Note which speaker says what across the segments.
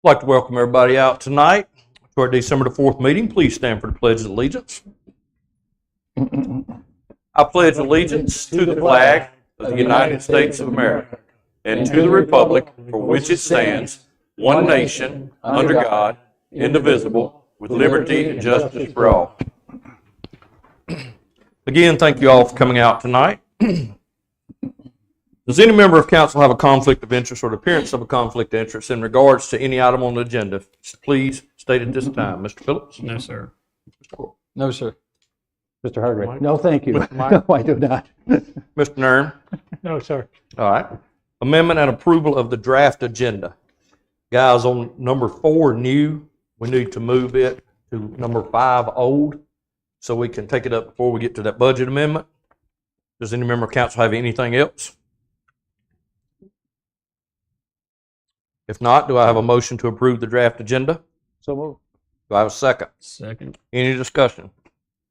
Speaker 1: I'd like to welcome everybody out tonight to our December the 4th meeting. Please stand for the Pledge of Allegiance. I pledge allegiance to the flag of the United States of America and to the republic for which it stands, one nation, under God, indivisible, with liberty and justice for all. Again, thank you all for coming out tonight. Does any member of council have a conflict of interest or the appearance of a conflict of interest in regards to any item on the agenda? Please state at this time. Mr. Phillips?
Speaker 2: No, sir.
Speaker 3: No, sir.
Speaker 4: Mr. Hargrave? No, thank you. No, I do not.
Speaker 1: Mr. Nern?
Speaker 4: No, sir.
Speaker 1: All right. Amendment and approval of the draft agenda. Guys, on number 4, new, we need to move it to number 5, old, so we can take it up before we get to that budget amendment. Does any member of council have anything else? If not, do I have a motion to approve the draft agenda?
Speaker 4: So moved.
Speaker 1: Do I have a second?
Speaker 2: Second.
Speaker 1: Any discussion?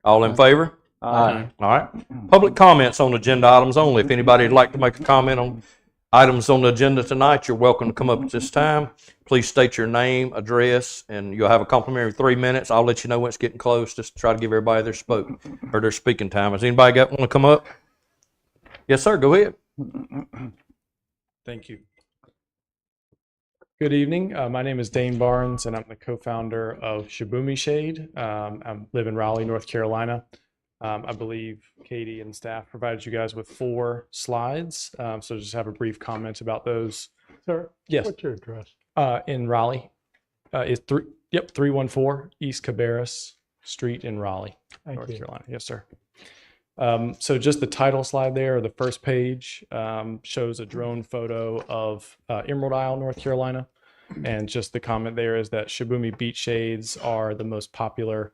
Speaker 1: All in favor?
Speaker 4: Aye.
Speaker 1: All right. Public comments on agenda items only. If anybody would like to make a comment on items on the agenda tonight, you're welcome to come up at this time. Please state your name, address, and you'll have a complimentary 3 minutes. I'll let you know when it's getting close, just to try to give everybody their speaking time. Has anybody want to come up? Yes, sir. Go ahead.
Speaker 3: Thank you. Good evening. My name is Dane Barnes, and I'm the co-founder of Shibumi Shade. I live in Raleigh, North Carolina. I believe Katie and staff provided you guys with 4 slides, so just have a brief comment about those.
Speaker 4: Sir?
Speaker 3: Yes.
Speaker 4: What's your address?
Speaker 3: In Raleigh. It's 314 East Cabarrus Street in Raleigh, North Carolina. Yes, sir. So just the title slide there, the first page, shows a drone photo of Emerald Isle, North Carolina. And just the comment there is that Shibumi beach shades are the most popular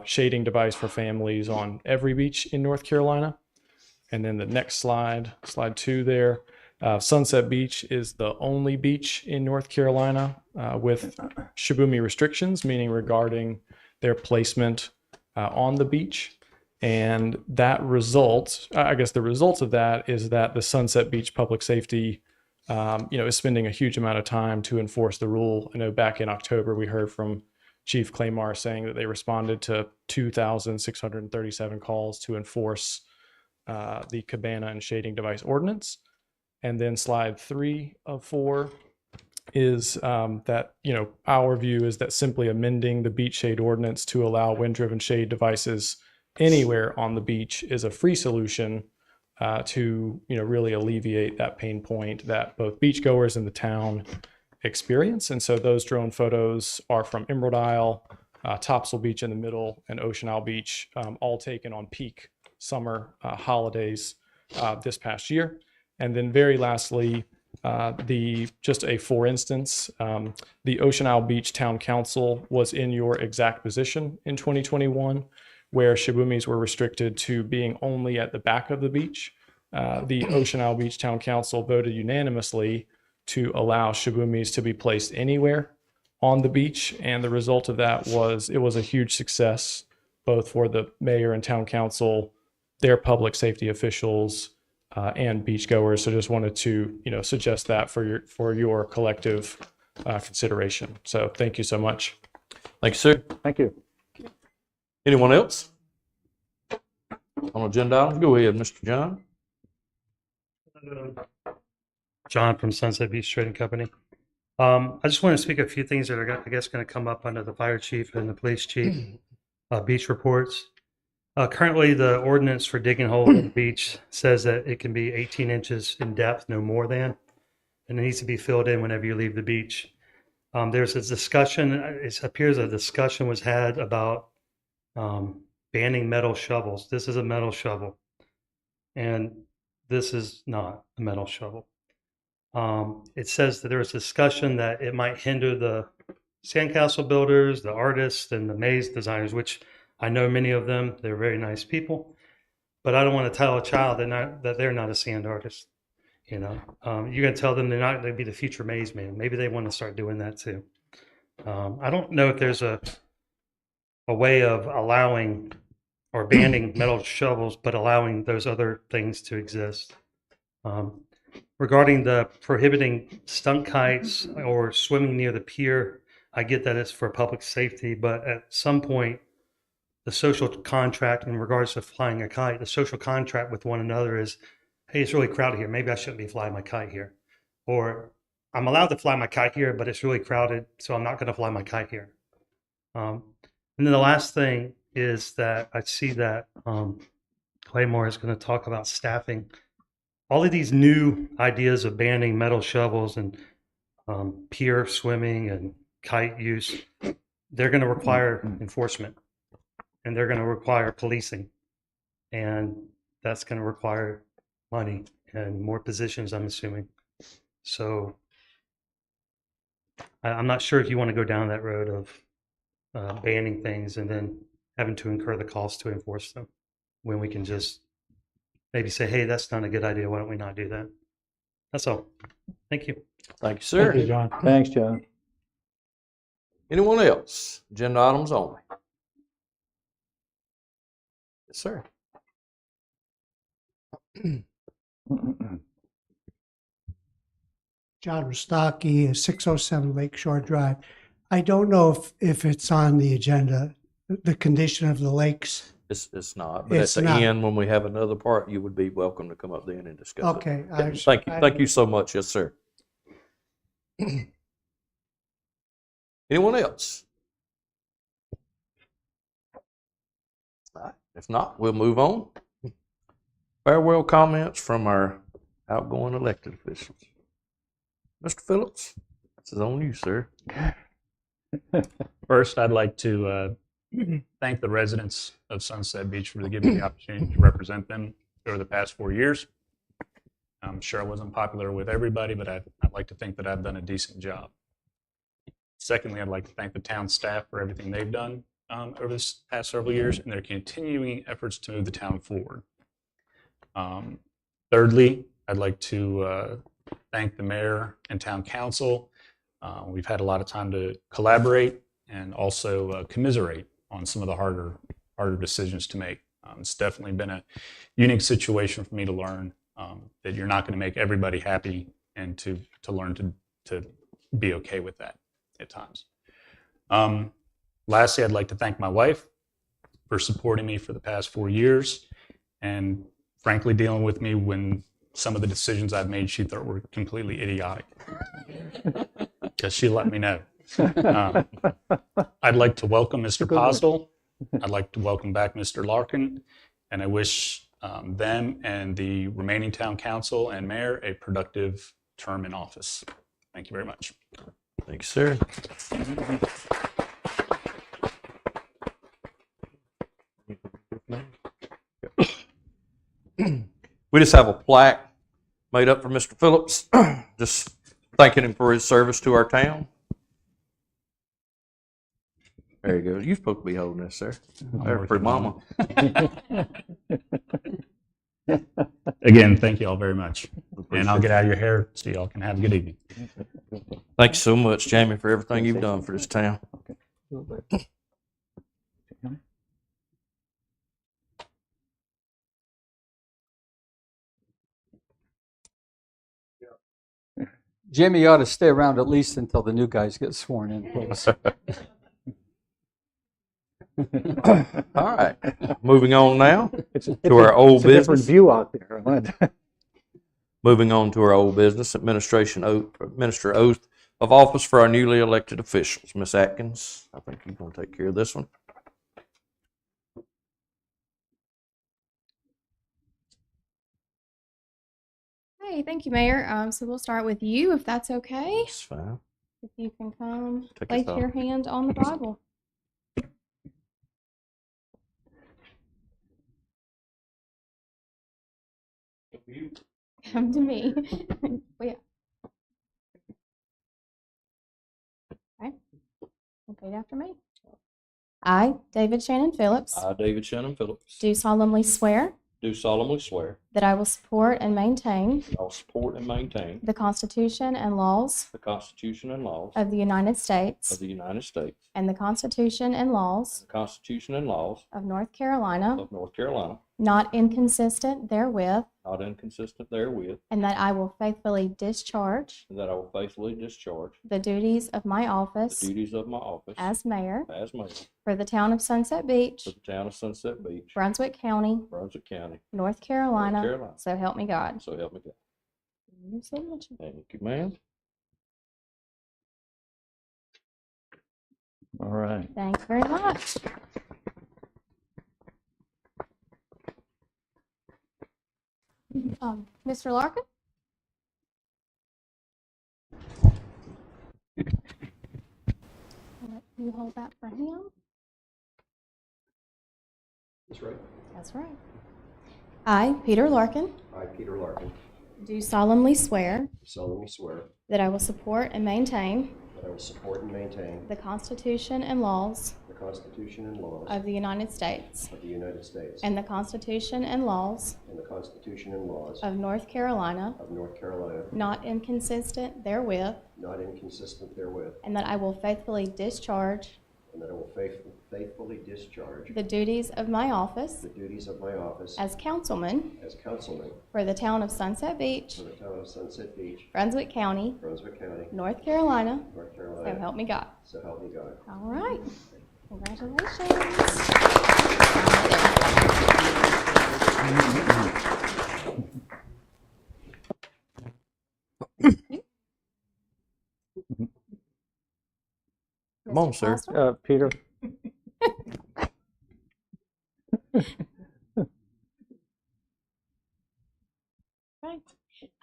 Speaker 3: shading device for families on every beach in North Carolina. And then the next slide, slide 2 there, Sunset Beach is the only beach in North Carolina with Shibumi restrictions, meaning regarding their placement on the beach. And that result, I guess the results of that is that the Sunset Beach Public Safety, is spending a huge amount of time to enforce the rule. I know back in October, we heard from Chief Claymar saying that they responded to 2,637 calls to enforce the cabana and shading device ordinance. And then slide 3 of 4 is that, our view is that simply amending the beach shade ordinance to allow wind-driven shade devices anywhere on the beach is a free solution to really alleviate that pain point that both beachgoers in the town experience. And so those drone photos are from Emerald Isle, Topsail Beach in the middle, and Ocean Isle Beach, all taken on peak summer holidays this past year. And then very lastly, just a for instance, the Ocean Isle Beach Town Council was in your exact position in 2021, where Shibumis were restricted to being only at the back of the beach. The Ocean Isle Beach Town Council voted unanimously to allow Shibumis to be placed anywhere on the beach. And the result of that was it was a huge success, both for the mayor and town council, their public safety officials, and beachgoers. So just wanted to, suggest that for your collective consideration. So thank you so much.
Speaker 1: Thank you, sir.
Speaker 4: Thank you.
Speaker 1: Anyone else on agenda items? Go ahead, Mr. John.
Speaker 2: John from Sunset Beach Trading Company. I just want to speak a few things that are, I guess, going to come up under the fire chief and the police chief beach reports. Currently, the ordinance for digging holes in the beach says that it can be 18 inches in depth, no more than, and it needs to be filled in whenever you leave the beach. There's a discussion, it appears a discussion was had about banning metal shovels. This is a metal shovel, and this is not a metal shovel. It says that there was discussion that it might hinder the sandcastle builders, the artists, and the maze designers, which I know many of them. They're very nice people, but I don't want to tell a child that they're not a sand artist. You're going to tell them they're not going to be the future maze man. Maybe they want to start doing that too. I don't know if there's a way of allowing or banning metal shovels, but allowing those other things to exist. Regarding the prohibiting stunt kites or swimming near the pier, I get that it's for public safety, but at some point, the social contract in regards to flying a kite, the social contract with one another is, hey, it's really crowded here. Maybe I shouldn't be flying my kite here. Or I'm allowed to fly my kite here, but it's really crowded, so I'm not going to fly my kite here. And then the last thing is that I see that Claymore is going to talk about staffing. All of these new ideas of banning metal shovels and pier swimming and kite use, they're going to require enforcement, and they're going to require policing, and that's going to require money and more positions, I'm assuming. So I'm not sure if you want to go down that road of banning things and then having to incur the cost to enforce them, when we can just maybe say, hey, that's not a good idea. Why don't we not do that? That's all. Thank you.
Speaker 1: Thank you, sir.
Speaker 4: Thank you, John. Thanks, John.
Speaker 1: Anyone else? Agenda items only. Yes, sir.
Speaker 5: John Rostocki, 607 Lakeshore Drive. I don't know if it's on the agenda, the condition of the lakes.
Speaker 1: It's not, but
Speaker 5: It's
Speaker 1: at the
Speaker 5: not.
Speaker 1: end, when we have another part, you would be welcome to come up then and discuss it.
Speaker 5: Okay.
Speaker 1: Yeah, thank you so much. Yes, sir. Anyone else? All right. If not, we'll move on. Farewell comments from our outgoing elected officials. Mr. Phillips, this is on you, sir.
Speaker 6: First, I'd like to thank the residents of Sunset Beach for giving me the opportunity to represent them over the past 4 years. I'm sure I wasn't popular with everybody, but I'd like to think that I've done a decent job. Secondly, I'd like to thank the town staff for everything they've done over this past several years and their continuing efforts to move the town forward. Thirdly, I'd like to thank the mayor and town council. We've had a lot of time to collaborate and also commiserate on some of the harder decisions to make. It's definitely been a unique situation for me to learn that you're not going to make everybody happy, and to learn to be okay with that at times. Lastly, I'd like to thank my wife for supporting me for the past 4 years, and frankly dealing with me when some of the decisions I've made she thought were completely idiotic, because she let me know. I'd like to welcome Mr. Postel. I'd like to welcome back Mr. Larkin, and I wish them and the remaining town council and mayor a productive term in office. Thank you very much.
Speaker 1: Thanks, sir. We just have a plaque made up for Mr. Phillips, just thanking him for his service to our town. There you go. You're supposed to be holding this, sir. There for mama.
Speaker 6: Again, thank you all very much. And I'll get out of your hair so y'all can have a good evening.
Speaker 1: Thank you so much, Jamie, for everything you've done for this town.
Speaker 4: Jimmy ought to stay around at least until the new guys get sworn in, please.
Speaker 1: All right. Moving on now
Speaker 4: To
Speaker 1: our old
Speaker 4: different
Speaker 1: business.
Speaker 4: view out there.
Speaker 1: Moving on to our old business, administer oath of office for our newly elected officials. Miss Atkins, I think you're going to take care of this one.
Speaker 7: Hey, thank you, Mayor. So we'll start with you, if that's okay.
Speaker 1: That's fine.
Speaker 7: If you can come,
Speaker 1: Take
Speaker 7: place
Speaker 1: us off.
Speaker 7: your hand on the Bible. Come to me. Yeah. Okay. Repeat after me. I, David Shannon Phillips,
Speaker 1: I, David Shannon Phillips,
Speaker 7: do solemnly swear
Speaker 1: do solemnly swear
Speaker 7: that I will support and maintain
Speaker 1: I will support and maintain
Speaker 7: the Constitution and laws
Speaker 1: the Constitution and laws
Speaker 7: of the United
Speaker 1: of
Speaker 7: States
Speaker 1: the United States,
Speaker 7: and the Constitution and laws
Speaker 1: the Constitution and laws
Speaker 7: of North Carolina,
Speaker 1: of North Carolina,
Speaker 7: not inconsistent therewith,
Speaker 1: not inconsistent therewith,
Speaker 7: and that I will faithfully discharge
Speaker 1: and that I will faithfully discharge
Speaker 7: the duties of my
Speaker 1: the
Speaker 7: office
Speaker 1: duties of my office
Speaker 7: as mayor
Speaker 1: as mayor
Speaker 7: for the town of Sunset Beach,
Speaker 1: for the town of Sunset Beach,
Speaker 7: Brunswick County,
Speaker 1: Brunswick County,
Speaker 7: North Carolina.
Speaker 1: North Carolina.
Speaker 7: So help me God.
Speaker 1: So help me God.
Speaker 7: Your signature.
Speaker 1: Thank you, ma'am.
Speaker 8: All right.
Speaker 7: Thank you very much. Mr. Larkin? I'll let you hold that for him.
Speaker 9: That's right.
Speaker 7: That's right. I, Peter Larkin,
Speaker 9: I, Peter Larkin,
Speaker 7: do solemnly swear
Speaker 9: solemnly swear
Speaker 7: that I will support and maintain
Speaker 9: that I will support and maintain
Speaker 7: the Constitution and laws
Speaker 9: the Constitution and laws
Speaker 7: of the United States
Speaker 9: of the United States
Speaker 7: and the Constitution and laws
Speaker 9: and the Constitution and laws
Speaker 7: of North Carolina,
Speaker 9: of North Carolina,
Speaker 7: not inconsistent therewith,
Speaker 9: not inconsistent therewith,
Speaker 7: and that I will faithfully discharge
Speaker 9: and that I will faithfully discharge
Speaker 7: the duties of my office
Speaker 9: the duties of my office
Speaker 7: as councilman
Speaker 9: as councilman
Speaker 7: for the town of Sunset Beach,
Speaker 9: for the town of Sunset Beach,
Speaker 7: Brunswick County,
Speaker 9: Brunswick County,
Speaker 7: North Carolina.
Speaker 9: North
Speaker 7: So
Speaker 9: Carolina.
Speaker 7: help me God.
Speaker 9: So help me God.
Speaker 7: All right. Congratulations.
Speaker 1: Come on,
Speaker 7: Mr.
Speaker 1: sir.
Speaker 7: Foster?
Speaker 8: Peter,
Speaker 7: Okay.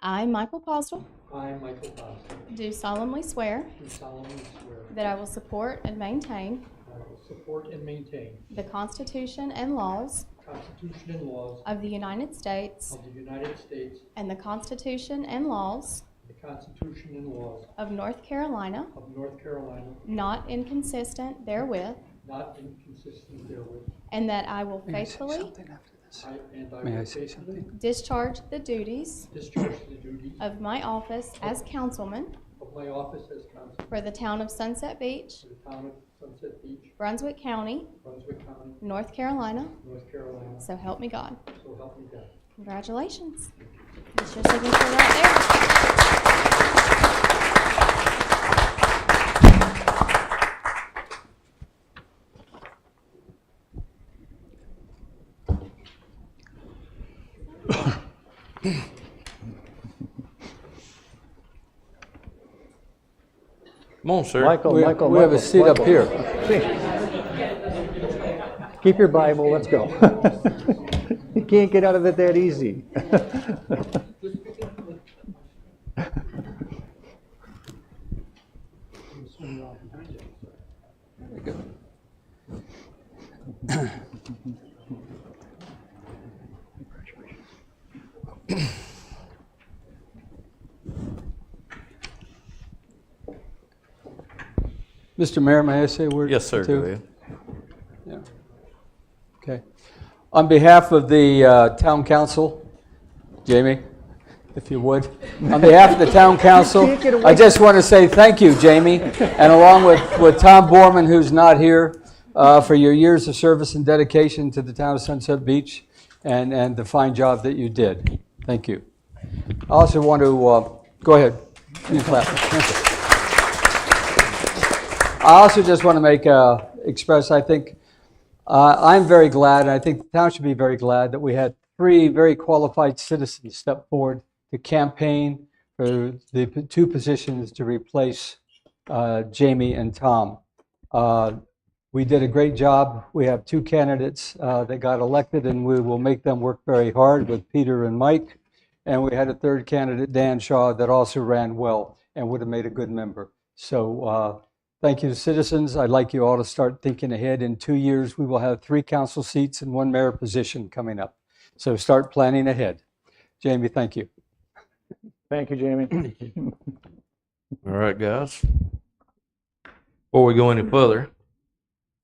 Speaker 7: I, Michael Postle,
Speaker 4: I, Michael Boston,
Speaker 7: do solemnly swear
Speaker 4: do solemnly swear
Speaker 7: that I will support and maintain
Speaker 4: that I will support and maintain
Speaker 7: the Constitution and laws
Speaker 4: the Constitution and laws
Speaker 7: of the United States
Speaker 4: of the United States,
Speaker 7: and the Constitution and laws
Speaker 4: the Constitution and laws
Speaker 7: of North Carolina,
Speaker 4: of North Carolina,
Speaker 7: not inconsistent therewith,
Speaker 4: not inconsistent therewith.
Speaker 7: and that I will faithfully
Speaker 4: I May I will say faithfully
Speaker 7: discharge the duties
Speaker 4: discharge the duties
Speaker 7: of my office as councilman
Speaker 4: of my office as council
Speaker 7: for the town of Sunset Beach,
Speaker 4: for the town of Sunset Beach,
Speaker 7: Brunswick County,
Speaker 4: Brunswick County,
Speaker 7: North Carolina.
Speaker 4: North Carolina.
Speaker 7: So help me God.
Speaker 4: So help me God.
Speaker 7: Congratulations. That's your signature right there.
Speaker 1: Come on, sir.
Speaker 8: Michael,
Speaker 4: We have a seat up here.
Speaker 8: Keep your Bible, let's go. You can't get out of it that easy.
Speaker 4: Mr. Mayor, may I say a word?
Speaker 1: Yes, sir.
Speaker 4: or two?
Speaker 1: Go ahead.
Speaker 4: Yeah. Okay. On behalf of the town council, Jamie, if you would, on behalf of the town council, I just want to say thank you, Jamie, and along with Tom Borman, who's not here, for your years of service and dedication to the town of Sunset Beach and the fine job that you did. Thank you. I also want to, go ahead. You can clap. I also just want to express, I think, I'm very glad, and I think the town should be very glad that we had 3 very qualified citizens step forward to campaign for the 2 positions to replace Jamie and Tom. We did a great job. We have 2 candidates that got elected, and we will make them work very hard with Peter and Mike. And we had a 3rd candidate, Dan Shaw, that also ran well and would have made a good member. So thank you to citizens. I'd like you all to start thinking ahead. In 2 years, we will have 3 council seats and 1 mayor position coming up. So start planning ahead. Jamie, thank you.
Speaker 8: Thank you, Jamie.
Speaker 1: All right, guys. Before we go any further,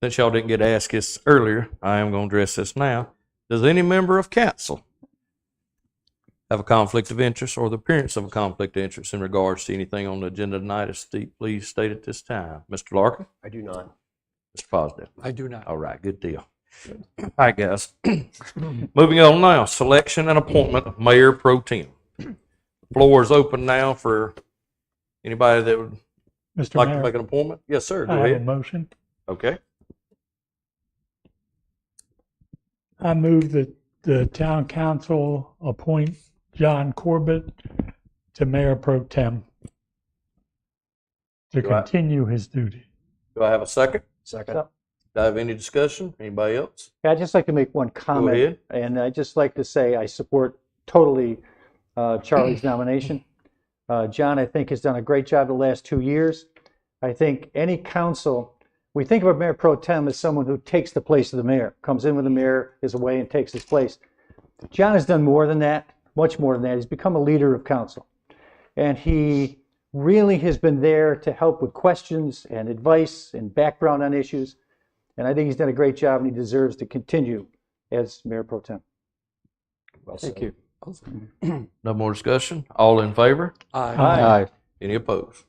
Speaker 1: since y'all didn't get asked this earlier, I am going to address this now. Does any member of council have a conflict of interest or the appearance of a conflict of interest in regards to anything on the agenda tonight, please state at this time. Mr. Larkin?
Speaker 9: I do not.
Speaker 1: Mr. Positive?
Speaker 4: I do not.
Speaker 1: All right, good deal. All right, guys. Moving on now, selection and appointment of Mayor Pro Tem. The floor is open now for anybody that would
Speaker 10: Mr.
Speaker 1: like to
Speaker 10: Mayor,
Speaker 1: make an appointment. Yes, sir,
Speaker 10: I
Speaker 1: go
Speaker 10: have a
Speaker 1: ahead.
Speaker 10: motion.
Speaker 1: Okay,
Speaker 10: I move that the town council appoint John Corbett to Mayor Pro Tem to
Speaker 1: Do I-
Speaker 10: continue his duty.
Speaker 1: do I have a second?
Speaker 9: Second.
Speaker 1: Do I have any discussion? Anybody else?
Speaker 8: Yeah, I'd just like to make one comment.
Speaker 1: ahead.
Speaker 8: And I'd just like to say I support totally Charlie's nomination. John, I think, has done a great job the last 2 years. I think any council, we think of a mayor pro tem as someone who takes the place of the mayor, comes in with the mayor, is away and takes his place. John has done more than that, much more than that. He's become a leader of council. And he really has been there to help with questions and advice and background on issues. And I think he's done a great job and he deserves to continue as mayor pro tem.
Speaker 9: Well
Speaker 4: Thank
Speaker 9: said.
Speaker 4: you.
Speaker 1: No more discussion? All in favor?
Speaker 4: Aye.
Speaker 1: Any opposed?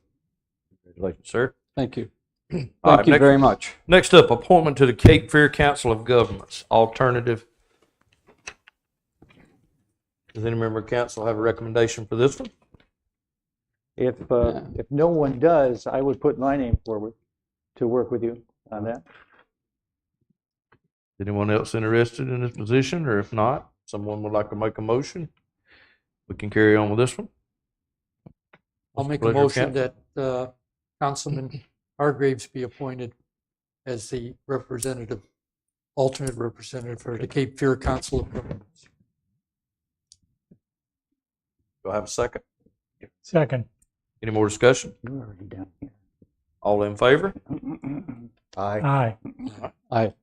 Speaker 1: Congratulations, sir.
Speaker 4: Thank you.
Speaker 1: All
Speaker 4: Thank
Speaker 1: right,
Speaker 4: you
Speaker 1: next-
Speaker 4: very much.
Speaker 1: Next up, appointment to the Cape Fear Council of Governments, alternative. Does any member of council have a recommendation for this one?
Speaker 8: If no one does, I would put my name forward to work with you on that.
Speaker 1: Anyone else interested in this position, or if not, someone would like to make a motion? We can carry on with this one.
Speaker 11: I'll make a
Speaker 1: Pleasure of
Speaker 11: motion
Speaker 1: council.
Speaker 11: that Councilman Hargraves be appointed as the representative, alternate representative for the Cape Fear Council of Governments.
Speaker 1: Do I have a second?
Speaker 10: Second.
Speaker 1: Any more discussion?
Speaker 8: You're already down here.
Speaker 1: All in favor?
Speaker 9: Aye.
Speaker 10: Aye.
Speaker 4: Aye.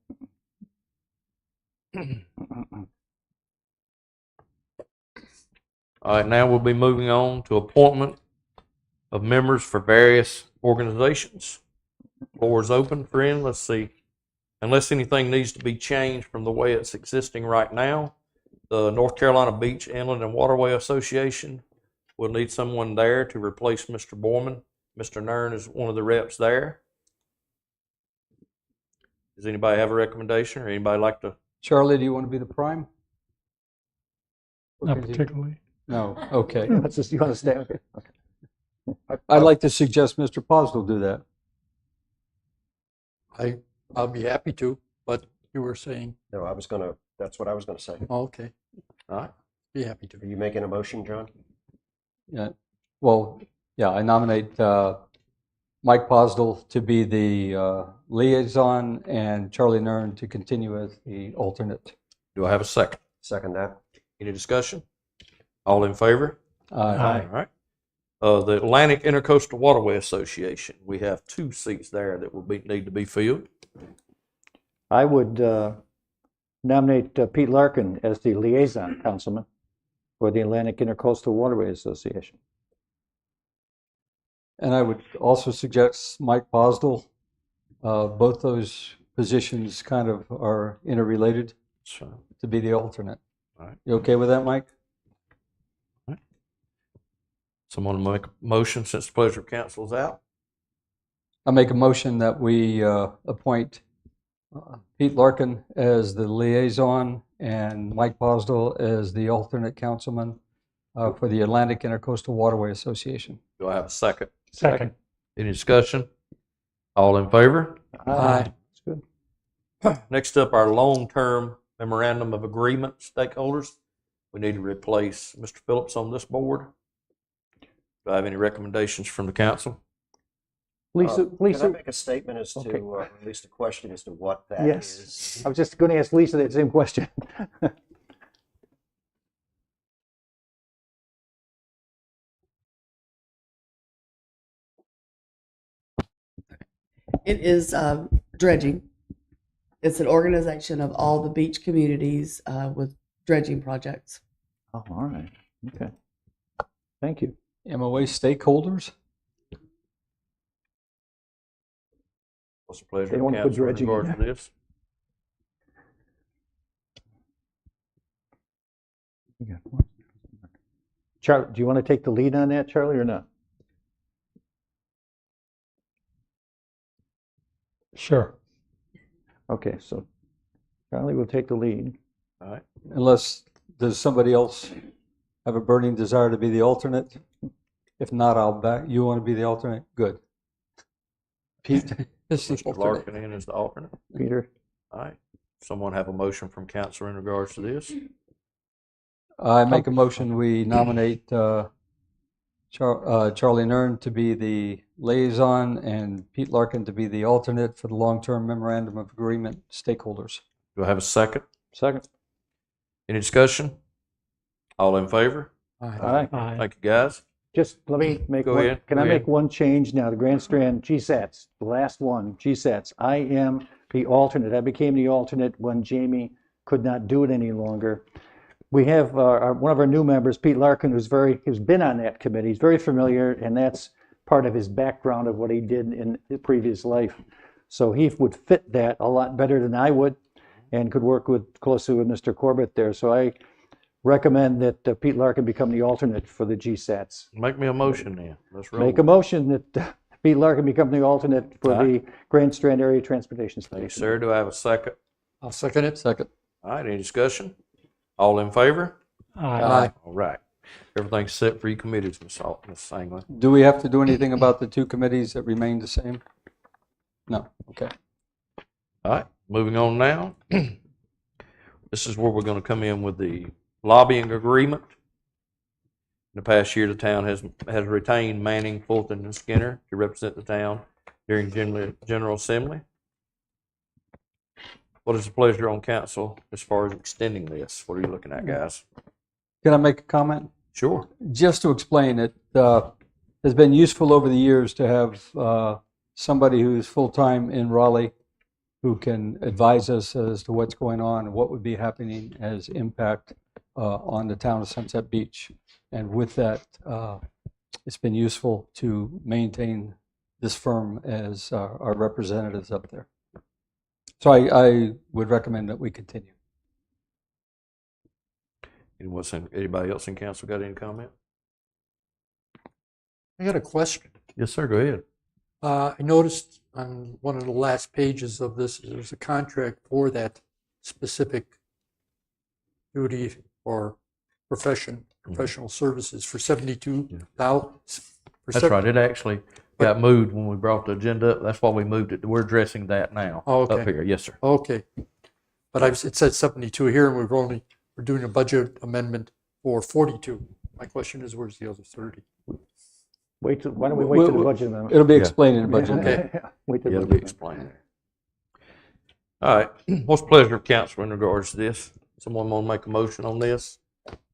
Speaker 1: All right, now we'll be moving on to appointment of members for various organizations. Floor is open, friend. Let's see. Unless anything needs to be changed from the way it's existing right now, the North Carolina Beach, Inland, and Waterway Association will need someone there to replace Mr. Borman. Mr. Nern is one of the reps there. Does anybody have a recommendation, or anybody like to?
Speaker 4: Charlie, do you want to be the prime?
Speaker 10: Not
Speaker 4: Okay.
Speaker 10: particularly.
Speaker 4: No, okay.
Speaker 8: Let's just, you want to stay? Okay.
Speaker 4: I'd like to suggest Mr. Postle do that.
Speaker 11: I'll be happy to, but you were saying,
Speaker 9: No, that's what I was gonna say.
Speaker 11: oh, okay,
Speaker 1: All right.
Speaker 11: be happy to.
Speaker 9: Are you making a motion, John?
Speaker 4: Yeah. Well, yeah, I nominate Mike Postle to be the liaison and Charlie Nern to continue as the alternate.
Speaker 1: Do I have a second?
Speaker 9: Second that.
Speaker 1: Any discussion? All in favor?
Speaker 10: Aye.
Speaker 1: All right. The Atlantic Intercoastal Waterway Association, we have 2 seats there that will need to be filled.
Speaker 8: I would nominate Pete Larkin as the liaison councilman for the Atlantic Intercoastal Waterway Association.
Speaker 4: And I would also suggest Mike Postle. Both those positions kind of are interrelated
Speaker 1: So,
Speaker 4: to be the alternate.
Speaker 1: All right.
Speaker 4: You okay with that, Mike?
Speaker 1: someone make a motion since the pleasure of council is out?
Speaker 4: I make a motion that we appoint Pete Larkin as the liaison and Mike Postle as the alternate councilman for the Atlantic Intercoastal Waterway Association.
Speaker 1: Do I have a second?
Speaker 10: Second.
Speaker 1: Any discussion? All in favor?
Speaker 11: Aye.
Speaker 8: That's good.
Speaker 1: Next up, our long-term memorandum of agreement stakeholders. We need to replace Mr. Phillips on this board. Do I have any recommendations from the council?
Speaker 8: Lisa,
Speaker 9: Can I
Speaker 8: Lisa,
Speaker 9: make a statement as
Speaker 8: Okay.
Speaker 9: to, or at least a question as to what that
Speaker 8: yes,
Speaker 9: is?
Speaker 8: I was just going to ask Lisa that same question.
Speaker 12: It is dredging. It's an organization of all the beach communities with dredging projects.
Speaker 8: Oh, all right. Okay. Thank you.
Speaker 4: MOA stakeholders?
Speaker 1: What's the pleasure
Speaker 8: They
Speaker 1: of
Speaker 8: want to put
Speaker 1: council in
Speaker 8: dredging in
Speaker 1: regards to this?
Speaker 8: You got one. Do you want to take the lead on that, Charlie, or not?
Speaker 10: Sure.
Speaker 8: Okay, so Charlie will take the lead.
Speaker 1: All right.
Speaker 4: Unless, does somebody else have a burning desire to be the alternate? If not, I'll back, you want to be the alternate? Good. Pete?
Speaker 1: Mr. Larkin in as the alternate.
Speaker 8: Peter?
Speaker 1: All right. Someone have a motion from council in regards to this?
Speaker 4: I make a motion, we nominate Charlie Nern to be the liaison and Pete Larkin to be the alternate for the long-term memorandum of agreement stakeholders.
Speaker 1: Do I have a second?
Speaker 8: Second.
Speaker 1: Any discussion? All in favor?
Speaker 8: Aye.
Speaker 10: Aye.
Speaker 1: Thank you, guys.
Speaker 8: Just let me make
Speaker 1: Go
Speaker 8: one,
Speaker 1: ahead,
Speaker 8: can
Speaker 1: go
Speaker 8: I
Speaker 1: ahead.
Speaker 8: make one change now? The Grand Strand GSATs, the last one, GSATs. I am the alternate. I became the alternate when Jamie could not do it any longer. We have one of our new members, Pete Larkin, who's been on that committee. He's very familiar, and that's part of his background of what he did in his previous life. So he would fit that a lot better than I would, and could work closely with Mr. Corbett there. So I recommend that Pete Larkin become the alternate for the GSATs.
Speaker 1: Make me a motion then. Let's roll.
Speaker 8: Make a motion that Pete Larkin become the alternate for the Grand Strand Area Transportation Study.
Speaker 1: Thank you, sir. Do I have a second?
Speaker 11: I'll second it.
Speaker 4: Second.
Speaker 1: All right, any discussion? All in favor?
Speaker 10: Aye.
Speaker 1: All right. Everything's set for you committees, Ms. Anglin.
Speaker 4: Do we have to do anything about the two committees that remain the same? No, okay.
Speaker 1: All right, moving on now. This is where we're going to come in with the lobbying agreement. In the past year, the town has retained Manning, Fulton, and Skinner to represent the town during General Assembly. What is the pleasure on council as far as extending this? What are you looking at, guys?
Speaker 4: Can I make a comment?
Speaker 1: Sure.
Speaker 4: Just to explain, it has been useful over the years to have somebody who's full-time in Raleigh who can advise us as to what's going on and what would be happening as impact on the town of Sunset Beach. And with that, it's been useful to maintain this firm as our representatives up there. So I would recommend that we continue.
Speaker 1: Anybody else in council got any comment?
Speaker 11: I got a question.
Speaker 1: Yes, sir. Go ahead.
Speaker 11: I noticed on one of the last pages of this, there's a contract for that specific duty or professional services for 72,000.
Speaker 1: That's right. It actually got moved when we brought the agenda up. That's why we moved it. We're addressing that now.
Speaker 11: Oh, okay.
Speaker 1: Up here. Yes, sir.
Speaker 11: Okay. But it said 72 here, and we're doing a budget amendment for 42. My question is, where's the other 30?
Speaker 8: Why don't we wait till the budget amendment?
Speaker 4: It'll be explained in the budget.
Speaker 11: Okay.
Speaker 8: Wait till the
Speaker 1: It'll
Speaker 8: budget
Speaker 1: be
Speaker 8: amendment.
Speaker 1: explained there. All right. What's the pleasure of council in regards to this? Someone want to make a motion on this?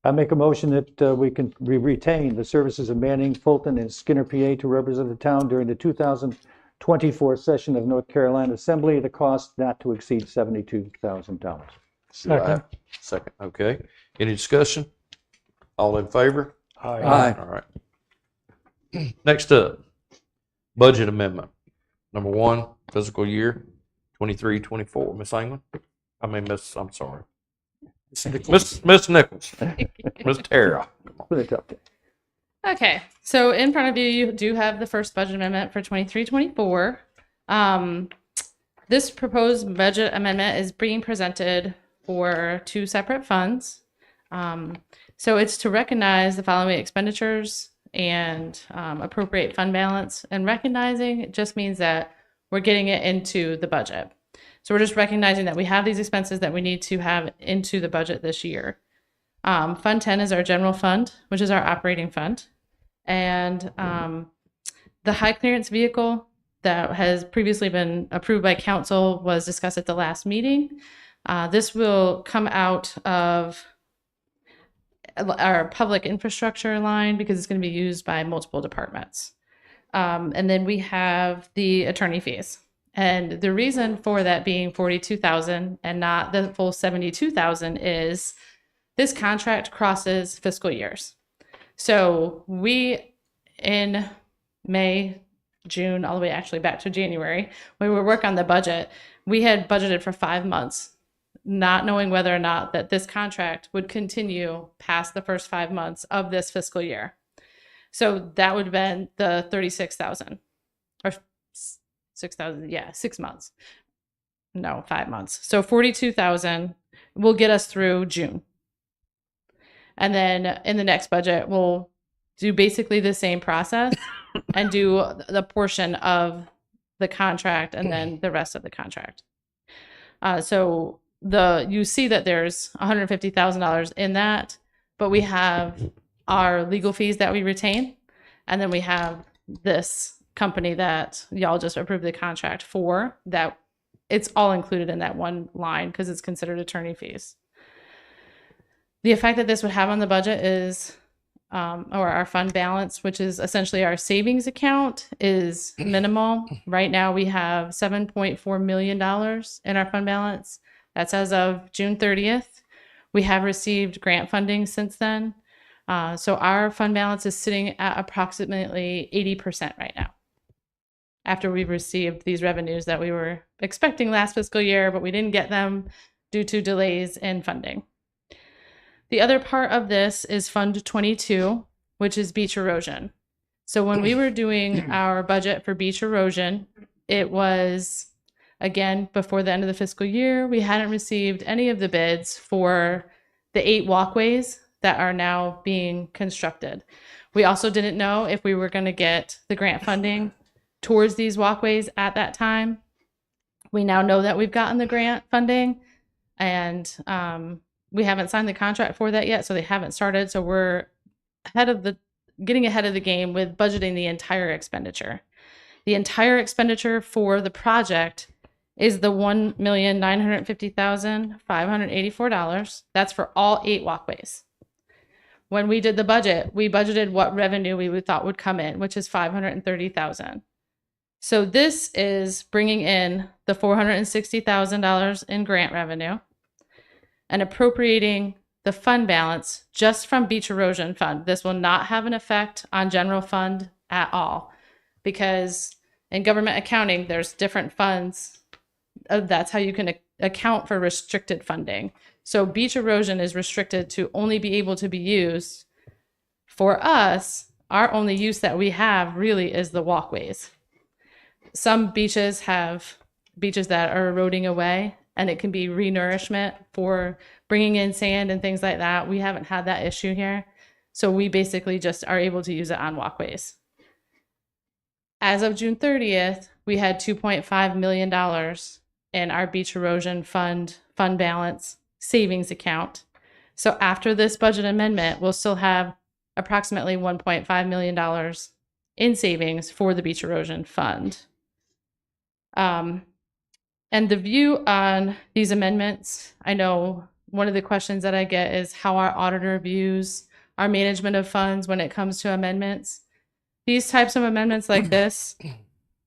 Speaker 8: I make a motion that we retain the services of Manning, Fulton, and Skinner, PA, to represent the town during the 2024 session of North Carolina Assembly at a cost not to exceed $72,000.
Speaker 10: Second.
Speaker 1: Second. Okay. Any discussion? All in favor?
Speaker 11: Aye.
Speaker 1: All right. Next up, budget amendment. Number 1, fiscal year 23-24. Miss Anglin? I'm sorry. Miss Nichols. Miss Tara.
Speaker 8: Really tough day.
Speaker 13: Okay, so in front of you, you do have the first budget amendment for 23-24. This proposed budget amendment is being presented for 2 separate funds. So it's to recognize the following expenditures and appropriate fund balance. And recognizing just means that we're getting it into the budget. So we're just recognizing that we have these expenses that we need to have into the budget this year. Fund 10 is our general fund, which is our operating fund. And the high clearance vehicle that has previously been approved by council was discussed at the last meeting. This will come out of our public infrastructure line because it's going to be used by multiple departments. And then we have the attorney fees. And the reason for that being 42,000 and not the full 72,000 is this contract crosses fiscal years. So we, in May, June, all the way actually back to January, when we were working on the budget, we had budgeted for 5 months not knowing whether or not that this contract would continue past the first 5 months of this fiscal year. So that would have been the 36,000 or 6,000. Yeah, 6 months. No, 5 months. So 42,000 will get us through June. And then in the next budget, we'll do basically the same process and do the portion of the contract and then the rest of the contract. So you see that there's $150,000 in that, but we have our legal fees that we retain, and then we have this company that y'all just approved the contract for, that it's all included in that one line because it's considered attorney fees. The effect that this would have on the budget is, or our fund balance, which is essentially our savings account, is minimal. Right now we have $7.4 million in our fund balance. That's as of June 30th. We have received grant funding since then. So our fund balance is sitting at approximately 80% right now, after we've received these revenues that we were expecting last fiscal year, but we didn't get them due to delays in funding. The other part of this is Fund 22, which is beach erosion. So when we were doing our budget for beach erosion, it was, again, before the end of the fiscal year, we hadn't received any of the bids for the 8 walkways that are now being constructed. We also didn't know if we were going to get the grant funding towards these walkways at that time. We now know that we've gotten the grant funding, and we haven't signed the contract for that yet, so they haven't started. So we're getting ahead of the game with budgeting the entire expenditure. The entire expenditure for the project is the $1,950,584. That's for all 8 walkways. When we did the budget, we budgeted what revenue we thought would come in, which is $530,000. So this is bringing in the $460,000 in grant revenue and appropriating the fund balance just from beach erosion fund. This will not have an effect on general fund at all, because in government accounting, there's different funds. That's how you can account for restricted funding. So beach erosion is restricted to only be able to be used for us. Our only use that we have really is the walkways. Some beaches have beaches that are eroding away, and it can be renourishment for bringing in sand and things like that. We haven't had that issue here. So we basically just are able to use it on walkways. As of June 30th, we had $2.5 million in our beach erosion fund balance savings account. So after this budget amendment, we'll still have approximately $1.5 million in savings for the beach erosion fund. And the view on these amendments, I know one of the questions that I get is how our auditor views our management of funds when it comes to amendments. These types of amendments like this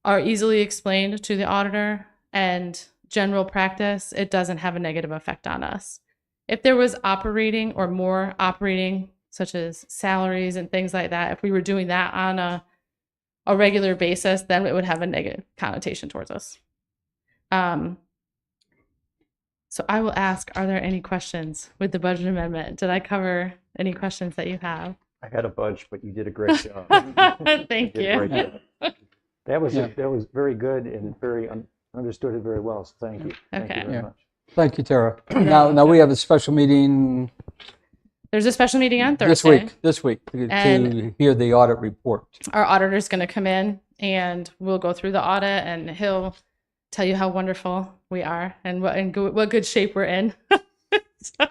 Speaker 13: are easily explained to the auditor, and general practice, it doesn't have a negative effect on us. If there was operating or more operating, such as salaries and things like that, if we were doing that on a regular basis, then it would have a negative connotation towards us. So I will ask, are there any questions with the budget amendment? Did I cover any questions that you have?
Speaker 8: I had a bunch, but you did a great job.
Speaker 13: Thank
Speaker 8: You did a
Speaker 13: you.
Speaker 8: great job. That was very good and very understood it very well. So thank you. Thank
Speaker 13: Okay.
Speaker 8: you very much.
Speaker 4: Thank you, Tara. Now we have a special meeting
Speaker 13: There's a special meeting on Thursday.
Speaker 4: this week to
Speaker 13: And-
Speaker 4: hear the audit report.
Speaker 13: Our auditor's going to come in and we'll go through the audit, and he'll tell you how wonderful we are and what good shape we're in. So,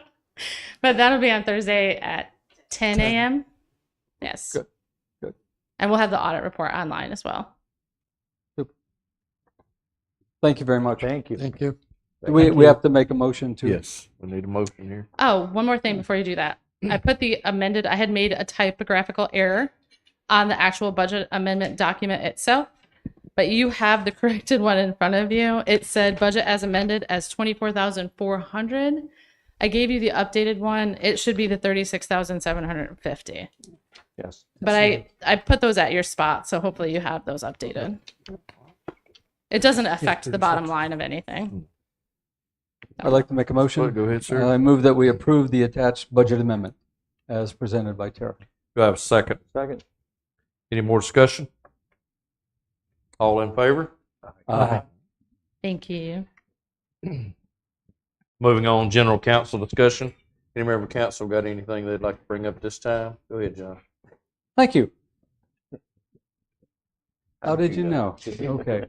Speaker 13: but that'll be on Thursday at 10 a.m. Yes.
Speaker 4: Good.
Speaker 13: And we'll have the audit report online as well.
Speaker 4: Thank you very much.
Speaker 8: Thank you.
Speaker 11: Thank you.
Speaker 4: We have to make a motion to.
Speaker 1: Yes, we need a motion here.
Speaker 13: Oh, one more thing before you do that. I had made a typographical error on the actual budget amendment document itself, but you have the corrected one in front of you. It said budget as amended as 24,400. I gave you the updated one. It should be the 36,750.
Speaker 8: Yes.
Speaker 13: But I put those at your spot, so hopefully you have those updated. It doesn't affect the bottom line of anything.
Speaker 4: I'd like to make a motion.
Speaker 1: Go ahead, sir.
Speaker 4: I move that we approve the attached budget amendment as presented by Tara.
Speaker 1: Do I have a second?
Speaker 8: Second.
Speaker 1: Any more discussion? All in favor?
Speaker 4: Aye.
Speaker 13: Thank you.
Speaker 1: Moving on, general council discussion. Any member of council got anything they'd like to bring up this time? Go ahead, John.
Speaker 4: Thank you. How did you know? Okay.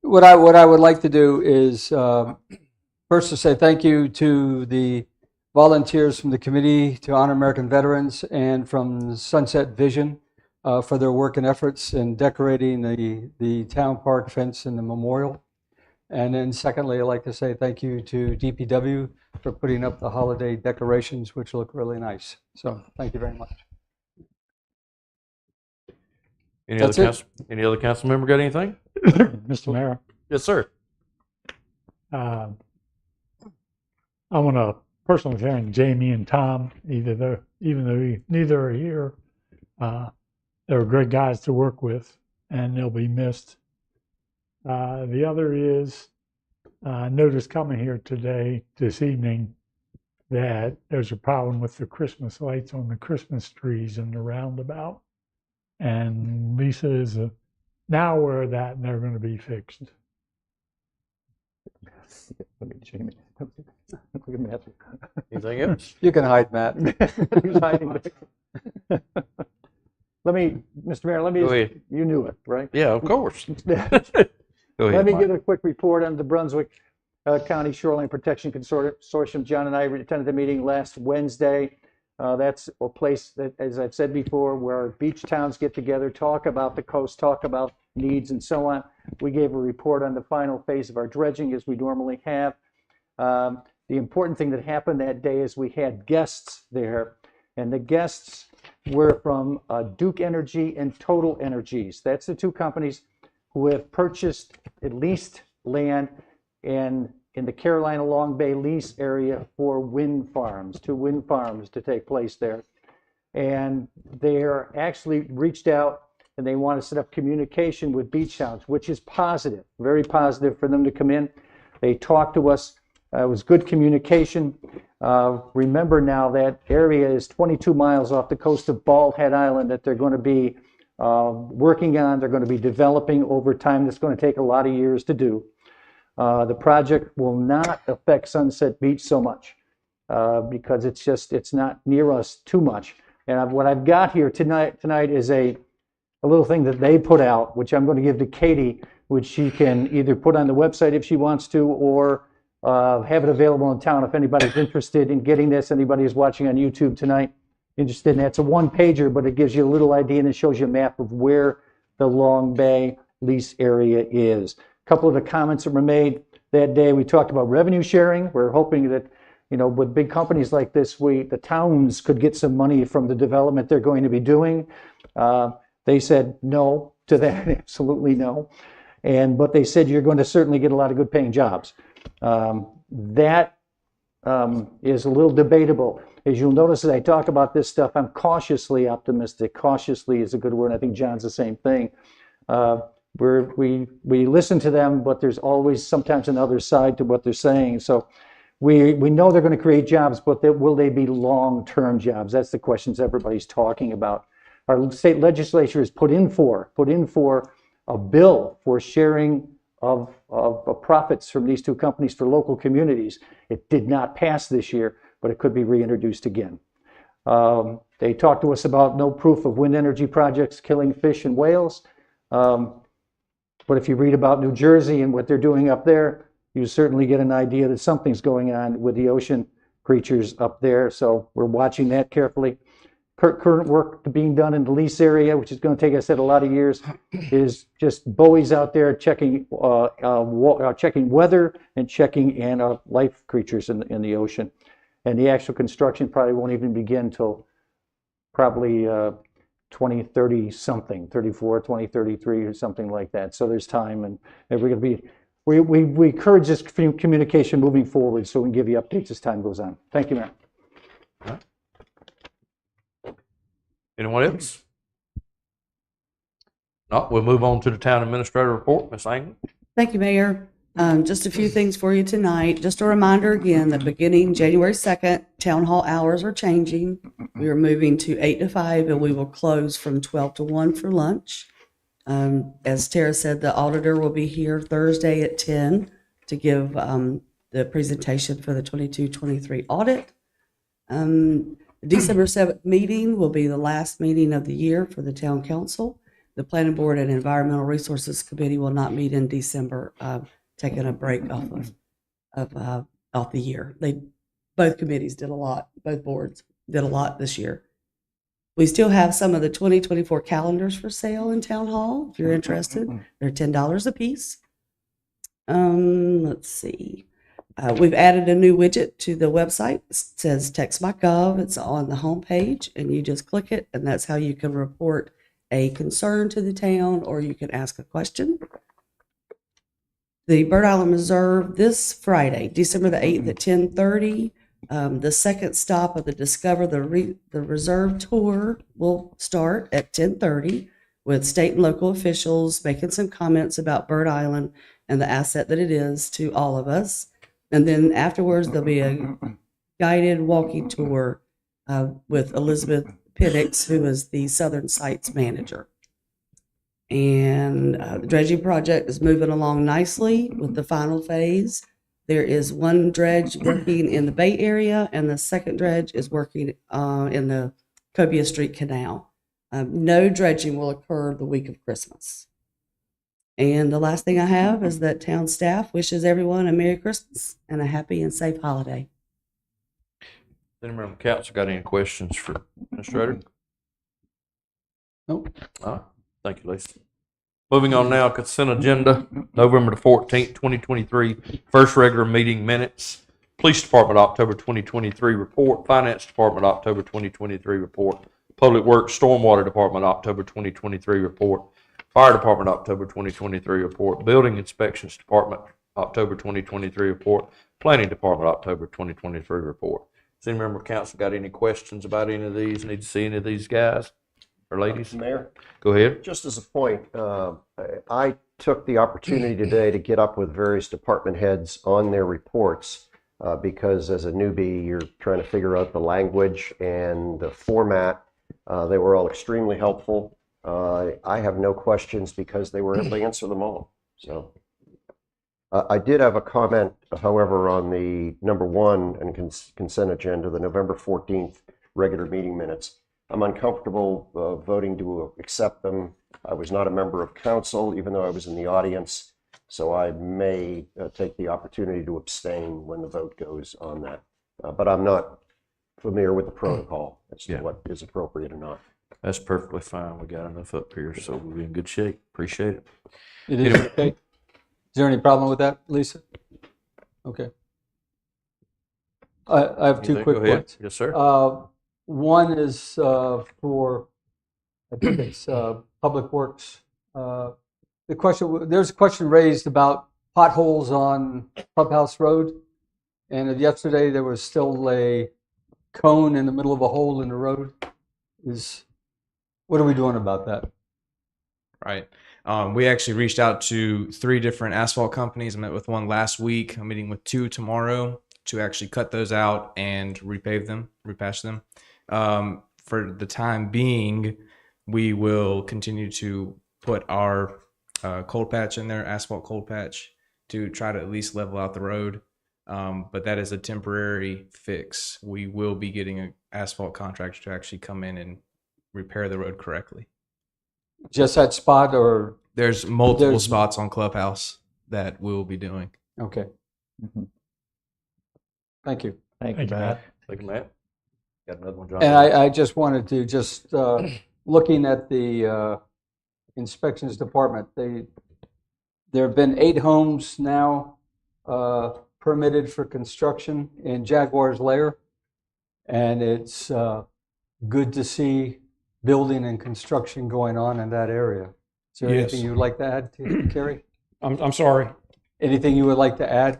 Speaker 4: What I would like to do is first to say thank you to the volunteers from the Committee to Honor American Veterans and from Sunset Vision for their work and efforts in decorating the town park fence and the memorial. And then secondly, I'd like to say thank you to DPW for putting up the holiday decorations, which look really nice. So thank you very much.
Speaker 1: Any
Speaker 4: That's
Speaker 1: other
Speaker 4: it.
Speaker 1: council? Any other council member got anything?
Speaker 10: Mr. Mayor,
Speaker 1: Yes, sir.
Speaker 10: I want to personally thank Jamie and Tom, even though neither are here. They were great guys to work with, and they'll be missed. The other is, I noticed coming here this evening, that there's a problem with the Christmas lights on the Christmas trees in the roundabout. And Lisa is now aware of that, and they're going to be fixed.
Speaker 8: Look at Jamie. Look at Matt.
Speaker 1: Anything else?
Speaker 4: You can hide, Matt.
Speaker 8: He's hiding. Let me, Mr. Mayor, let me,
Speaker 1: Go ahead.
Speaker 8: you knew it, right?
Speaker 1: Yeah, of course. Go
Speaker 8: Let
Speaker 1: ahead.
Speaker 8: me give a quick report on the Brunswick County Shoreline Protection Consortium. John and I attended the meeting last Wednesday. That's a place that, as I've said before, where beach towns get together, talk about the coast, talk about needs and so on. We gave a report on the final phase of our dredging, as we normally have. The important thing that happened that day is we had guests there, and the guests were from Duke Energy and Total Energies. That's the two companies who have purchased at least land in the Carolina Long Bay lease area for wind farms, 2 wind farms to take place there. And they're actually reached out and they want to set up communication with beach towns, which is positive, very positive for them to come in. They talked to us. It was good communication. Remember now that area is 22 miles off the coast of Bald Head Island that they're going to be working on. They're going to be developing over time. That's going to take a lot of years to do. The project will not affect Sunset Beach so much because it's not near us too much. And what I've got here tonight is a little thing that they put out, which I'm going to give to Katie, which she can either put on the website if she wants to, or have it available in town if anybody's interested in getting this. Anybody who's watching on YouTube tonight interested in that. It's a 1-pager, but it gives you a little idea and it shows you a map of where the Long Bay lease area is. A couple of the comments that were made that day, we talked about revenue sharing. We're hoping that, with big companies like this, the towns could get some money from the development they're going to be doing. They said no to that, absolutely no. But they said you're going to certainly get a lot of good paying jobs. That is a little debatable. As you'll notice as I talk about this stuff, I'm cautiously optimistic. Cautiously is a good word. I think John's the same thing. We listen to them, but there's always sometimes another side to what they're saying. So we know they're going to create jobs, but will they be long-term jobs? That's the questions everybody's talking about. Our state legislature has put in for a bill for sharing of profits from these two companies for local communities. It did not pass this year, but it could be reintroduced again. They talked to us about no proof of wind energy projects killing fish and whales. But if you read about New Jersey and what they're doing up there, you certainly get an idea that something's going on with the ocean creatures up there. So we're watching that carefully. Current work being done in the lease area, which is going to take, I said, a lot of years, is just buoys out there checking weather and checking life creatures in the ocean. And the actual construction probably won't even begin until probably 2030 something, 2033 or something like that. So there's time, and we're going to be, we encourage this communication moving forward so we can give you updates as time goes on. Thank you, Mayor.
Speaker 1: Anyone else? No, we'll move on to the town administrator report. Ms. Anglin.
Speaker 12: Thank you, Mayor. Just a few things for you tonight. Just a reminder again that beginning January 2nd, town hall hours are changing. We are moving to 8 to 5, and we will close from 12 to 1 for lunch. As Tara said, the auditor will be here Thursday at 10 to give the presentation for the 22-23 audit. The December 7th meeting will be the last meeting of the year for the town council. The planning board and environmental resources committee will not meet in December, taking a break off the year. Both committees did a lot, both boards did a lot this year. We still have some of the 2024 calendars for sale in town hall. If you're interested, they're $10 a piece. Let's see. We've added a new widget to the website. It says Text My Gov. It's on the home page, and you just click it, and that's how you can report a concern to the town, or you can ask a question. The Bird Island Reserve this Friday, December the 8th at 10:30. The second stop of the Discover the Reserve tour will start at 10:30 with state and local officials making some comments about Bird Island and the asset that it is to all of us. And then afterwards, there'll be a guided walking tour with Elizabeth Pittix, who is the Southern Sites Manager. And the dredging project is moving along nicely with the final phase. There is one dredge working in the Bay Area, and the second dredge is working in the Cobia Street Canal. No dredging will occur the week of Christmas. And the last thing I have is that town staff wishes everyone a Merry Christmas and a happy and safe holiday.
Speaker 1: Any member of council got any questions for Mr. Rader?
Speaker 4: Nope.
Speaker 1: All right. Thank you, Lisa. Moving on now, consent agenda, November the 14th, 2023, first regular meeting minutes. Police Department, October 2023 report. Finance Department, October 2023 report. Public Works Stormwater Department, October 2023 report. Fire Department, October 2023 report. Building Inspections Department, October 2023 report. Planning Department, October 2023 report. Does any member of council got any questions about any of these? Need to see any of these guys or ladies?
Speaker 9: Mayor,
Speaker 1: Go ahead.
Speaker 9: just as a point, I took the opportunity today to get up with various department heads on their reports because as a newbie, you're trying to figure out the language and the format. They were all extremely helpful. I have no questions because they were able to answer them all. So I did have a comment, however, on the number 1 and consent agenda, the November 14th regular meeting minutes. I'm uncomfortable voting to accept them. I was not a member of council, even though I was in the audience, so I may take the opportunity to abstain when the vote goes on that. But I'm not familiar with the protocol as to what is appropriate or not.
Speaker 1: That's perfectly fine. We got enough up here, so we'll be in good shape. Appreciate it.
Speaker 4: It is okay. Is there any problem with that, Lisa? Okay. I have two
Speaker 1: Anything?
Speaker 4: quick
Speaker 1: Go ahead.
Speaker 4: points.
Speaker 1: Yes, sir.
Speaker 4: One is for, I think it's Public Works. There's a question raised about potholes on Clubhouse Road. And yesterday there was still a cone in the middle of a hole in the road. What are we doing about that?
Speaker 14: Right. We actually reached out to 3 different asphalt companies. I met with one last week. I'm meeting with 2 tomorrow to actually cut those out and repave them, repatch them. For the time being, we will continue to put our cold patch in there, asphalt cold patch, to try to at least level out the road. But that is a temporary fix. We will be getting an asphalt contractor to actually come in and repair the road correctly.
Speaker 4: Just that spot, or
Speaker 14: there's multiple spots on Clubhouse that we'll be doing.
Speaker 4: Okay. Thank you.
Speaker 8: Thank you, Matt.
Speaker 1: Thank you, Matt. Got another one, John?
Speaker 4: And I just wanted to just looking at the inspections department, there have been 8 homes now permitted for construction in Jaguar's Lair, and it's good to see building and construction going on in that area. Is there anything you would like to add, Kerry?
Speaker 15: I'm sorry.
Speaker 4: Anything you would like to add?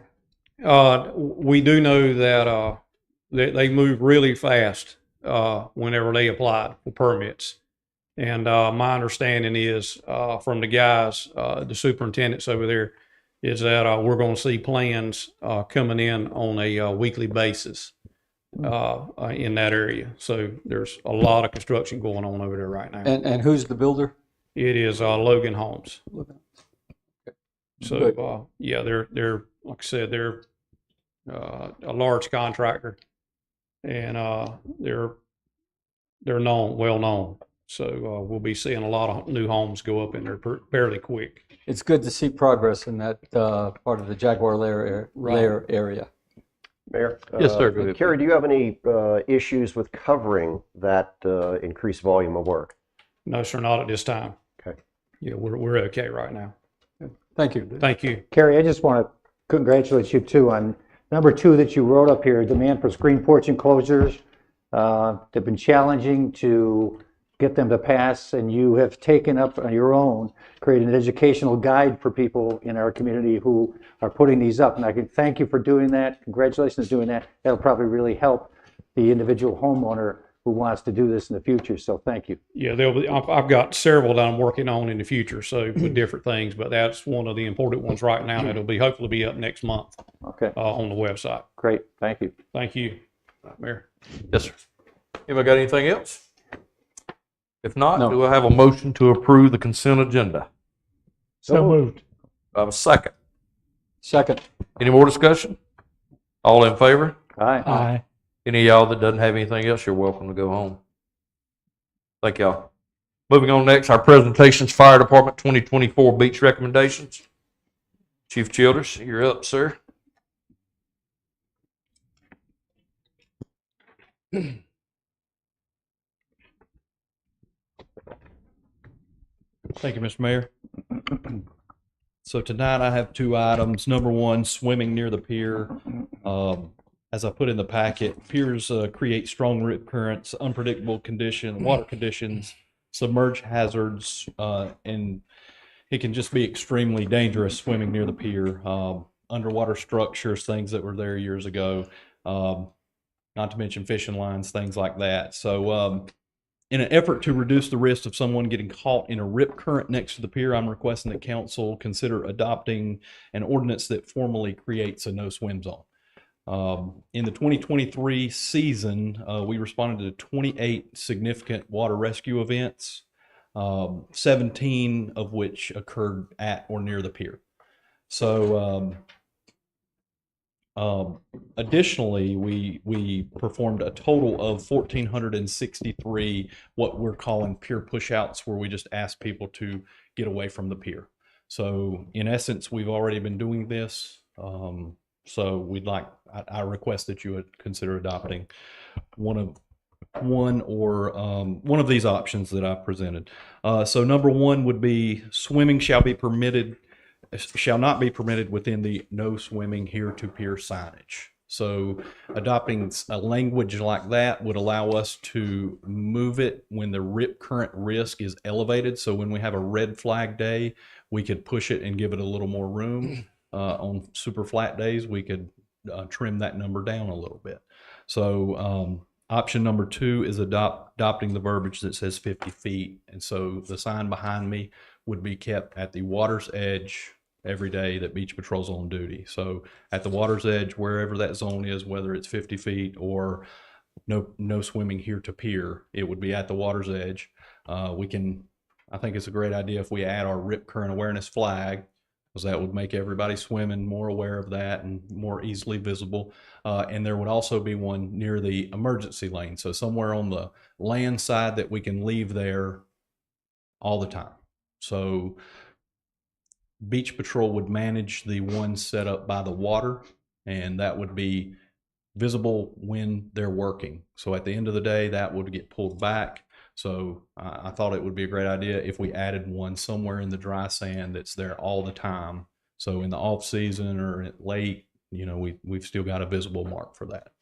Speaker 15: We do know that they move really fast whenever they apply for permits. And my understanding is from the guys, the superintendents over there, is that we're going to see plans coming in on a weekly basis in that area. So there's a lot of construction going on over there right now.
Speaker 4: And who's the builder?
Speaker 15: It is Logan Homes. So
Speaker 4: Good.
Speaker 15: yeah, they're like I said, they're a large contractor, and they're well known. So we'll be seeing a lot of new homes go up in there fairly quick.
Speaker 4: It's good to see progress in that part of the Jaguar Lair area.
Speaker 9: Mayor?
Speaker 1: Yes, sir. Go ahead.
Speaker 9: Kerry, do you have any issues with covering that increased volume of work?
Speaker 15: No, sir, not at this time.
Speaker 9: Okay.
Speaker 15: Yeah, we're okay right now.
Speaker 4: Thank you.
Speaker 15: Thank you.
Speaker 8: Kerry, I just want to congratulate you too on number 2 that you wrote up here, demand for screen porch enclosures. They've been challenging to get them to pass, and you have taken up on your own, created an educational guide for people in our community who are putting these up. And I can thank you for doing that. Congratulations on doing that. That'll probably really help the individual homeowner who wants to do this in the future. So thank you.
Speaker 15: Yeah, I've got several that I'm working on in the future, so with different things, but that's one of the important ones right now. That'll be hopefully be up next month.
Speaker 8: Okay.
Speaker 15: On the website.
Speaker 8: Great. Thank you.
Speaker 15: Thank you, Mayor.
Speaker 1: Yes, sir. Anybody got anything else? If not,
Speaker 4: No.
Speaker 1: do I have a motion to approve the consent agenda?
Speaker 10: So moved.
Speaker 1: Do I have a second?
Speaker 4: Second.
Speaker 1: Any more discussion? All in favor?
Speaker 8: Aye.
Speaker 10: Aye.
Speaker 1: Any of y'all that doesn't have anything else, you're welcome to go home. Thank y'all. Moving on next, our presentations, Fire Department 2024 beach recommendations. Chief Childers, you're up, sir.
Speaker 16: Thank you, Mr. Mayor. So tonight I have 2 items. Number 1, swimming near the pier. As I put in the packet, piers create strong rip currents, unpredictable water conditions, submerge hazards, and it can just be extremely dangerous swimming near the pier. Underwater structures, things that were there years ago, not to mention fishing lines, things like that. So in an effort to reduce the risk of someone getting caught in a rip current next to the pier, I'm requesting that council consider adopting an ordinance that formally creates a no swim zone. In the 2023 season, we responded to 28 significant water rescue events, 17 of which occurred at or near the pier. So additionally, we performed a total of 1,463 what we're calling pier pushouts, where we just ask people to get away from the pier. So in essence, we've already been doing this. So I request that you would consider adopting one of these options that I presented. So number 1 would be swimming shall not be permitted within the no swimming here to pier signage. So adopting a language like that would allow us to move it when the rip current risk is elevated. So when we have a red flag day, we could push it and give it a little more room. On super flat days, we could trim that number down a little bit. So option number 2 is adopting the verbiage that says 50 feet. And so the sign behind me would be kept at the water's edge every day that Beach Patrol's on duty. So at the water's edge, wherever that zone is, whether it's 50 feet or no swimming here to pier, it would be at the water's edge. I think it's a great idea if we add our rip current awareness flag, because that would make everybody swimming more aware of that and more easily visible. And there would also be one near the emergency lane. So somewhere on the land side that we can leave there all the time. So Beach Patrol would manage the one set up by the water, and that would be visible when they're working. So at the end of the day, that would get pulled back. So I thought it would be a great idea if we added one somewhere in the dry sand that's there all the time. So in the off season or at late, we've still got a visible mark for that.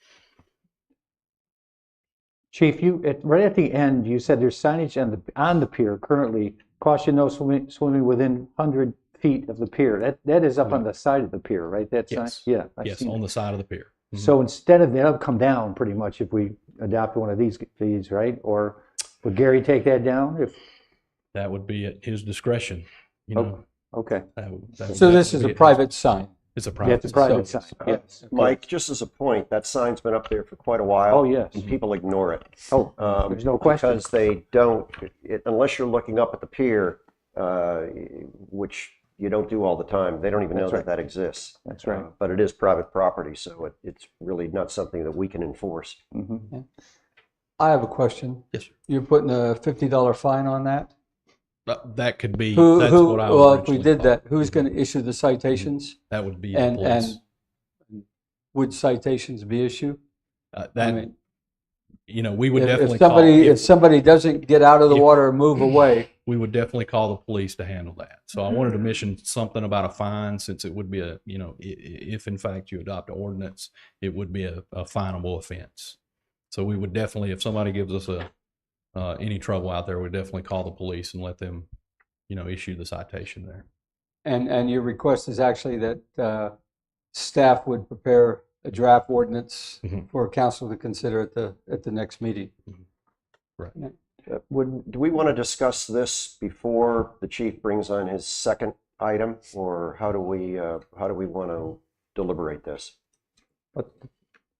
Speaker 8: Chief, right at the end, you said there's signage on the pier currently, caution no swimming within 100 feet of the pier. That is up on the side of the pier, right? That sign?
Speaker 16: Yes.
Speaker 8: Yeah.
Speaker 16: Yes, on the side of the pier. Mm-hmm.
Speaker 8: So instead of that'll come down pretty much if we adopt one of these, right? Or would Gary take that down? If
Speaker 16: that would be at his discretion.
Speaker 8: Okay.
Speaker 4: So this is a private sign.
Speaker 16: It's a
Speaker 8: Yeah,
Speaker 16: private.
Speaker 8: it's a private
Speaker 4: So-
Speaker 8: sign, yes.
Speaker 9: Mike, just as a point, that sign's been up there for quite a while.
Speaker 8: Oh, yes.
Speaker 9: And people ignore it.
Speaker 8: Oh, there's no question.
Speaker 9: Because they don't, unless you're looking up at the pier, which you don't do all the time, they don't even know
Speaker 8: That's
Speaker 9: that
Speaker 8: right.
Speaker 9: that exists.
Speaker 8: That's right.
Speaker 9: But it is private property, so it's really not something that we can enforce.
Speaker 8: Mhm.
Speaker 4: I have a question.
Speaker 16: Yes, sir.
Speaker 4: You're putting a $50 fine on that?
Speaker 16: That could be.
Speaker 4: Who,
Speaker 16: That's
Speaker 4: who,
Speaker 16: what I
Speaker 4: well,
Speaker 16: would
Speaker 4: if we
Speaker 16: originally
Speaker 4: did that, who's going to issue the citations?
Speaker 16: That would be the
Speaker 4: And
Speaker 16: police.
Speaker 4: would citations be issued?
Speaker 16: That,
Speaker 4: I mean,
Speaker 16: we would
Speaker 4: if
Speaker 16: definitely
Speaker 4: somebody,
Speaker 16: call,
Speaker 4: if somebody doesn't get out of the
Speaker 16: if-
Speaker 4: water and move away,
Speaker 16: we would definitely call the police to handle that. So I wanted to mention something about a fine, since it would be if in fact you adopt an ordinance, it would be a finable offense. So we would definitely, if somebody gives us any trouble out there, we'd definitely call the police and let them, issue the citation there.
Speaker 4: and your request is actually that staff would prepare a draft ordinance for council to consider at the next meeting.
Speaker 16: Right.
Speaker 9: Do we want to discuss this before the chief brings on his second item, or how do we want to deliberate this?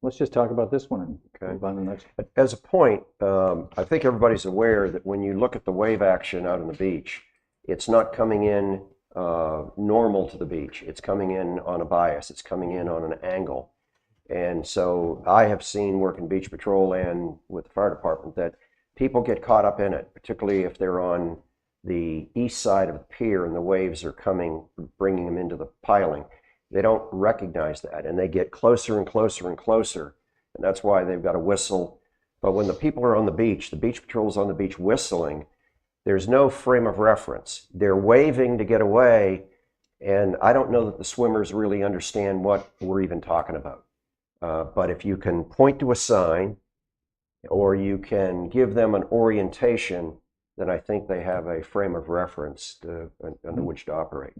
Speaker 8: Let's just talk about this one and move on to the next.
Speaker 9: As a point, I think everybody's aware that when you look at the wave action out on the beach, it's not coming in normal to the beach. It's coming in on a bias. It's coming in on an angle. And so I have seen working beach patrol and with the fire department that people get caught up in it, particularly if they're on the east side of the pier and the waves are coming, bringing them into the piling. They don't recognize that, and they get closer and closer and closer, and that's why they've got to whistle. But when the people are on the beach patrol is on the beach whistling, there's no frame of reference. They're waving to get away, and I don't know that the swimmers really understand what we're even talking about. But if you can point to a sign, or you can give them an orientation, then I think they have a frame of reference under which to operate.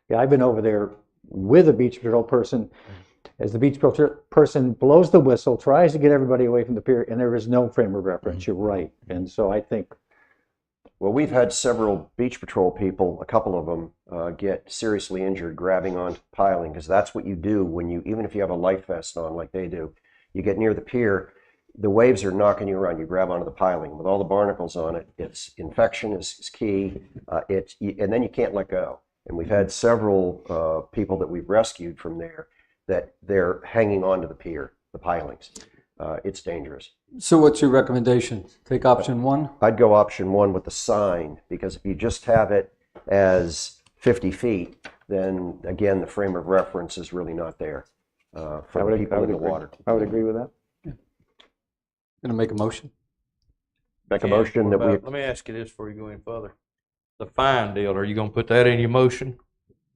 Speaker 8: Yeah, I've been over there with a beach patrol person as the beach patrol person blows the whistle, tries to get everybody away from the pier, and there is no frame of reference. You're right. And so I think.
Speaker 9: Well, we've had several beach patrol people, a couple of them, get seriously injured grabbing onto the piling, because that's what you do when even if you have a life vest on like they do, you get near the pier, the waves are knocking you around. You grab onto the piling with all the barnacles on it. It's infection is key. And then you can't let go. And we've had several people that we've rescued from there that they're hanging onto the pier, the pilings. It's dangerous.
Speaker 4: So what's your recommendation? Take option one?
Speaker 9: I'd go option one with the sign, because if you just have it as 50 feet, then again, the frame of reference is really not there for the people in the water.
Speaker 8: I would agree with that.
Speaker 4: Going to make a motion?
Speaker 9: Make a motion that we.
Speaker 1: Let me ask you this before you go any further. The fine deal, are you going to put that in your motion?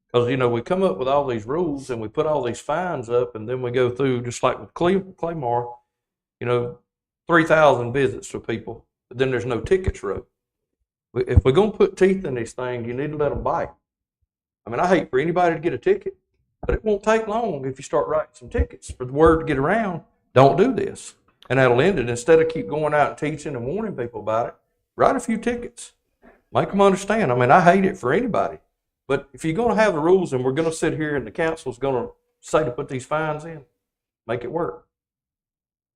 Speaker 1: Because, we come up with all these rules and we put all these fines up, and then we go through, just like with Claymore, 3,000 visits for people, but then there's no tickets wrote. If we're going to put teeth in these things, you need to let them bite. I mean, I hate for anybody to get a ticket, but it won't take long if you start writing some tickets for the word to get around. Don't do this. And that'll end it. Instead of keep going out and teaching and warning people about it, write a few tickets. Make them understand. I mean, I hate it for anybody. But if you're going to have the rules and we're going to sit here and the council's going to say to put these fines in, make it work.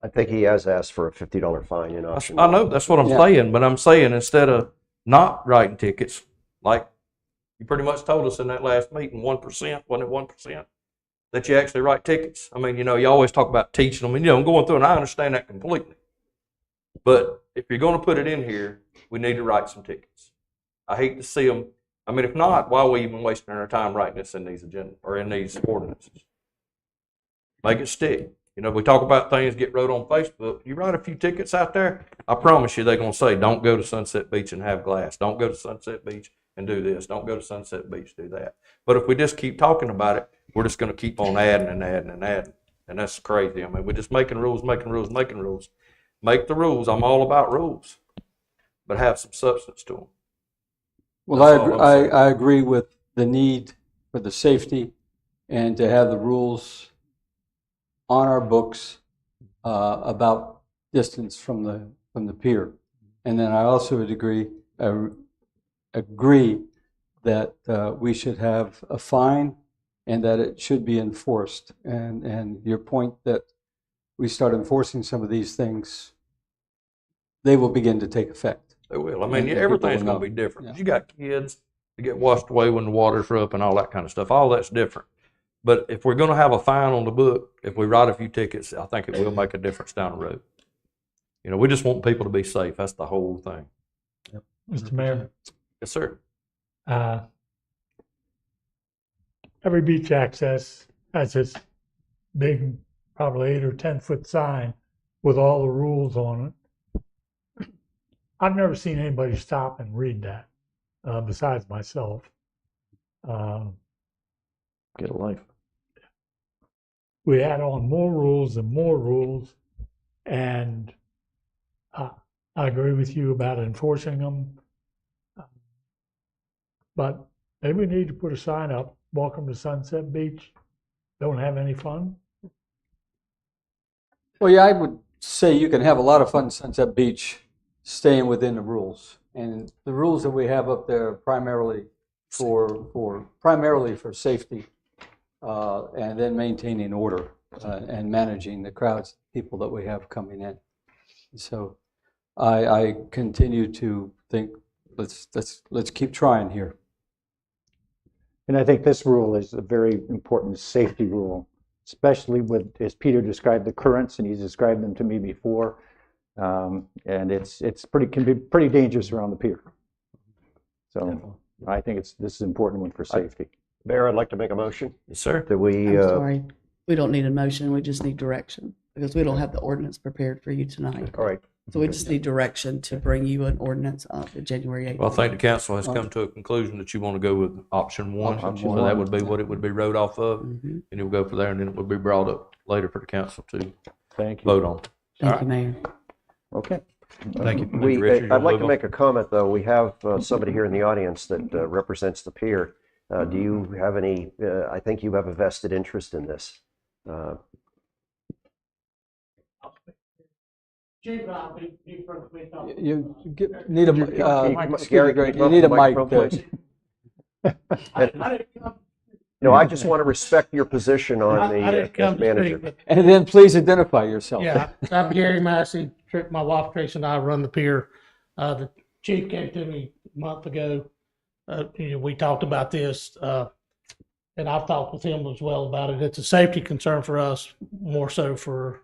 Speaker 9: I think he has asked for a $50 fine in option.
Speaker 1: I know, that's what I'm saying, but I'm saying instead of not writing tickets, like you pretty much told us in that last meeting, 1%, wasn't it 1%, that you actually write tickets? I mean, you always talk about teaching them, and I'm going through, and I understand that completely. But if you're going to put it in here, we need to write some tickets. I hate to see them. I mean, if not, why are we even wasting our time writing this in these agenda or in these ordinances? Make it stick. We talk about things get wrote on Facebook. You write a few tickets out there, I promise you they're going to say, don't go to Sunset Beach and have glass. Don't go to Sunset Beach and do this. Don't go to Sunset Beach, do that. But if we just keep talking about it, we're just going to keep on adding and adding and adding. And that's crazy. I mean, we're just making rules, making rules, making rules. Make the rules. I'm all about rules, but have some substance to them.
Speaker 4: Well, I agree with the need for the safety and to have the rules on our books about distance from the pier. And then I also would agree that we should have a fine and that it should be enforced. And your point that we start enforcing some of these things, they will begin to take effect.
Speaker 1: They will. I mean,
Speaker 4: And people
Speaker 1: everything's
Speaker 4: will
Speaker 1: going to
Speaker 4: know.
Speaker 1: be different.
Speaker 4: Yeah.
Speaker 1: You got kids that get washed away when the water's up and all that kind of stuff. All that's different. But if we're going to have a fine on the book, if we write a few tickets, I think it will make a difference down the road. You know, we just want people to be safe. That's the whole thing.
Speaker 10: Mr. Mayor,
Speaker 1: Yes, sir.
Speaker 10: every beach access has this big, probably 8 or 10-foot sign with all the rules on it. I've never seen anybody stop and read that, besides myself.
Speaker 9: Get a life.
Speaker 10: We add on more rules and more rules, and I agree with you about enforcing them. But maybe we need to put a sign up, welcome to Sunset Beach, don't have any fun.
Speaker 4: Well, yeah, I would say you can have a lot of fun at Sunset Beach staying within the rules. And the rules that we have up there are primarily for safety, and then maintaining order and managing the crowds, people that we have coming in. So I continue to think let's keep trying here.
Speaker 8: And I think this rule is a very important safety rule, especially with, as Peter described, the currents, and he's described them to me before. And can be pretty dangerous around the pier. So I think this is an important one for safety.
Speaker 9: Mayor, I'd like to make a motion.
Speaker 1: Yes, sir.
Speaker 9: That we,
Speaker 12: I'm sorry. We don't need a motion. We just need direction because we don't have the ordinance prepared for you tonight.
Speaker 9: all right.
Speaker 12: So we just need direction to bring you an ordinance on January 8th.
Speaker 1: Well, I think the council has come to a conclusion that you want to go with option one. So that would be what it would be wrote off of. And it will go from there, and then it will be brought up later for the council to
Speaker 8: Thank you.
Speaker 1: vote on.
Speaker 12: Thank you, Mayor.
Speaker 8: Okay.
Speaker 1: Thank you.
Speaker 9: I'd
Speaker 1: Richard, you wanna
Speaker 9: like
Speaker 1: move
Speaker 9: to
Speaker 1: on?
Speaker 9: make a comment, though. We have somebody here in the audience that represents the pier. Do you have any, I think you have a vested interest in this.
Speaker 4: You need a
Speaker 9: Gary,
Speaker 4: Greg,
Speaker 9: come
Speaker 4: you
Speaker 9: up
Speaker 4: need
Speaker 9: to
Speaker 4: a
Speaker 9: the
Speaker 4: mic.
Speaker 9: microphone, please. No, I just want to respect your position on the as manager.
Speaker 4: And then please identify yourself.
Speaker 17: Yeah, I'm Gary Massey. My wife Tracy and I run the pier. The chief came to me a month ago. We talked about this, and I've talked with him as well about it. It's a safety concern for us, more so for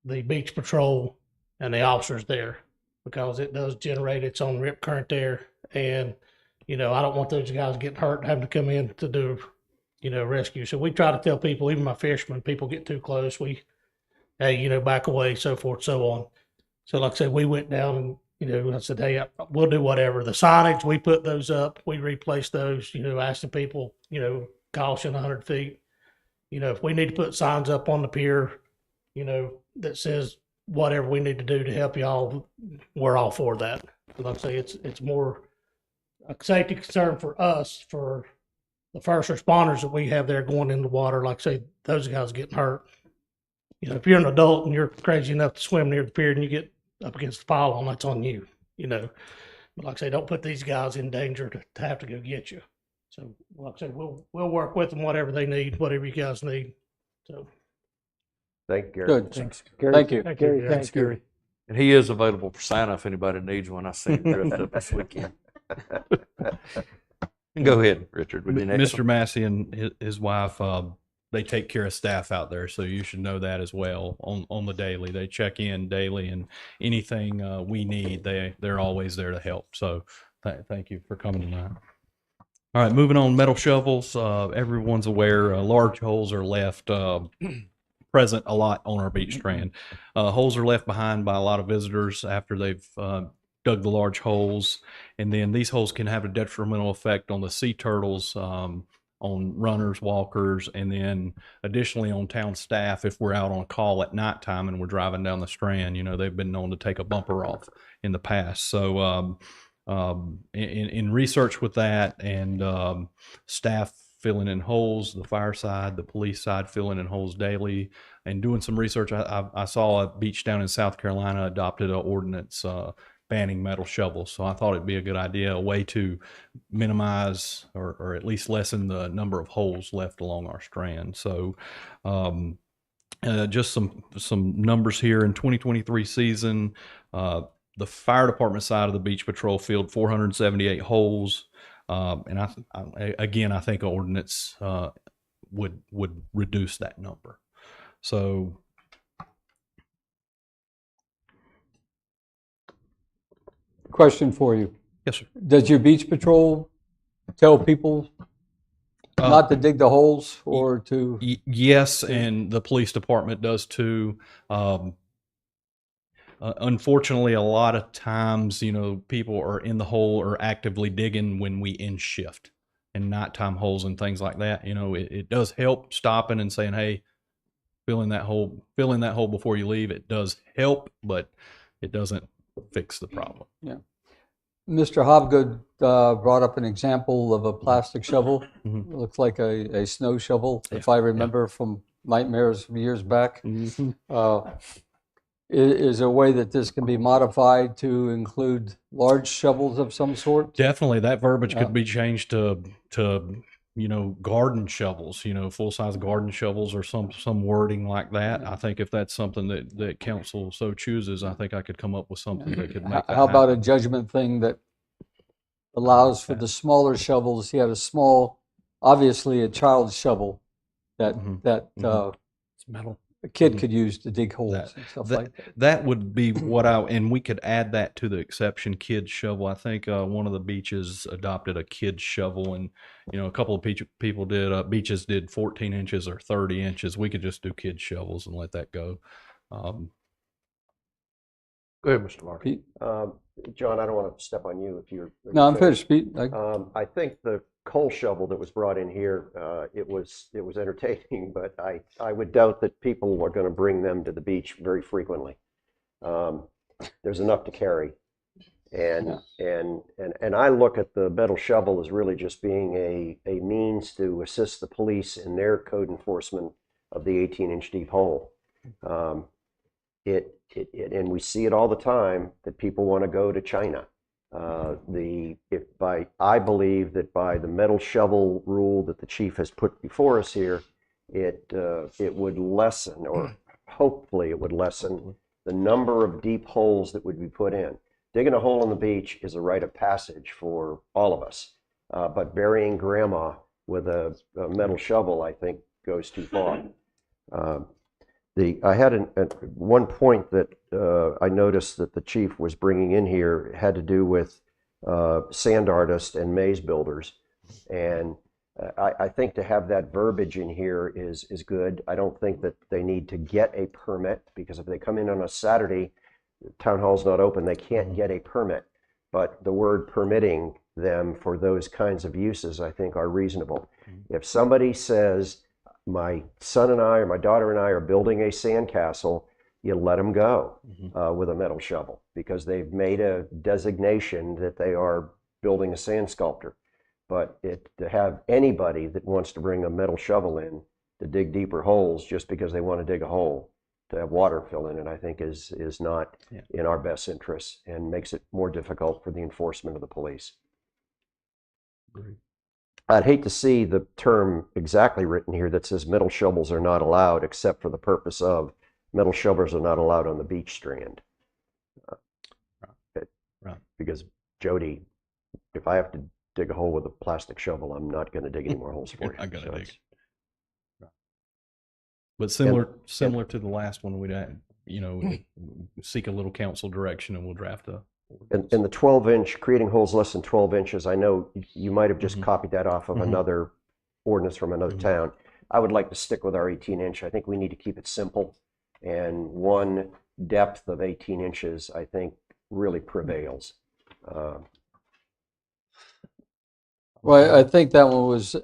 Speaker 17: the beach patrol and the officers there, because it does generate its own rip current there. And, I don't want those guys getting hurt and having to come in to do, rescue. So we try to tell people, even my fishermen, people get too close, hey, back away, so forth, so on. So like I said, we went down and, I said, hey, we'll do whatever. The signage, we put those up, we replaced those, asking people, caution 100 feet. If we need to put signs up on the pier, that says whatever we need to do to help y'all, we're all for that. But like I say, it's more a safety concern for us, for the first responders that we have there going in the water. Like I say, those guys getting hurt. If you're an adult and you're crazy enough to swim near the pier and you get up against the pylon, that's on you, But like I say, don't put these guys in danger to have to go get you. So like I say, we'll work with them, whatever they need, whatever you guys need. So.
Speaker 9: Thank you, Gary.
Speaker 4: Good.
Speaker 8: Thanks.
Speaker 4: Thank you.
Speaker 8: Gary, thank you.
Speaker 1: And he is available for Santa if anybody needs one. I see him dressed up this weekend. Go ahead, Richard. With the next
Speaker 16: Mr.
Speaker 1: one.
Speaker 16: Massey and his wife, they take care of staff out there, so you should know that as well on the daily. They check in daily, and anything we need, they're always there to help. So thank you for coming tonight. All right, moving on. Metal shovels. Everyone's aware large holes are left present a lot on our beach strand. Holes are left behind by a lot of visitors after they've dug the large holes, and then these holes can have a detrimental effect on the sea turtles, on runners, walkers, and then additionally on town staff if we're out on call at nighttime and we're driving down the strand. They've been known to take a bumper off in the past. So in research with that and staff filling in holes, the fire side, the police side filling in holes daily, and doing some research, I saw a beach down in South Carolina adopted an ordinance banning metal shovels. So I thought it'd be a good idea, a way to minimize or at least lessen the number of holes left along our strand. So just some numbers here in 2023 season. The fire department side of the beach patrol filled 478 holes. And I think an ordinance would reduce that number. So
Speaker 4: Question for you.
Speaker 16: Yes, sir.
Speaker 4: Does your beach patrol tell people not to dig the holes or to?
Speaker 16: Yes, and the police department does too. Unfortunately, a lot of times, people are in the hole or actively digging when we end shift and nighttime holes and things like that. It does help stopping and saying, "Hey, fill in that hole before you leave." It does help, but it doesn't fix the problem.
Speaker 4: Yeah. Mr. Hobgood brought up an example of a plastic shovel. It looks like a snow shovel, if I remember from nightmares from years back. Is there a way that this can be modified to include large shovels of some sort?
Speaker 16: Definitely, that verbiage could be changed to garden shovels, full-size garden shovels or some wording like that. I think if that's something that council so chooses, I think I could come up with something that could make that
Speaker 4: How about a
Speaker 16: happen.
Speaker 4: judgment thing that allows for the smaller shovels? You had obviously a child's shovel that
Speaker 11: It's metal.
Speaker 4: a kid could use to dig holes and stuff like that.
Speaker 16: That would be and we could add that to the exception, kid shovel. I think one of the beaches adopted a kid shovel, and a couple of beaches did 14 inches or 30 inches. We could just do kid shovels and let that go.
Speaker 1: Go ahead, Mr. Martin.
Speaker 9: John, I don't want to step on you if you're.
Speaker 4: No, I'm finished, Pete.
Speaker 9: I think the coal shovel that was brought in here, it was entertaining, but I would doubt that people are going to bring them to the beach very frequently. There's enough to carry, and I look at the metal shovel as really just being a means to assist the police in their code enforcement of the 18-inch deep hole. And we see it all the time that people want to go to China. I believe that by the metal shovel rule that the chief has put before us here, it would lessen, or hopefully it would lessen, the number of deep holes that would be put in. Digging a hole on the beach is a rite of passage for all of us, but burying grandma with a metal shovel, I think, goes too far. I had one point that I noticed that the chief was bringing in here had to do with sand artists and maze builders, and I think to have that verbiage in here is good. I don't think that they need to get a permit, because if they come in on a Saturday, town hall's not open, they can't get a permit. But the word permitting them for those kinds of uses, I think, are reasonable. If somebody says, my son and I, or my daughter and I, are building a sandcastle, you let them go with a metal shovel, because they've made a designation that they are building a sand sculpture. But to have anybody that wants to bring a metal shovel in to dig deeper holes just because they want to dig a hole to have water fill in it, I think is not in our best interests, and makes it more difficult for the enforcement of the police. I'd hate to see the term exactly written here that says metal shovels are not allowed except for the purpose of metal shovels are not allowed on the beach strand. Because Jody, if I have to dig a hole with a plastic shovel, I'm not going to dig any more holes for you.
Speaker 16: I gotta
Speaker 9: So
Speaker 16: dig. But similar to the last one, we'd seek a little council direction, and we'll draft a.
Speaker 9: And the 12-inch, creating holes less than 12 inches, I know you might have just copied that off of another ordinance from another town. I would like to stick with our 18-inch. I think we need to keep it simple. And one depth of 18 inches, I think, really prevails.
Speaker 4: Well, I think that one was,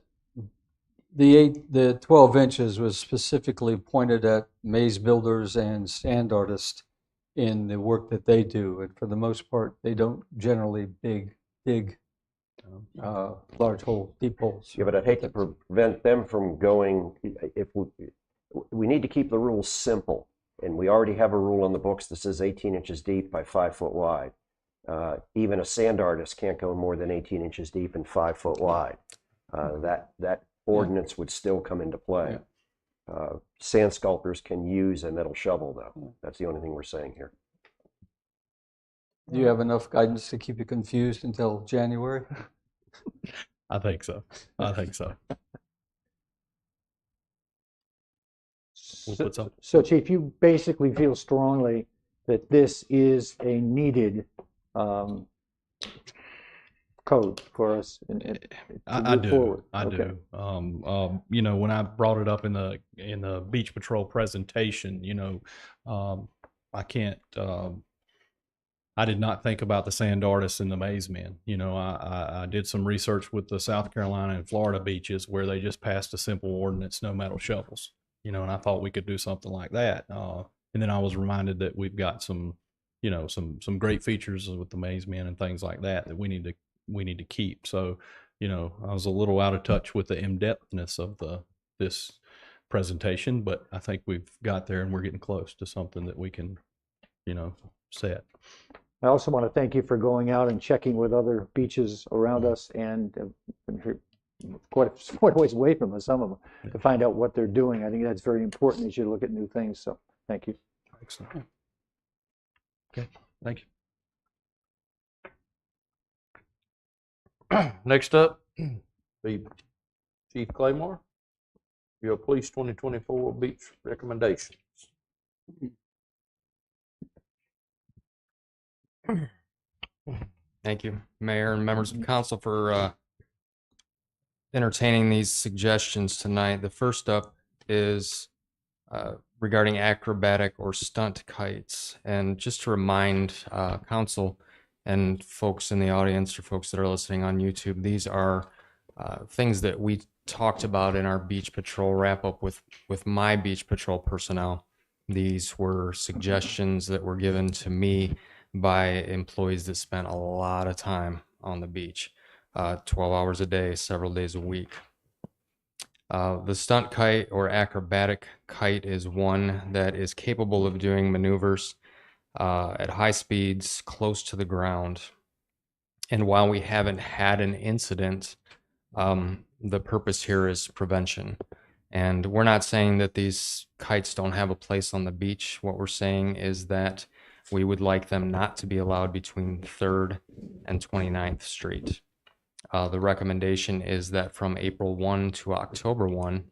Speaker 4: the 12 inches was specifically pointed at maze builders and sand artists in the work that they do, and for the most part, they don't generally dig large hole, deep holes.
Speaker 9: Yeah, but I'd hate to prevent them from going. If we need to keep the rules simple, and we already have a rule on the books that says 18 inches deep by 5 foot wide. Even a sand artist can't go more than 18 inches deep and 5 foot wide. That ordinance would still come into play. Sand sculptors can use a metal shovel, though. That's the only thing we're saying here.
Speaker 4: Do you have enough guidance to keep you confused until January?
Speaker 16: I think so. I think so.
Speaker 8: So, Chief, you basically feel strongly that this is a needed code for us
Speaker 16: I do.
Speaker 8: forward.
Speaker 16: I
Speaker 8: Okay.
Speaker 16: do. You know, when I brought it up in the Beach Patrol presentation, you know, I can't. I did not think about the sand artists and the maze men. You know, I did some research with the South Carolina and Florida beaches where they just passed a simple ordinance, no metal shovels. You know, and I thought we could do something like that. And then I was reminded that we've got some, you know, some great features with the maze men and things like that we need to keep. So, you know, I was a little out of touch with the in-depthness of this presentation, but I think we've got there and we're getting close to something that we can, you know, set.
Speaker 8: I also want to thank you for going out and checking with other beaches around us and quite a ways away from us, some of them, to find out what they're doing. I think that's very important as you look at new things. So thank you.
Speaker 16: Excellent. Okay, thank you.
Speaker 1: Next up, be Chief Claymore, your Police 2024 beach recommendations.
Speaker 18: Thank you, Mayor and members of council, for entertaining these suggestions tonight. The first up is regarding acrobatic or stunt kites. And just to remind council and folks in the audience or folks that are listening on YouTube, these are things that we talked about in our beach patrol wrap up with my beach patrol personnel. These were suggestions that were given to me by employees that spent a lot of time on the beach, 12 hours a day, several days a week. The stunt kite or acrobatic kite is one that is capable of doing maneuvers at high speeds close to the ground. And while we haven't had an incident, the purpose here is prevention. And we're not saying that these kites don't have a place on the beach. What we're saying is that we would like them not to be allowed between 3rd and 29th Street. The recommendation is that from April 1 to October 1,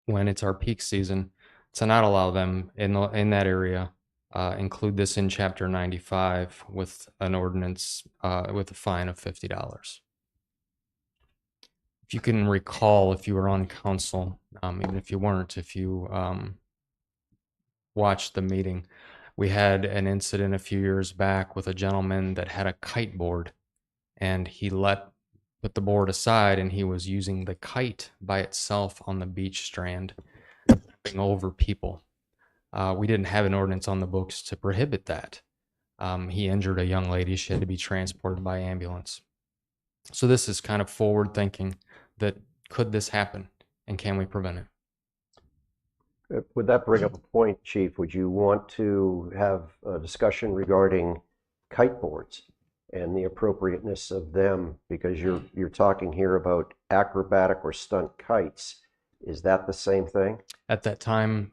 Speaker 18: when it's our peak season, to not allow them in that area. Include this in Chapter 95 with an ordinance with a fine of $50. If you can recall, if you were on council, even if you weren't, if you watched the meeting, we had an incident a few years back with a gentleman that had a kite board, and he put the board aside, and he was using the kite by itself on the beach strand, tripping over people. We didn't have an ordinance on the books to prohibit that. He injured a young lady. She had to be transported by ambulance. So this is kind of forward thinking that could this happen, and can we prevent it?
Speaker 9: Would that bring up a point, Chief? Would you want to have a discussion regarding kite boards and the appropriateness of them? Because you're talking here about acrobatic or stunt kites. Is that the same thing?
Speaker 18: At that time,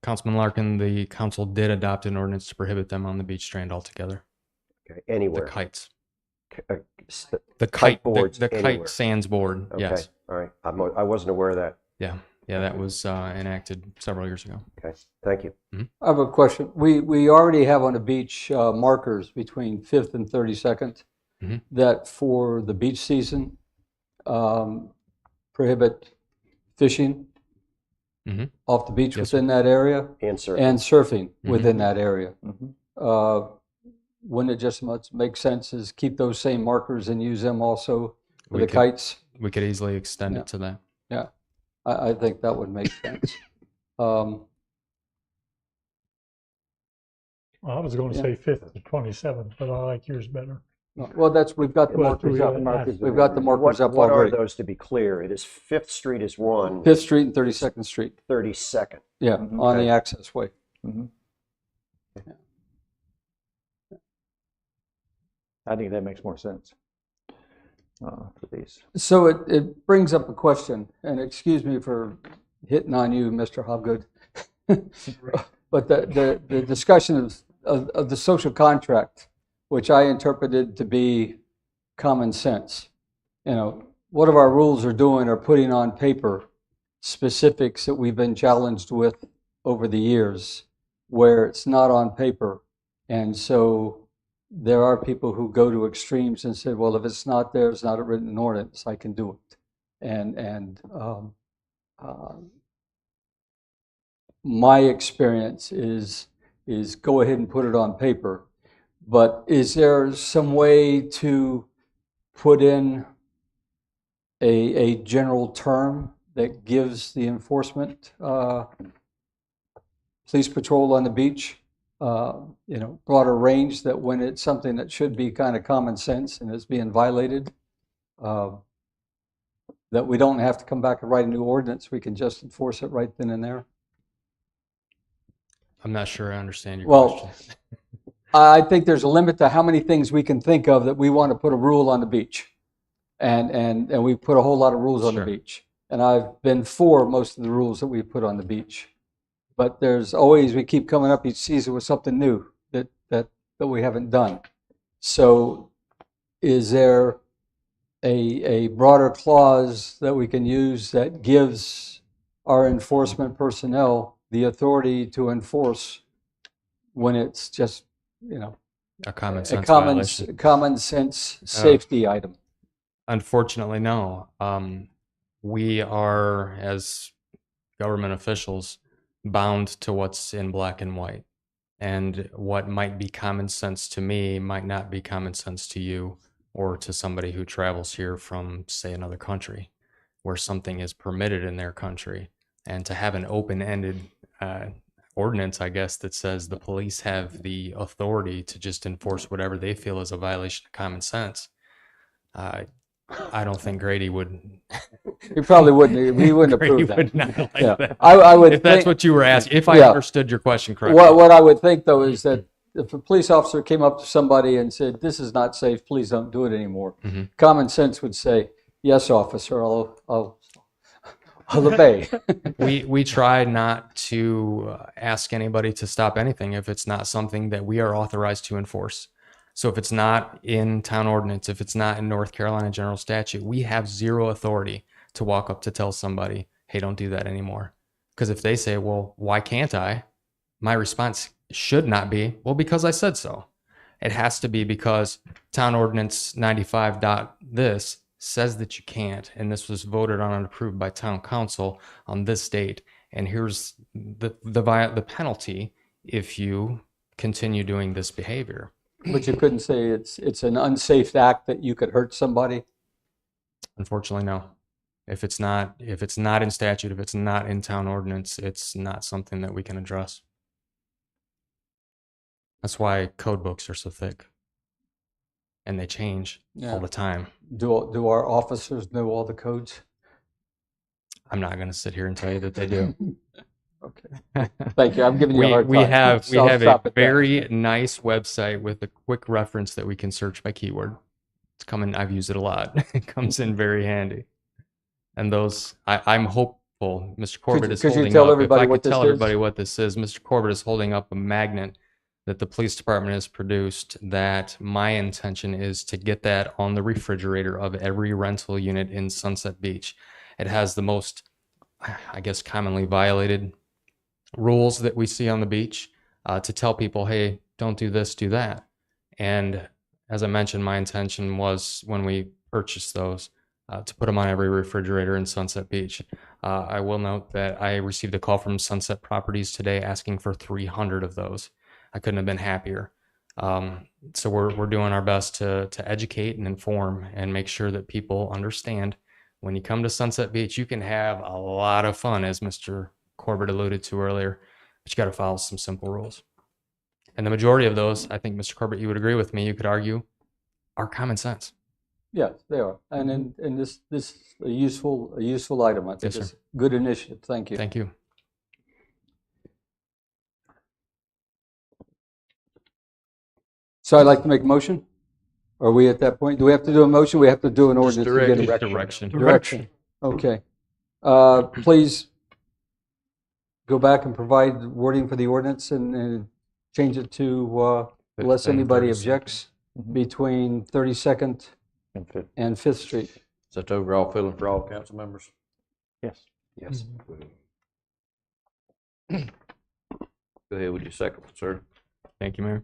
Speaker 18: Councilman Larkin, the council did adopt an ordinance to prohibit them on the beach strand altogether.
Speaker 9: Okay, anywhere.
Speaker 18: The kites.
Speaker 9: The kite boards.
Speaker 18: The
Speaker 9: anywhere.
Speaker 18: kite sands board.
Speaker 9: Okay.
Speaker 18: Yes.
Speaker 9: All right. I wasn't aware of that.
Speaker 18: Yeah. Yeah, that was enacted several years ago.
Speaker 9: Okay. Thank you.
Speaker 18: Mm-hmm.
Speaker 4: I have a question. We already have on the beach markers between 5th and 32nd
Speaker 18: Mm-hmm.
Speaker 4: that for the beach season prohibit fishing
Speaker 18: Mm-hmm.
Speaker 4: off the beach
Speaker 18: Yes,
Speaker 4: within that area
Speaker 9: and surfing,
Speaker 4: Mm-hmm. within that area. Wouldn't it just make sense is keep those same markers and use them also for the kites?
Speaker 18: We could easily extend it to that.
Speaker 4: Yeah, I think that would make sense.
Speaker 10: Well, I was going to
Speaker 4: Yeah.
Speaker 10: say 5th to 27th, but I like yours better.
Speaker 4: Well, we've got the
Speaker 10: Well,
Speaker 4: markers
Speaker 10: we
Speaker 4: up.
Speaker 10: have-
Speaker 4: We've got the markers up
Speaker 9: What are
Speaker 4: already.
Speaker 9: those, to be clear? It is 5th Street is one.
Speaker 4: 5th Street and 32nd Street.
Speaker 9: 32nd.
Speaker 4: Yeah, on the access way.
Speaker 8: I think that makes more sense for these.
Speaker 4: So it brings up a question, and excuse me for hitting on you, Mr. Hobgood. But the discussion of the social contract, which I interpreted to be common sense. You know, what of our rules are doing are putting on paper specifics that we've been challenged with over the years where it's not on paper. And so there are people who go to extremes and say, well, if it's not there, it's not a written ordinance, I can do it. And my experience is go ahead and put it on paper. But is there some way to put in a general term that gives the enforcement police patrol on the beach, you know, broader range, that when it's something that should be kind of common sense and is being violated, that we don't have to come back and write a new ordinance, we can just enforce it right then and there?
Speaker 18: I'm not sure I understand your
Speaker 4: Well,
Speaker 18: question.
Speaker 4: I think there's a limit to how many things we can think of that we want to put a rule on the beach. And we put a whole lot of rules on the beach. And I've been for most of the rules that we put on the beach. But there's always, we keep coming up each season with something new that we haven't done. So is there a broader clause that we can use that gives our enforcement personnel the authority to enforce when it's just, you know,
Speaker 18: A common sense
Speaker 4: common
Speaker 18: violation.
Speaker 4: common sense safety item?
Speaker 18: Unfortunately, no. We are, as government officials, bound to what's in black and white. And what might be common sense to me might not be common sense to you or to somebody who travels here from, say, another country where something is permitted in their country. And to have an open-ended ordinance, I guess, that says the police have the authority to just enforce whatever they feel is a violation of common sense. I don't think Grady would.
Speaker 4: He probably wouldn't. He wouldn't
Speaker 18: Grady
Speaker 4: approve that.
Speaker 18: would not like
Speaker 4: Yeah.
Speaker 18: that.
Speaker 4: I would
Speaker 18: if that's
Speaker 4: think-
Speaker 18: what you were asking, if I
Speaker 4: Yeah.
Speaker 18: understood your question correctly.
Speaker 4: What I would think, though, is that if a police officer came up to somebody and said, "This is not safe, please don't do it anymore," common sense would say, "Yes, officer, I'll obey."
Speaker 18: We try not to ask anybody to stop anything if it's not something that we are authorized to enforce. So if it's not in town ordinance, if it's not in North Carolina general statute, we have zero authority to walk up to tell somebody, hey, don't do that anymore. Because if they say, well, why can't I? My response should not be, well, because I said so. It has to be because town ordinance 95 dot this says that you can't, and this was voted on and approved by town council on this date, and here's the penalty if you continue doing this behavior.
Speaker 4: But you couldn't say it's an unsafe act that you could hurt somebody?
Speaker 18: Unfortunately, no. If it's not in statute, if it's not in town ordinance, it's not something that we can address. That's why code books are so thick. And they change all the time.
Speaker 4: Do our officers know all the codes?
Speaker 18: I'm not going to sit here and tell you that they do.
Speaker 4: Okay. Thank you. I'm giving you a hard time.
Speaker 18: We have
Speaker 4: So I'll
Speaker 18: a
Speaker 4: stop at that.
Speaker 18: very nice website with a quick reference that we can search by keyword. It's coming. I've used it a lot. It comes in very handy. And those, I'm hopeful. Mr. Corbett is
Speaker 4: could you
Speaker 18: holding
Speaker 4: tell
Speaker 18: up.
Speaker 4: everybody
Speaker 18: If I
Speaker 4: what
Speaker 18: could
Speaker 4: this
Speaker 18: tell
Speaker 4: is?
Speaker 18: everybody what this is, Mr. Corbett is holding up a magnet that the police department has produced. That my intention is to get that on the refrigerator of every rental unit in Sunset Beach. It has the most, I guess, commonly violated rules that we see on the beach, to tell people, hey, don't do this, do that. And as I mentioned, my intention was when we purchased those to put them on every refrigerator in Sunset Beach. I will note that I received a call from Sunset Properties today asking for 300 of those. I couldn't have been happier. So we're doing our best to educate and inform and make sure that people understand when you come to Sunset Beach, you can have a lot of fun, as Mr. Corbett alluded to earlier, but you got to follow some simple rules. And the majority of those, I think, Mr. Corbett, you would agree with me, you could argue, are common sense.
Speaker 4: Yes, they are. And this is a useful item. I think
Speaker 18: Yes,
Speaker 4: it's
Speaker 18: sir.
Speaker 4: a good initiative. Thank you.
Speaker 18: Thank you.
Speaker 4: So I'd like to make a motion. Are we at that point? Do we have to do a motion? We have to do an ordinance to get it?
Speaker 18: Direction.
Speaker 4: Okay. Please go back and provide wording for the ordinance and change it to, unless
Speaker 1: 15,
Speaker 4: anybody
Speaker 1: 32nd.
Speaker 4: objects, between 32nd and Fifth Street.
Speaker 1: Is that the overall feeling for all council members?
Speaker 8: Yes.
Speaker 1: Yes. Go ahead with your second one, sir.
Speaker 18: Thank you, Mayor.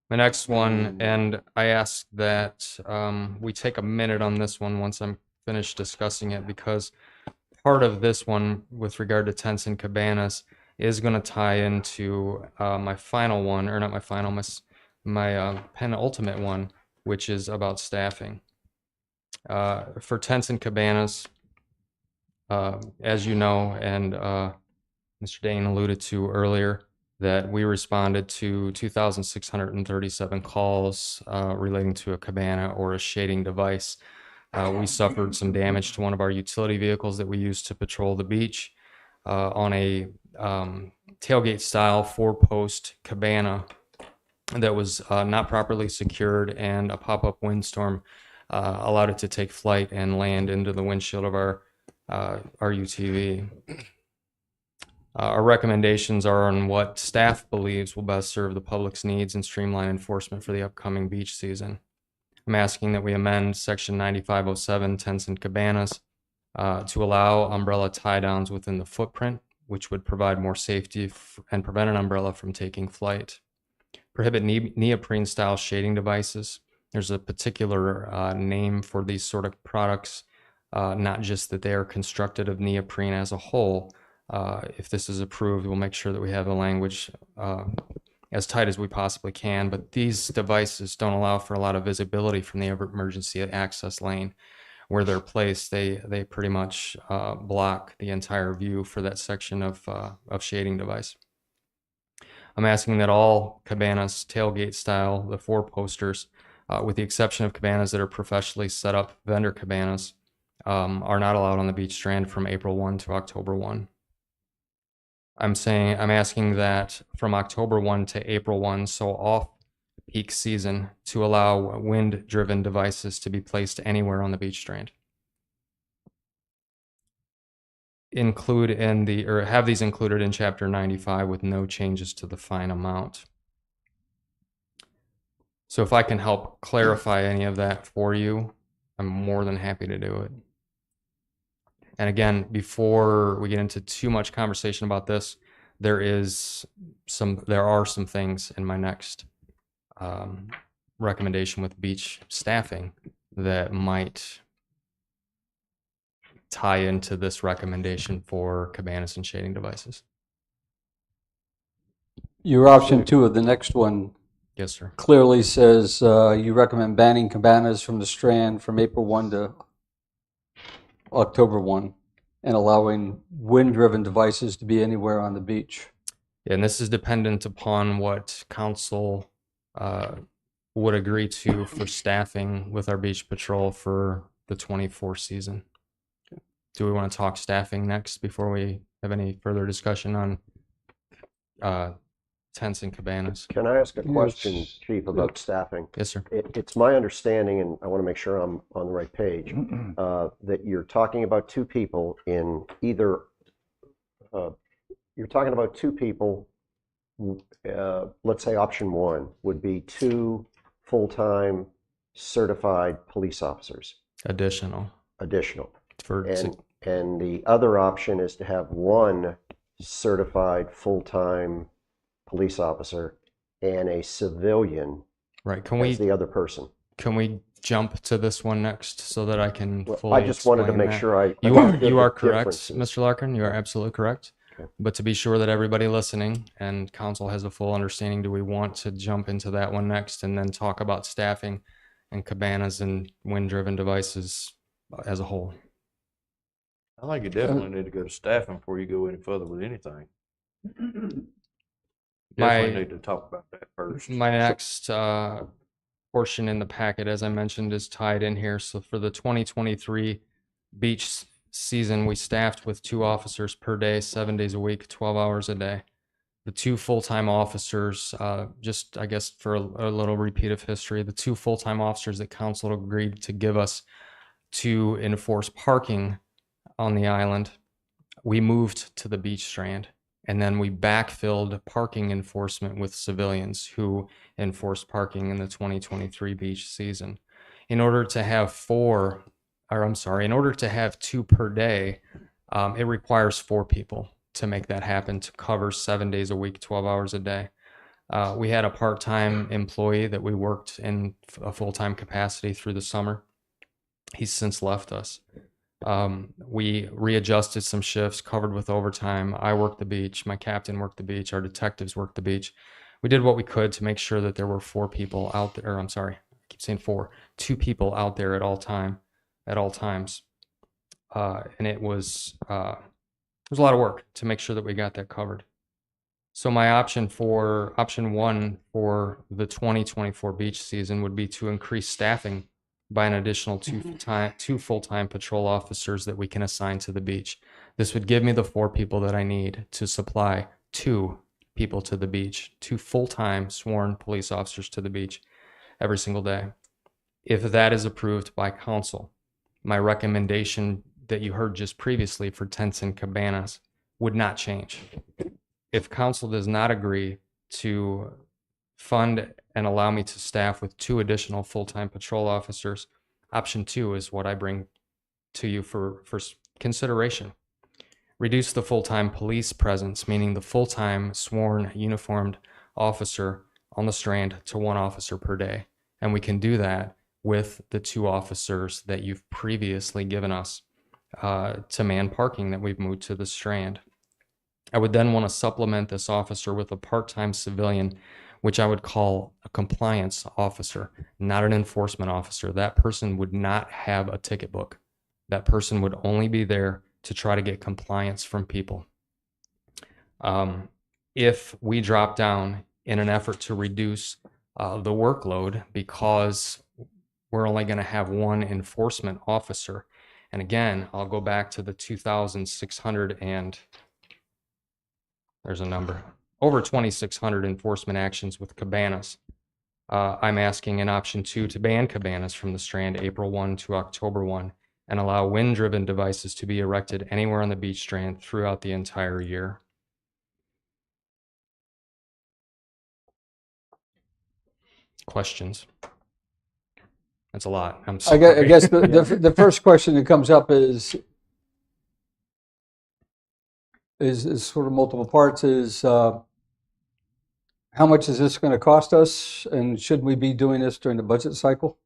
Speaker 18: The next one, and I ask that we take a minute on this one once I'm finished discussing it, because part of this one with regard to tents and cabanas is going to tie into my final one, or not my final, my penultimate one, which is about staffing. For tents and cabanas, as you know, and Mr. Dane alluded to earlier, that we responded to 2,637 calls relating to a cabana or a shading device. We suffered some damage to one of our utility vehicles that we used to patrol the beach on a tailgate style 4-post cabana that was not properly secured, and a pop-up windstorm allowed it to take flight and land into the windshield of our UTV. Our recommendations are on what staff believes will best serve the public's needs and streamline enforcement for the upcoming beach season. I'm asking that we amend Section 9507, tents and cabanas, to allow umbrella tie-downs within the footprint, which would provide more safety and prevent an umbrella from taking flight. Prohibit neoprene-style shading devices. There's a particular name for these sort of products, not just that they are constructed of neoprene as a whole. If this is approved, we'll make sure that we have the language as tight as we possibly can, but these devices don't allow for a lot of visibility from the emergency access lane. Where they're placed, they pretty much block the entire view for that section of shading device. I'm asking that all cabanas, tailgate style, the 4-posters, with the exception of cabanas that are professionally set up vendor cabanas, are not allowed on the beach strand from April 1 to October 1. I'm asking that from October 1 to April 1, so off peak season, to allow wind-driven devices to be placed anywhere on the beach strand. Have these included in Chapter 95 with no changes to the fine amount. So if I can help clarify any of that for you, I'm more than happy to do it. And again, before we get into too much conversation about this, there are some things in my next recommendation with beach staffing that might tie into this recommendation for cabanas and shading devices.
Speaker 4: Your option 2 of the next one,
Speaker 18: yes, sir,
Speaker 4: clearly says you recommend banning cabanas from the strand from April 1 to October 1 and allowing wind-driven devices to be anywhere on the beach.
Speaker 18: Yeah, and this is dependent upon what council would agree to for staffing with our beach patrol for the 24 season. Do we want to talk staffing next before we have any further discussion on tents and cabanas?
Speaker 9: Can I ask a question, Chief, about staffing?
Speaker 18: Yes, sir.
Speaker 9: It's my understanding, and I want to make sure I'm on the right page, that you're talking about two people in either, let's say option 1 would be 2 full-time certified police officers.
Speaker 18: Additional.
Speaker 9: And the other option is to have 1 certified full-time police officer and a civilian as the other person.
Speaker 18: Can we jump to this one next so that I can fully
Speaker 9: I just wanted to
Speaker 18: explain
Speaker 9: make
Speaker 18: that?
Speaker 9: sure
Speaker 18: You are correct, Mr. Larkin. You are absolutely correct.
Speaker 9: Okay.
Speaker 18: But to be sure that everybody listening and council has a full understanding, do we want to jump into that one next and then talk about staffing and cabanas and wind-driven devices as a whole?
Speaker 1: I think you definitely need to go to staffing before you go any further with anything. Definitely need to talk about that first.
Speaker 18: My next portion in the packet, as I mentioned, is tied in here. So for the 2023 beach season, we staffed with 2 officers per day, 7 days a week, 12 hours a day. The 2 full-time officers, just I guess for a little repeat of history, the 2 full-time officers that council agreed to give us to enforce parking on the island, we moved to the beach strand, and then we backfilled parking enforcement with civilians who enforced parking in the 2023 beach season. In order to have 2 per day, it requires 4 people to make that happen, to cover 7 days a week, 12 hours a day. We had a part-time employee that we worked in a full-time capacity through the summer. He's since left us. We readjusted some shifts, covered with overtime. I worked the beach. My captain worked the beach. Our detectives worked the beach. We did what we could to make sure that there were 4 people out there. Or, I'm sorry, I keep saying 4. 2 people out there at all times. And it was a lot of work to make sure that we got that covered. So my option 1 for the 2024 beach season would be to increase staffing by an additional 2 full-time patrol officers that we can assign to the beach. This would give me the 4 people that I need to supply 2 people to the beach, 2 full-time sworn police officers to the beach every single day. If that is approved by council, my recommendation that you heard just previously for tents and cabanas would not change. If council does not agree to fund and allow me to staff with 2 additional full-time patrol officers, option 2 is what I bring to you for consideration. Reduce the full-time police presence, meaning the full-time sworn uniformed officer on the strand, to 1 officer per day. And we can do that with the 2 officers that you've previously given us to man parking that we've moved to the strand. I would then want to supplement this officer with a part-time civilian, which I would call a compliance officer, not an enforcement officer. That person would not have a ticket book. That person would only be there to try to get compliance from people. If we drop down in an effort to reduce the workload, because we're only going to have 1 enforcement officer, and again, I'll go back to the 2,600 and there's a number, over 2,600 enforcement actions with cabanas. I'm asking in option 2 to ban cabanas from the strand April 1 to October 1 and allow wind-driven devices to be erected anywhere on the beach strand throughout the entire year. Questions? That's a lot. I'm
Speaker 4: I
Speaker 18: sorry.
Speaker 4: guess the first question that comes up is sort of multiple parts. Is how much is this going to cost us, and should we be doing this during the budget cycle?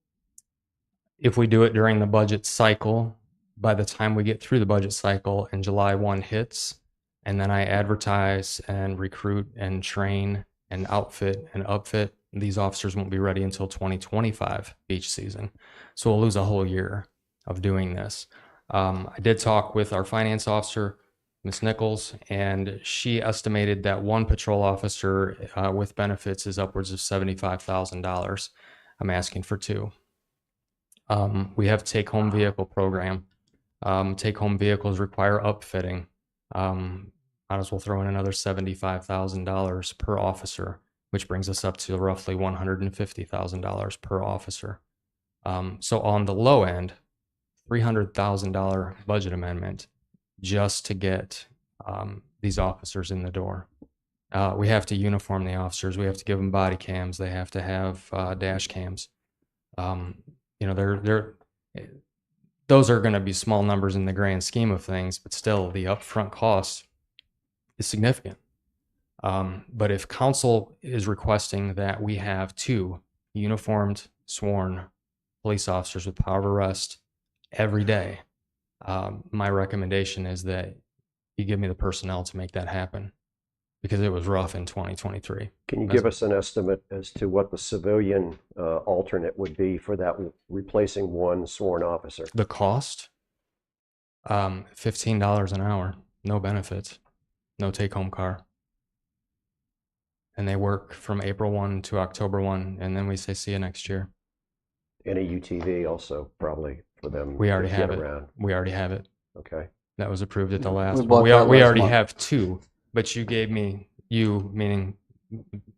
Speaker 18: If we do it during the budget cycle, by the time we get through the budget cycle and July 1 hits, and then I advertise and recruit and train and outfit and upfit, these officers won't be ready until 2025 beach season. So we'll lose a whole year of doing this. I did talk with our finance officer, Ms. Nichols, and she estimated that 1 patrol officer with benefits is upwards of $75,000. I'm asking for 2. We have take-home vehicle program. Take-home vehicles require upfitting. Might as well throw in another $75,000 per officer, which brings us up to roughly $150,000 per officer. So on the low end, $300,000 budget amendment just to get these officers in the door. We have to uniform the officers. We have to give them body cams. They have to have dash cams. Those are going to be small numbers in the grand scheme of things, but still the upfront cost is significant. But if council is requesting that we have 2 uniformed, sworn police officers with power of arrest every day, my recommendation is that you give me the personnel to make that happen, because it was rough in 2023.
Speaker 9: Can you give us an estimate as to what the civilian alternate would be for that, replacing 1 sworn officer?
Speaker 18: The cost? $15 an hour, no benefits, no take-home car. And they work from April 1 to October 1, and then we say, see you next year.
Speaker 9: And a UTV also, probably, for them.
Speaker 18: We already
Speaker 9: to
Speaker 18: have
Speaker 9: get
Speaker 18: it.
Speaker 9: around.
Speaker 18: We already have it.
Speaker 9: Okay.
Speaker 18: That was approved at the last.
Speaker 4: bought
Speaker 18: We
Speaker 4: that last
Speaker 18: already
Speaker 4: month.
Speaker 18: have 2, but you gave me you, meaning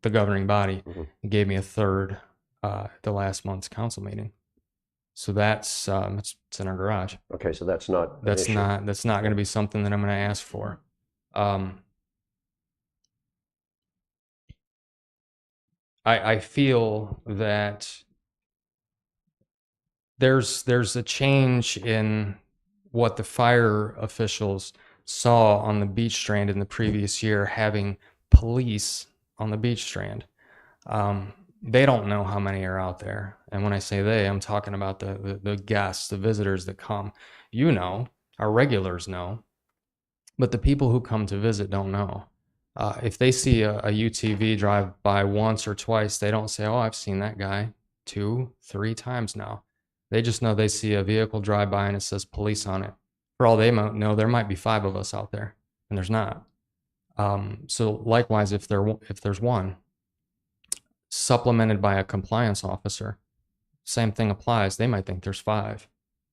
Speaker 18: the governing body, gave me a third at the last month's council meeting. So it's in our garage.
Speaker 9: Okay, so that's not an
Speaker 18: That's
Speaker 9: issue.
Speaker 18: not going to be something that I'm going to ask for. I feel that there's a change in what the fire officials saw on the beach strand in the previous year, having police on the beach strand. They don't know how many are out there. And when I say they, I'm talking about the guests, the visitors that come. You know, our regulars know, but the people who come to visit don't know. If they see a UTV drive by once or twice, they don't say, oh, I've seen that guy 2, 3 times now. They just know they see a vehicle drive by and it says police on it. For all they know, there might be 5 of us out there, and there's not. So likewise, if there's one, supplemented by a compliance officer, same thing applies. They might think there's 5.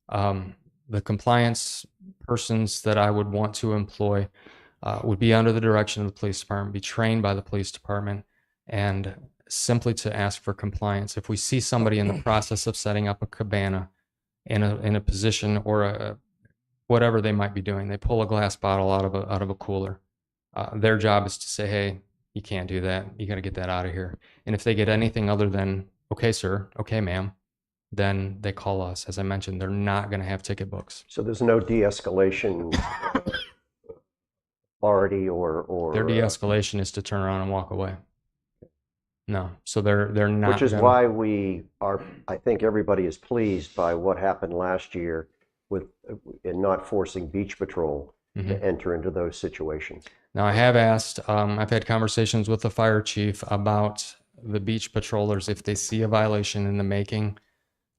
Speaker 18: The compliance persons that I would want to employ would be under the direction of the police department, be trained by the police department, and simply to ask for compliance. If we see somebody in the process of setting up a cabana in a position or whatever they might be doing, they pull a glass bottle out of a cooler. Their job is to say, hey, you can't do that. You got to get that out of here. And if they get anything other than, okay, sir, okay, ma'am, then they call us. As I mentioned, they're not going to have ticket books.
Speaker 9: So there's no de-escalation authority or
Speaker 18: their de-escalation is to turn around and walk away. No, so they're not.
Speaker 9: Which is why we are. I think everybody is pleased by what happened last year with in not forcing beach patrol to enter into those situations.
Speaker 18: Now I have asked. I've had conversations with the fire chief about the beach patrollers if they see a violation in the making,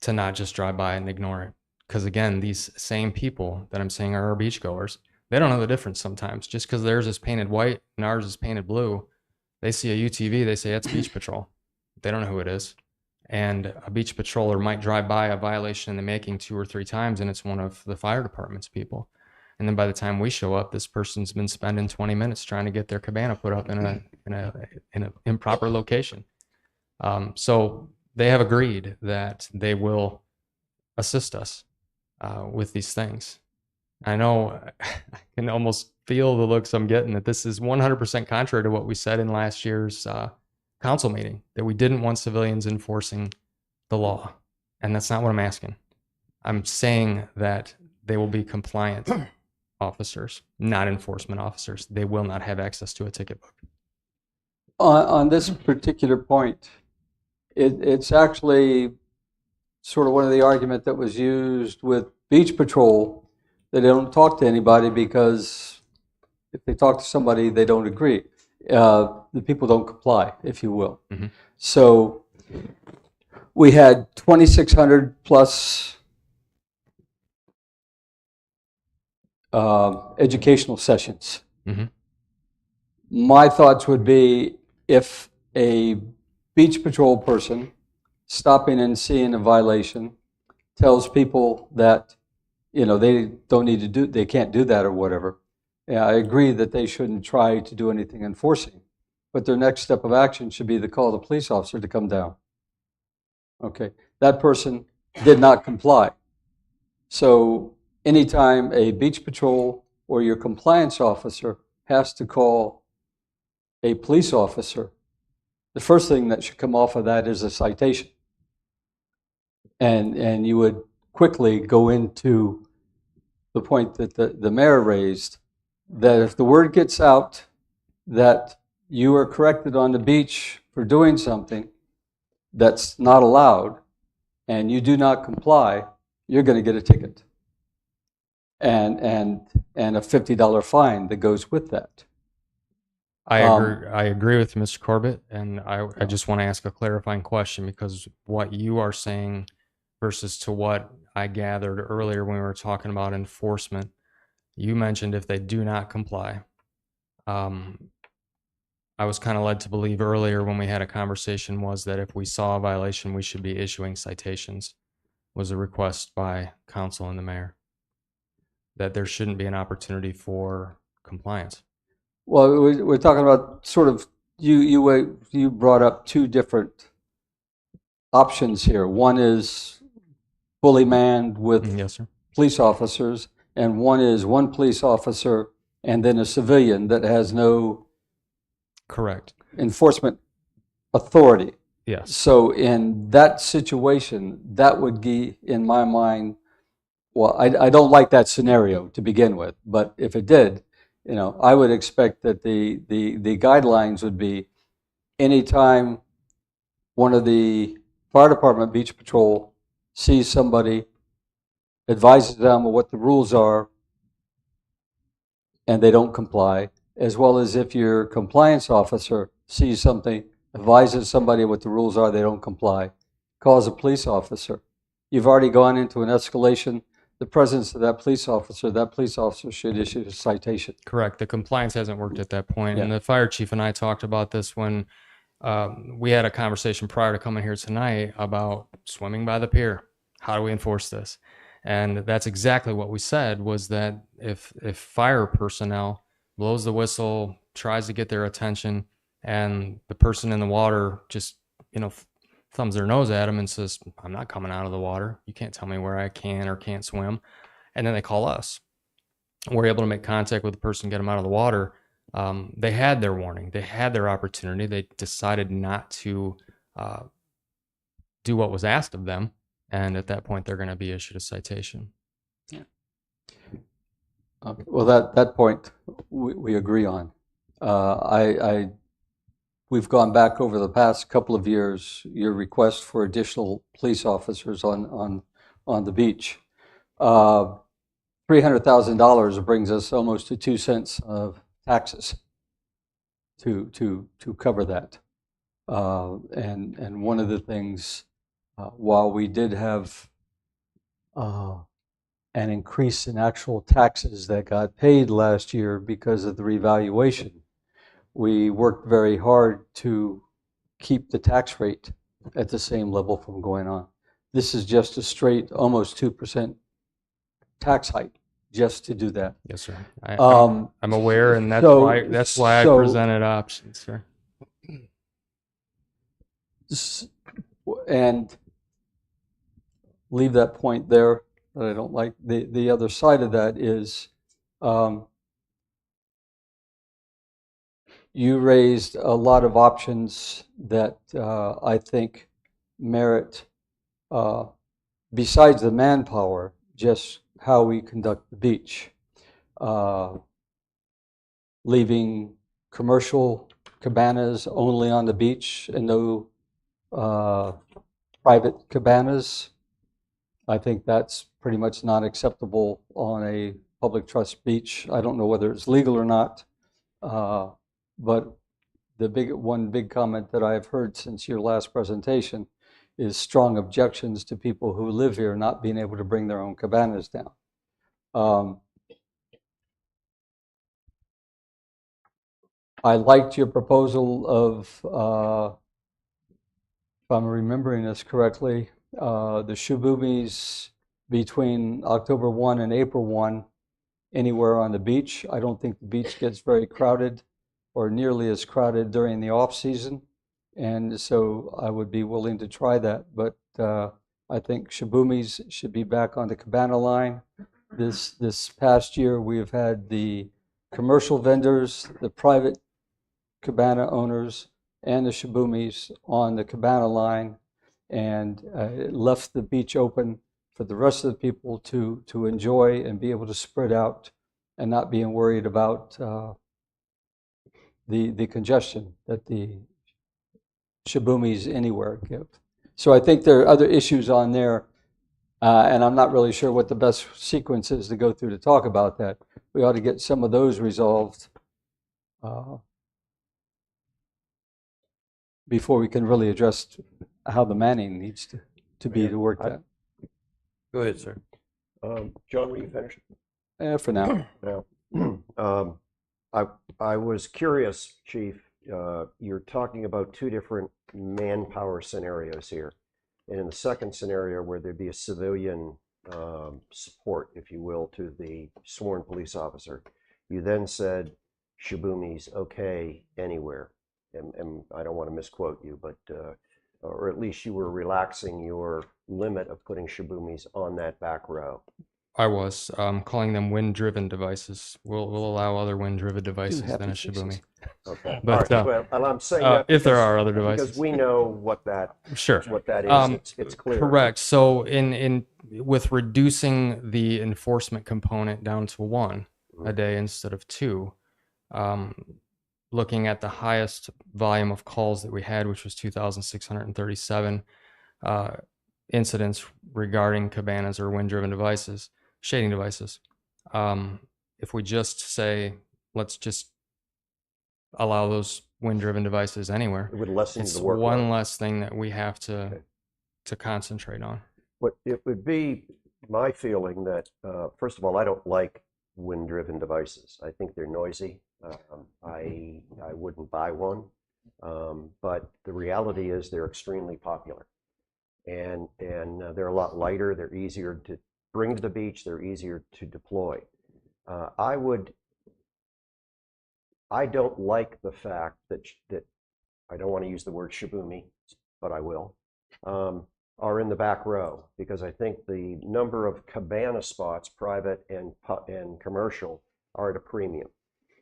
Speaker 18: to not just drive by and ignore it. Because again, these same people that I'm saying are our beachgoers, they don't know the difference sometimes. Just because theirs is painted white and ours is painted blue, they see a UTV, they say that's beach patrol. They don't know who it is. And a beach patroller might drive by a violation in the making 2 or 3 times, and it's one of the fire department's people. And then by the time we show up, this person's been spending 20 minutes trying to get their cabana put up in an improper location. So they have agreed that they will assist us with these things. I know I can almost feel the looks I'm getting that this is 100% contrary to what we said in last year's council meeting, that we didn't want civilians enforcing the law. And that's not what I'm asking. I'm saying that they will be compliant officers, not enforcement officers. They will not have access to a ticket book.
Speaker 4: On this particular point, it's actually sort of one of the arguments that was used with beach patrol, that they don't talk to anybody because if they talk to somebody, they don't agree. The people don't comply, if you will. So we had 2,600 plus educational sessions. My thoughts would be, if a beach patrol person stopping and seeing a violation tells people that, you know, they don't need to do, they can't do that or whatever, yeah, I agree that they shouldn't try to do anything enforcing, but their next step of action should be to call the police officer to come down. Okay, that person did not comply. So anytime a beach patrol or your compliance officer has to call a police officer, the first thing that should come off of that is a citation. And you would quickly go into the point that the mayor raised, that if the word gets out that you are corrected on the beach for doing something that's not allowed and you do not comply, you're going to get a ticket and a $50 fine that goes with that.
Speaker 18: I agree with Mr. Corbett, and I just want to ask a clarifying question, because what you are saying versus to what I gathered earlier when we were talking about enforcement, you mentioned if they do not comply. I was kind of led to believe earlier when we had a conversation was that if we saw a violation, we should be issuing citations, was a request by council and the mayor, that there shouldn't be an opportunity for compliance.
Speaker 4: Well, we're talking about sort of, you brought up two different options here. One is fully manned with
Speaker 18: Yes, sir.
Speaker 4: police officers, and one is one police officer and then a civilian that has no
Speaker 18: Correct.
Speaker 4: enforcement authority.
Speaker 18: Yes.
Speaker 4: So in that situation, that would be, in my mind, well, I don't like that scenario to begin with, but if it did, I would expect that the guidelines would be anytime one of the fire department beach patrol sees somebody, advises them of what the rules are, and they don't comply, as well as if your compliance officer sees something, advises somebody what the rules are, they don't comply, calls a police officer. You've already gone into an escalation. The presence of that police officer should issue a citation.
Speaker 18: Correct. The compliance hasn't worked at that point.
Speaker 4: Yeah.
Speaker 18: And the fire chief and I talked about this when we had a conversation prior to coming here tonight about swimming by the pier. How do we enforce this? And that's exactly what we said, was that if fire personnel blows the whistle, tries to get their attention, and the person in the water just, thumbs their nose at them and says, I'm not coming out of the water. You can't tell me where I can or can't swim. And then they call us. We're able to make contact with the person, get them out of the water. They had their warning. They had their opportunity. They decided not to do what was asked of them. And at that point, they're going to be issued a citation.
Speaker 4: Okay. Well, that point we agree on. We've gone back over the past couple of years, your request for additional police officers on the beach. $300,000 brings us almost to 2 cents of taxes to cover that. And one of the things, while we did have an increase in actual taxes that got paid last year because of the revaluation, we worked very hard to keep the tax rate at the same level from going on. This is just a straight almost 2% tax hike just to do that.
Speaker 18: Yes, sir. I'm aware, and that's why I presented options, sir.
Speaker 4: And leave that point there that I don't like. The other side of that is you raised a lot of options that I think merit, besides the manpower, just how we conduct the beach. Leaving commercial cabanas only on the beach and no private cabanas. I think that's pretty much not acceptable on a public trust beach. I don't know whether it's legal or not. But one big comment that I've heard since your last presentation is strong objections to people who live here not being able to bring their own cabanas down. I liked your proposal of, if I'm remembering this correctly, the Shaboomys between October 1 and April 1, anywhere on the beach. I don't think the beach gets very crowded or nearly as crowded during the off season, and so I would be willing to try that. But I think Shaboomys should be back on the cabana line. This past year, we've had the commercial vendors, the private cabana owners, and the Shaboomys on the cabana line, and it left the beach open for the rest of the people to enjoy and be able to spread out and not being worried about the congestion that the Shaboomys anywhere give. So I think there are other issues on there, and I'm not really sure what the best sequence is to go through to talk about that. We ought to get some of those resolved before we can really address how the manning needs to be to work that.
Speaker 1: Go ahead, sir.
Speaker 9: John, were you finished?
Speaker 4: For now.
Speaker 9: No. I was curious, Chief. You're talking about two different manpower scenarios here. And in the second scenario, where there'd be a civilian support, if you will, to the sworn police officer, you then said Shibumi's okay anywhere. And I don't want to misquote you, but, or at least you were relaxing your limit of putting Shibumi's on that back row.
Speaker 18: I was calling them wind-driven devices. We'll allow other wind-driven devices than a
Speaker 9: happy
Speaker 18: Shibumi.
Speaker 9: Okay.
Speaker 18: But
Speaker 9: All right. Well, I'm saying that
Speaker 18: if there
Speaker 9: because-
Speaker 18: are other devices,
Speaker 9: because we know what that what that is. It's clear.
Speaker 18: Correct. So in with reducing the enforcement component down to 1 a day instead of 2, looking at the highest volume of calls that we had, which was 2,637 incidents regarding cabanas or wind-driven devices, shading devices. If we just say, let's just allow those wind-driven devices anywhere,
Speaker 9: it would lessen
Speaker 18: it's
Speaker 9: the workload.
Speaker 18: one less thing that we have to concentrate on.
Speaker 9: But it would be my feeling that, first of all, I don't like wind-driven devices. I think they're noisy. I wouldn't buy one. But the reality is they're extremely popular. And they're a lot lighter. They're easier to bring to the beach. They're easier to deploy. I don't like the fact that I don't want to use the word Shibumi, but I will, are in the back row, because I think the number of cabana spots, private and commercial, are at a premium.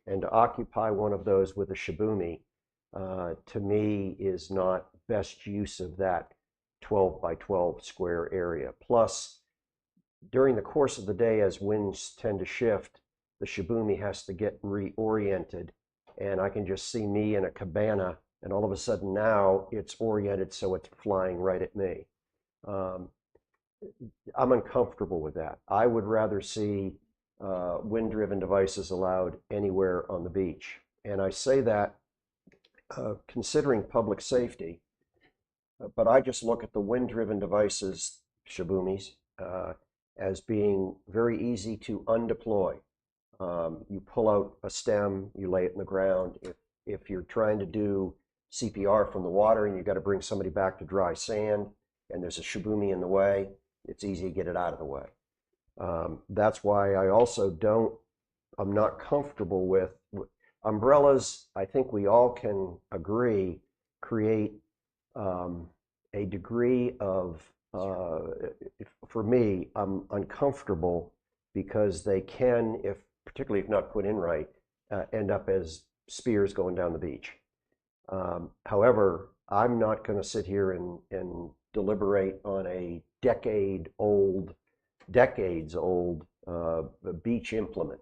Speaker 9: And to occupy one of those with a Shibumi, to me, is not best use of that 12 by 12 square area. Plus, during the course of the day, as winds tend to shift, the Shibumi has to get reoriented. And I can just see me in a cabana, and all of a sudden now it's oriented so it's flying right at me. I'm uncomfortable with that. I would rather see wind-driven devices allowed anywhere on the beach. And I say that considering public safety, but I just look at the wind-driven devices, Shibumis, as being very easy to undeploy. You pull out a stem, you lay it in the ground. If you're trying to do CPR from the water and you've got to bring somebody back to dry sand and there's a Shibumi in the way, it's easy to get it out of the way. That's why I also I'm not comfortable with umbrellas. I think we all can agree create a degree of, for me, I'm uncomfortable because they can, particularly if not put in right, end up as spears going down the beach. However, I'm not going to sit here and deliberate on a decades old beach implement.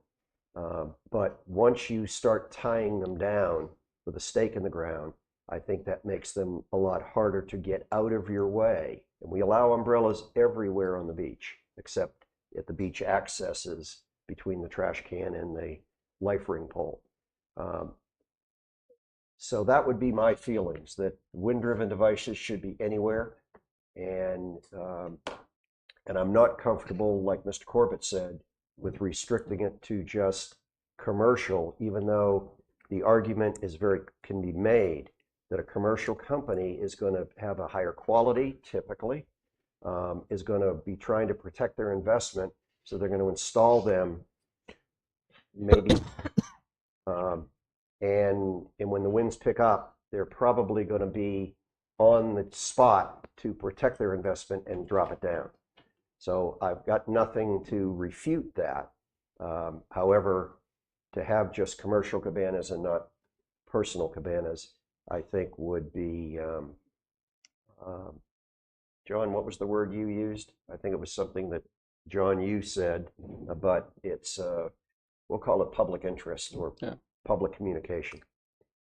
Speaker 9: But once you start tying them down with a stake in the ground, I think that makes them a lot harder to get out of your way. And we allow umbrellas everywhere on the beach, except at the beach accesses between the trash can and the life ring pole. So that would be my feelings, that wind-driven devices should be anywhere. And I'm not comfortable, like Mr. Corbett said, with restricting it to just commercial, even though the argument can be made that a commercial company is going to have a higher quality, typically, is going to be trying to protect their investment, so they're going to install them maybe, and when the winds pick up, they're probably going to be on the spot to protect their investment and drop it down. So I've got nothing to refute that. However, to have just commercial cabanas and not personal cabanas, I think would be, John, what was the word you used? I think it was something that, John, you said, but it's, we'll call it public interest or public communication.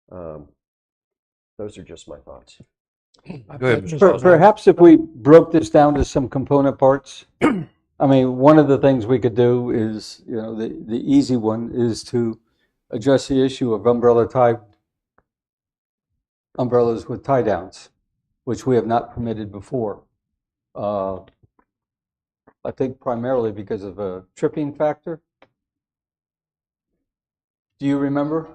Speaker 9: Those are just my thoughts.
Speaker 1: Go ahead, Mr. Oswald.
Speaker 4: Perhaps if we broke this down to some component parts, I mean, one of the things we could do is, the easy one is to address the issue of umbrellas with tie downs, which we have not permitted before. I think primarily because of a tripping factor. Do you remember?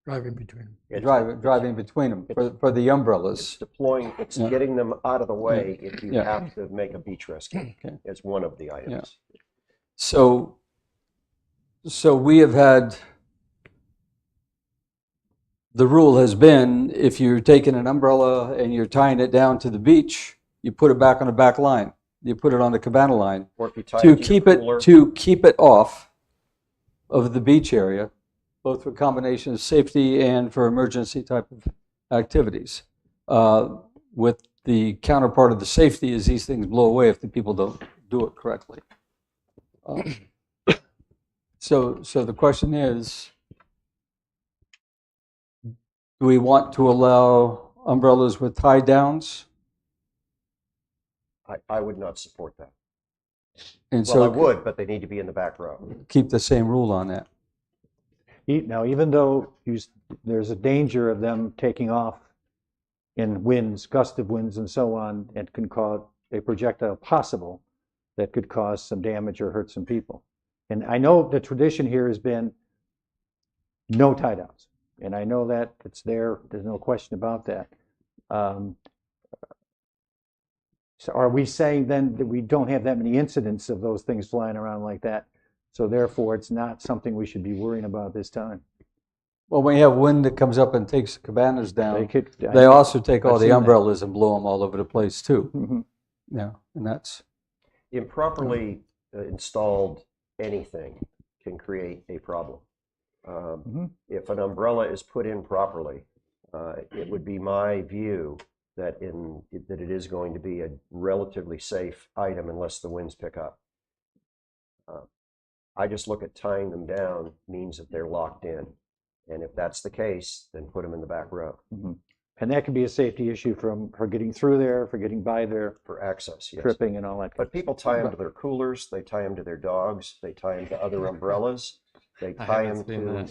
Speaker 11: Driving between them.
Speaker 4: Driving between them for the umbrellas.
Speaker 9: It's deploying, it's getting them out of the way if you have to make a beach rescue. It's one of the items.
Speaker 4: So So we have had, the rule has been, if you're taking an umbrella and you're tying it down to the beach, you put it back on the back line. You put it on the cabana line.
Speaker 9: Or if you tie
Speaker 4: To
Speaker 9: it to
Speaker 4: keep
Speaker 9: your
Speaker 4: it,
Speaker 9: cooler.
Speaker 4: to keep it off of the beach area, both for combination of safety and for emergency type of activities. With the counterpart of the safety is these things blow away if the people don't do it correctly. So the question is, do we want to allow umbrellas with tie downs?
Speaker 9: I would not support that.
Speaker 4: And
Speaker 9: Well, I
Speaker 4: so
Speaker 9: would, but they need to be in the back row.
Speaker 4: keep the same rule on that.
Speaker 8: Now, even though there's a danger of them taking off in winds, gust of winds and so on, it can cause a projectile possible that could cause some damage or hurt some people. And I know the tradition here has been no tie downs. And I know that it's there, there's no question about that. So are we saying then that we don't have that many incidents of those things flying around like that? So therefore, it's not something we should be worrying about this time.
Speaker 4: Well, when you have wind that comes up and takes the cabanas down,
Speaker 8: They
Speaker 4: they also take all
Speaker 8: I've
Speaker 4: the
Speaker 8: seen that.
Speaker 4: umbrellas and blow them all over the place too.
Speaker 8: Mhm.
Speaker 4: Yeah, and that's,
Speaker 9: Improperly installed anything can create a problem. If an umbrella is put in properly, it would be my view that that it is going to be a relatively safe item unless the winds pick up. I just look at tying them down means that they're locked in. And if that's the case, then put them in the back row.
Speaker 8: And that could be a safety issue for getting through there, for getting by there,
Speaker 9: for access, yes.
Speaker 8: tripping and all that.
Speaker 9: But people tie them to their coolers, they tie them to their dogs, they tie them to other umbrellas, they tie them to.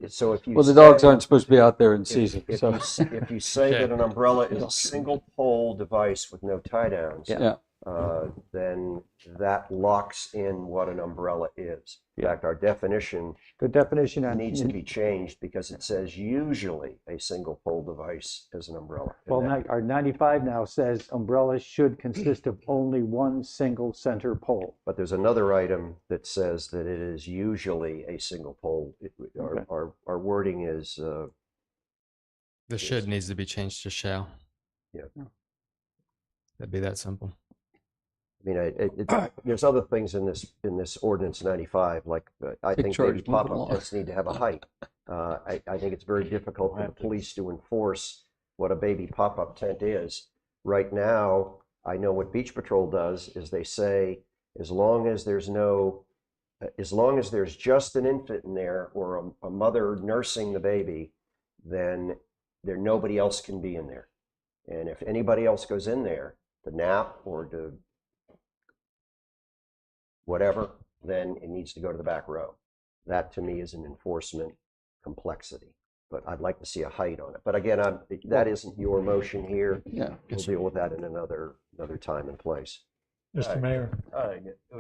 Speaker 9: So if you
Speaker 4: well, the dogs
Speaker 9: say-
Speaker 4: aren't supposed to be out there in season,
Speaker 9: If
Speaker 4: so.
Speaker 9: if you say that an umbrella is a single pole device with no tie downs,
Speaker 4: Yeah.
Speaker 9: then that locks in what an umbrella is. In fact, our definition
Speaker 8: The definition on
Speaker 9: needs to be changed because it says usually a single pole device is an umbrella. And
Speaker 8: Well,
Speaker 9: that-
Speaker 8: our 95 now says umbrellas should consist of only one single center pole.
Speaker 9: But there's another item that says that it is usually a single pole. Our wording is,
Speaker 18: The should needs to be changed to shall.
Speaker 9: Yeah.
Speaker 18: That'd be that simple.
Speaker 9: I mean, there's other things in this ordinance 95, like I
Speaker 4: Take
Speaker 9: think
Speaker 4: charge,
Speaker 9: baby
Speaker 4: move it
Speaker 9: pop-up
Speaker 4: along.
Speaker 9: tents need to have a height. I think it's very difficult for the police to enforce what a baby pop-up tent is. Right now, I know what Beach Patrol does is they say, as long as there's just an infant in there or a mother nursing the baby, then nobody else can be in there. And if anybody else goes in there to nap or to whatever, then it needs to go to the back row. That to me is an enforcement complexity, but I'd like to see a height on it. But again, that isn't your motion here.
Speaker 4: Yeah.
Speaker 9: We'll deal with that in another time and place.
Speaker 10: Mr. Mayor,
Speaker 1: Go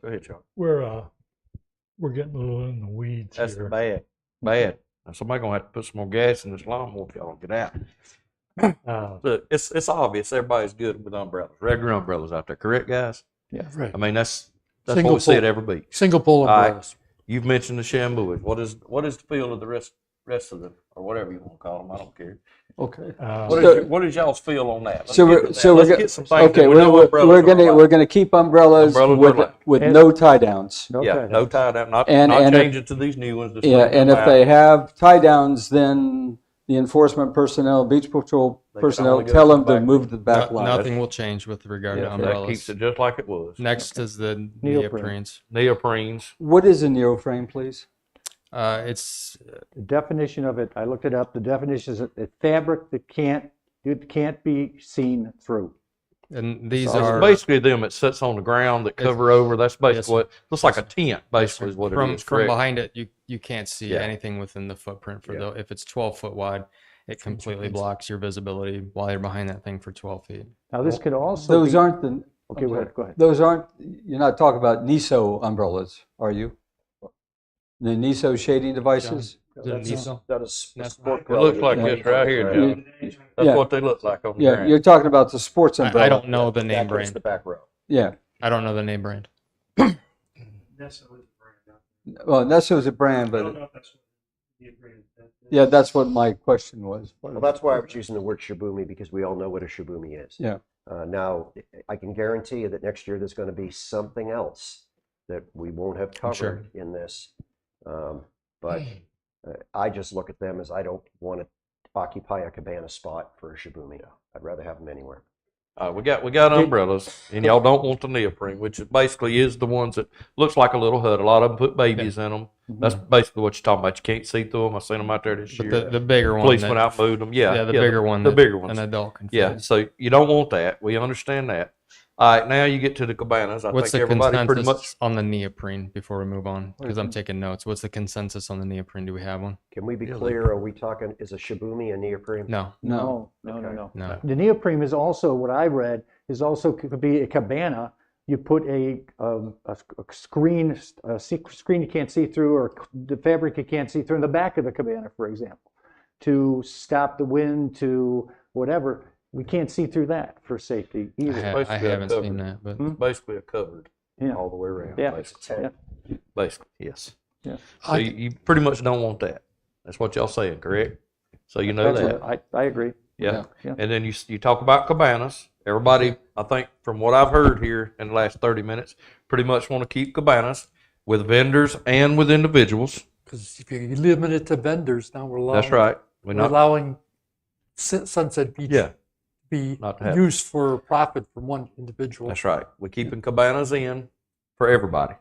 Speaker 1: ahead, John.
Speaker 10: we're getting a little in the weeds
Speaker 1: That's
Speaker 10: here.
Speaker 1: bad. Now, somebody gonna have to put some more gas in this lawnmower if y'all don't get out. Look, it's obvious everybody's good with umbrellas, regular umbrellas out there, correct, guys?
Speaker 11: Yeah. Right.
Speaker 1: I mean, that's
Speaker 11: Single
Speaker 1: what we see
Speaker 11: pole-
Speaker 1: at every beach.
Speaker 11: single pole
Speaker 1: All right.
Speaker 11: umbrellas.
Speaker 1: You've mentioned the shambuas. What is the feel of the rest of them, or whatever you want to call them? I don't care.
Speaker 4: Okay.
Speaker 1: What is y'all's feel on that?
Speaker 4: So we're
Speaker 1: Let's
Speaker 4: gonna,
Speaker 1: get some things
Speaker 4: okay,
Speaker 1: that we know umbrellas
Speaker 4: we're
Speaker 1: are
Speaker 4: gonna,
Speaker 1: allowed.
Speaker 4: we're gonna keep umbrellas
Speaker 1: Umbrellas are allowed.
Speaker 4: with no tie downs.
Speaker 1: No tie down, not
Speaker 4: And if-
Speaker 1: changing to these new ones. just
Speaker 4: Yeah,
Speaker 1: leave them
Speaker 4: and if
Speaker 1: out.
Speaker 4: they have tie downs, then the enforcement personnel, beach patrol
Speaker 1: They can
Speaker 4: personnel,
Speaker 1: only go
Speaker 4: tell
Speaker 1: to the
Speaker 4: them to
Speaker 1: back.
Speaker 4: move to the back line.
Speaker 18: Nothing will change with regard to
Speaker 1: Yeah, that
Speaker 18: umbrellas.
Speaker 1: keeps it just like it was.
Speaker 18: Next is the
Speaker 8: Neoprene.
Speaker 18: neoprenes.
Speaker 4: What is a neoprene, please?
Speaker 18: It's
Speaker 8: The definition of it, I looked it up, the definition is a fabric that can't be seen through.
Speaker 18: and these
Speaker 1: It's
Speaker 18: are
Speaker 1: basically them that sits on the ground that cover over. That's basically
Speaker 18: Yes,
Speaker 1: what looks like a tent. Basically, is what
Speaker 18: from
Speaker 1: it is.
Speaker 18: from
Speaker 1: correct?
Speaker 18: behind it. You can't see
Speaker 1: Yeah.
Speaker 18: anything within the footprint for
Speaker 1: Yeah.
Speaker 18: the if it's 12 foot wide, it completely blocks your visibility while you're behind that thing for 12 feet.
Speaker 8: Now, this could also
Speaker 4: Those
Speaker 8: be-
Speaker 4: aren't the.
Speaker 8: Okay,
Speaker 4: I'm
Speaker 8: go ahead,
Speaker 4: sorry.
Speaker 8: go ahead.
Speaker 4: Those aren't, you're not talking about NISO umbrellas, are you? The NISO shading devices?
Speaker 9: That is a sport.
Speaker 1: It looks like this right here, John. That's
Speaker 4: Yeah.
Speaker 1: what they look like on the
Speaker 4: Yeah,
Speaker 1: ground.
Speaker 4: you're talking about the sports umbrella.
Speaker 18: I don't know the name
Speaker 9: That goes
Speaker 18: brand.
Speaker 9: to the back row.
Speaker 4: Yeah.
Speaker 18: I don't know the name brand.
Speaker 4: Well, Nesso's a brand,
Speaker 2: I don't
Speaker 4: but
Speaker 2: know if that's what the agreement is.
Speaker 4: yeah, that's what my question was.
Speaker 9: Well, that's why I was using the word shibumi, because we all know what a shibumi is.
Speaker 4: Yeah.
Speaker 9: Now, I can guarantee you that next year there's going to be something else that we won't have covered in this. But I just look at them as I don't want to occupy a cabana spot for a shibumi. I'd rather have them anywhere.
Speaker 1: We got umbrellas, and y'all don't want the neoprene, which basically is the ones that looks like a little hut. A lot of them put babies in them. That's basically what you're talking about. You can't see through them. I seen them out there this
Speaker 18: But
Speaker 1: year.
Speaker 18: the bigger one.
Speaker 1: Police
Speaker 18: that-
Speaker 1: went out and moved them. Yeah,
Speaker 18: the bigger one.
Speaker 1: The
Speaker 18: that
Speaker 1: bigger ones.
Speaker 18: An adult can
Speaker 1: Yeah,
Speaker 18: fit.
Speaker 1: so you don't want that. We understand that. All right, now you get to the cabanas. I
Speaker 18: What's
Speaker 1: think
Speaker 18: the
Speaker 1: everybody
Speaker 18: consensus
Speaker 1: pretty much.
Speaker 18: on the neoprene before we move on? Because I'm taking notes. What's the consensus on the neoprene? Do we have one?
Speaker 9: Can we be clear? Are we talking, is a shibumi a neoprene?
Speaker 18: No.
Speaker 8: No.
Speaker 18: No.
Speaker 8: The neoprene is also, what I read, is also could be a cabana. You put a screen you can't see through, or the fabric you can't see through in the back of the cabana, for example, to stop the wind, to whatever. We can't see through that for safety either.
Speaker 18: I haven't seen that, but
Speaker 1: It's basically a covered
Speaker 8: Yeah.
Speaker 1: all the way around.
Speaker 8: Yeah.
Speaker 1: Basically.
Speaker 8: Yeah.
Speaker 1: Basically, yes.
Speaker 8: Yeah.
Speaker 1: So you pretty much don't want that. That's what y'all saying, correct? So you know
Speaker 8: That's
Speaker 1: that.
Speaker 8: what I agree.
Speaker 1: Yeah.
Speaker 8: Yeah.
Speaker 1: And then you talk about cabanas. Everybody, I think, from what I've heard here in the last 30 minutes, pretty much want to keep cabanas with vendors and with individuals.
Speaker 11: Because if you limit it to vendors, now we're allowing.
Speaker 1: That's right.
Speaker 11: We're
Speaker 1: not-
Speaker 11: allowing Sunset Beach
Speaker 1: Yeah.
Speaker 11: to be
Speaker 1: Not to have-
Speaker 11: used for profit from one individual.
Speaker 1: That's right. We're keeping cabanas in for everybody,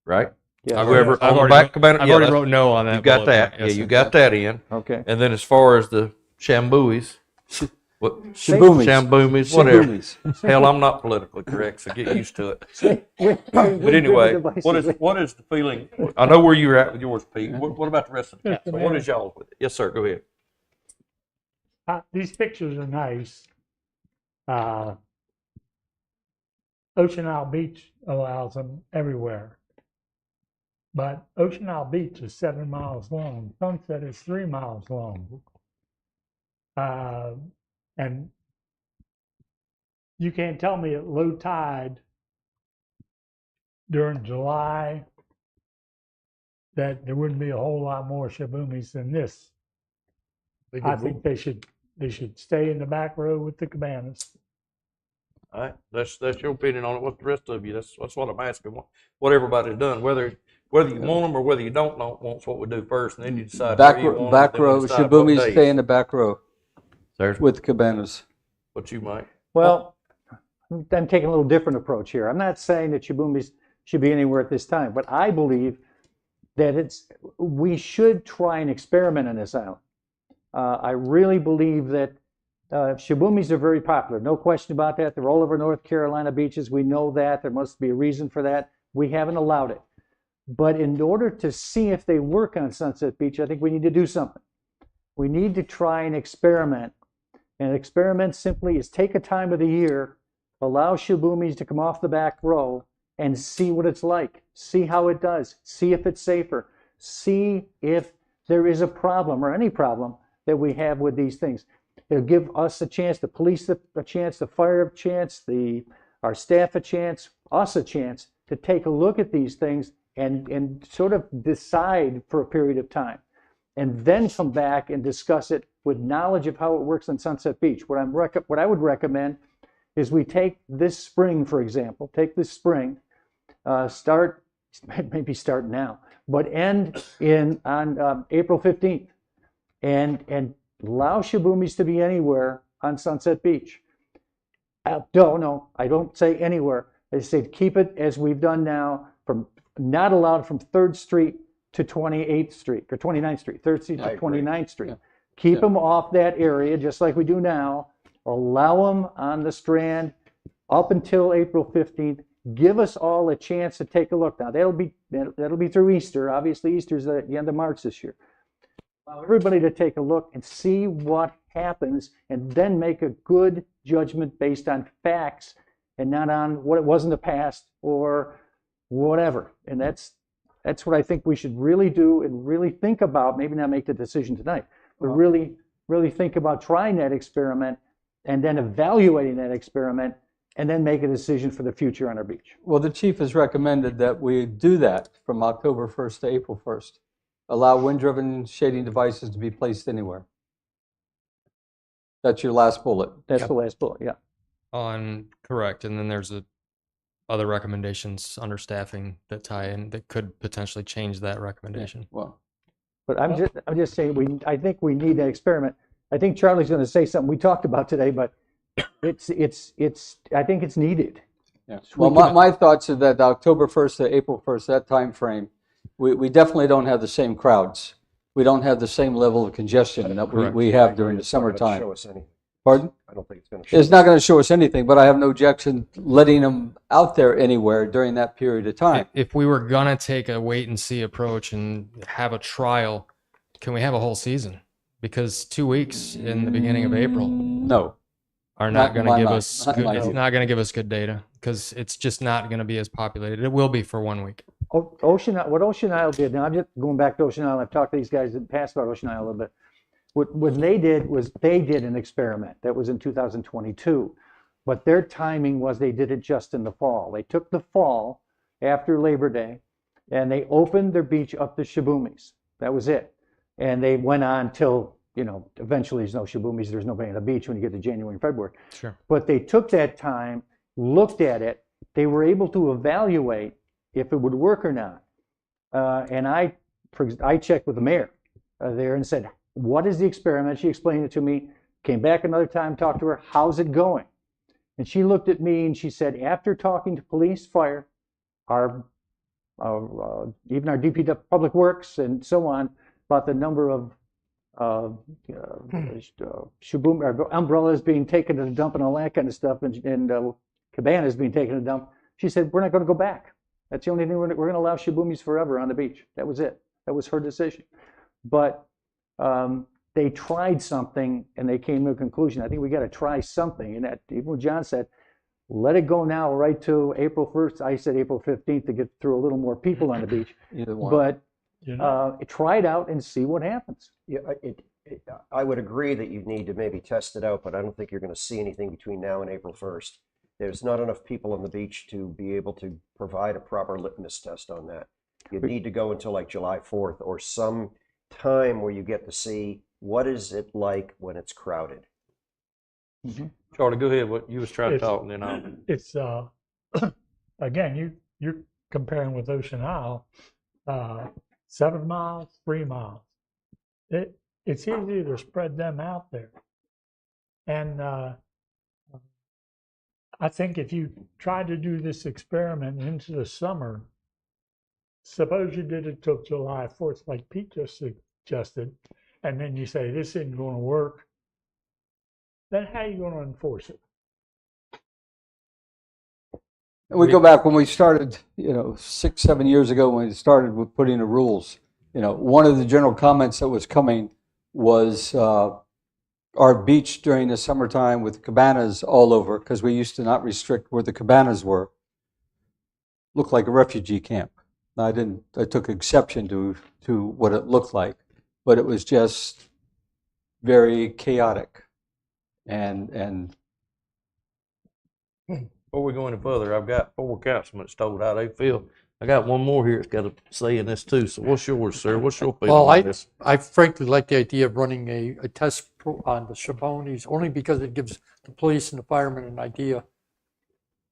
Speaker 1: right?
Speaker 8: Yeah.
Speaker 1: Whoever
Speaker 18: I've
Speaker 1: on the
Speaker 18: already
Speaker 1: back
Speaker 18: wrote-
Speaker 1: cabana,
Speaker 18: I've
Speaker 1: yeah,
Speaker 18: already
Speaker 1: that's-
Speaker 18: wrote no on that
Speaker 1: You got
Speaker 18: bullet
Speaker 1: that.
Speaker 18: point.
Speaker 1: Yeah,
Speaker 18: Yes,
Speaker 1: you
Speaker 18: sir.
Speaker 1: got that in.
Speaker 8: Okay.
Speaker 1: And then as far as the shambuis, what
Speaker 4: Shiboomies.
Speaker 1: shambumis, whatever.
Speaker 4: Shiboomies.
Speaker 1: Hell, I'm not politically correct, so get used to it.
Speaker 8: But
Speaker 1: But anyway, what is the feeling? I know where you're at with yours, Pete. What about the rest of the council? What is y'all with it? Yes, sir. Go ahead.
Speaker 10: These pictures are nice. Ocean Isle Beach allows them everywhere. But Ocean Isle Beach is 7 miles long. Sunset is 3 miles long. And you can't tell me at low tide during July that there wouldn't be a whole lot more shiboomis than this. I think they should stay in the back row with the cabanas.
Speaker 1: All right, that's your opinion on it. What's the rest of you? That's what I'm asking. What everybody's done, whether you want them or whether you don't want what we do first, and then you decide.
Speaker 4: Back,
Speaker 1: where you want 'em,
Speaker 4: back
Speaker 1: then we
Speaker 4: row,
Speaker 1: decide what
Speaker 4: Shiboomis
Speaker 1: days.
Speaker 4: stay in the back row
Speaker 1: There's
Speaker 4: with cabanas.
Speaker 1: what you might.
Speaker 8: Well, I'm taking a little different approach here. I'm not saying that Shibumis should be anywhere at this time, but I believe that we should try and experiment on this island. I really believe that Shibumis are very popular. No question about that. They're all over North Carolina beaches. We know that. There must be a reason for that. We haven't allowed it. But in order to see if they work on Sunset Beach, I think we need to do something. We need to try and experiment. And experiment simply is take a time of the year, allow Shibumis to come off the back row and see what it's like. See how it does. See if it's safer. See if there is a problem or any problem that we have with these things. It'll give us a chance, the police a chance, the fire a chance, our staff a chance, us a chance to take a look at these things and sort of decide for a period of time. And then come back and discuss it with knowledge of how it works on Sunset Beach. What I would recommend is we take this spring, for example, maybe start now, but end on April 15th, and allow Shibumis to be anywhere on Sunset Beach. No, I don't say anywhere. I say keep it as we've done now, from not allowed from 3rd Street to 28th Street, or 29th Street, 3rd Street to 29th Street. Keep them off that area, just like we do now. Allow them on the Strand up until April 15th. Give us all a chance to take a look. Now, that'll be through Easter. Obviously, Easter's at the end of March this year. Allow everybody to take a look and see what happens, and then make a good judgment based on facts and not on what it was in the past or whatever. And that's what I think we should really do and really think about. Maybe not make the decision tonight, but really think about trying that experiment and then evaluating that experiment and then make a decision for the future on our beach.
Speaker 4: Well, the chief has recommended that we do that from October 1st to April 1st. Allow wind-driven shading devices to be placed anywhere. That's your last bullet.
Speaker 8: That's the last bullet, yeah.
Speaker 18: Correct. And then there's other recommendations under staffing that tie in that could potentially change that recommendation.
Speaker 4: Well,
Speaker 8: but I'm just saying I think we need an experiment. I think Charlie's going to say something we talked about today, but I think it's needed.
Speaker 4: Yeah. Well, my thoughts are that October 1st to April 1st, that time frame, we definitely don't have the same crowds. We don't have the same level of congestion that we have during the summertime.
Speaker 9: Show us any.
Speaker 4: Pardon?
Speaker 9: I don't think it's going to show
Speaker 4: It's not going to show us anything, but I have no objection letting them out there anywhere during that period of time.
Speaker 18: If we were gonna take a wait and see approach and have a trial, can we have a whole season? Because 2 weeks in the beginning of April
Speaker 4: No.
Speaker 18: are
Speaker 4: Not
Speaker 18: not
Speaker 4: in
Speaker 18: going to
Speaker 4: my
Speaker 18: give
Speaker 4: mind.
Speaker 18: us
Speaker 4: Not in my
Speaker 18: it's
Speaker 4: view.
Speaker 18: not going to give us good data because it's just not going to be as populated. It will be for 1 week.
Speaker 8: What Ocean Isle did, now I'm just going back to Ocean Isle, I've talked to these guys in the past about Ocean Isle a little bit. What they did was they did an experiment. That was in 2022. But their timing was they did it just in the fall. They took the fall after Labor Day and they opened their beach up to Shabumis. That was it. And they went on till, eventually there's no Shabumis, there's nobody on the beach when you get to January and February.
Speaker 18: Sure.
Speaker 8: But they took that time, looked at it, they were able to evaluate if it would work or not. And I checked with the mayor there and said, what is the experiment? She explained it to me, came back another time, talked to her, how's it going? And she looked at me and she said, after talking to police, fire, even our DPW Public Works and so on, about the number of umbrellas being taken to the dump and all that kind of stuff, and cabanas being taken to the dump, she said, we're not going to go back. That's the only thing, we're going to allow Shabumis forever on the beach. That was it. That was her decision. But they tried something and they came to a conclusion. I think we got to try something. And that, even what John said, let it go now right to April 1st. I said April 15th to get through a little more people on the beach.
Speaker 4: Either one.
Speaker 8: But try it out and see what happens.
Speaker 9: Yeah, I would agree that you need to maybe test it out, but I don't think you're going to see anything between now and April 1st. There's not enough people on the beach to be able to provide a proper litmus test on that. You need to go until like July 4th or some time where you get to see what is it like when it's crowded.
Speaker 1: Charlie, go ahead. What you was trying to
Speaker 10: It's-
Speaker 1: talk, and then I'll.
Speaker 10: It's again, you're comparing with Ocean Isle, 7 miles, 3 miles. It's easy to spread them out there, and I think if you try to do this experiment into the summer, suppose you did it till July 4th, like Pete just suggested, and then you say this isn't going to work, then how are you going to enforce it?
Speaker 4: And we go back when we started, 6, 7 years ago when we started with putting the rules. One of the general comments that was coming was our beach during the summertime with cabanas all over, because we used to not restrict where the cabanas were, looked like a refugee camp. Now, I took exception to what it looked like, but it was just very chaotic. And
Speaker 1: Before we go any further, I've got 4 councilmen that's told how they feel. I got one more here that's got a say in this too. So what's yours, sir? What's your feeling
Speaker 11: Well,
Speaker 1: on this?
Speaker 11: I frankly like the idea of running a test on the Shabonis, only because it gives the police and the firemen an idea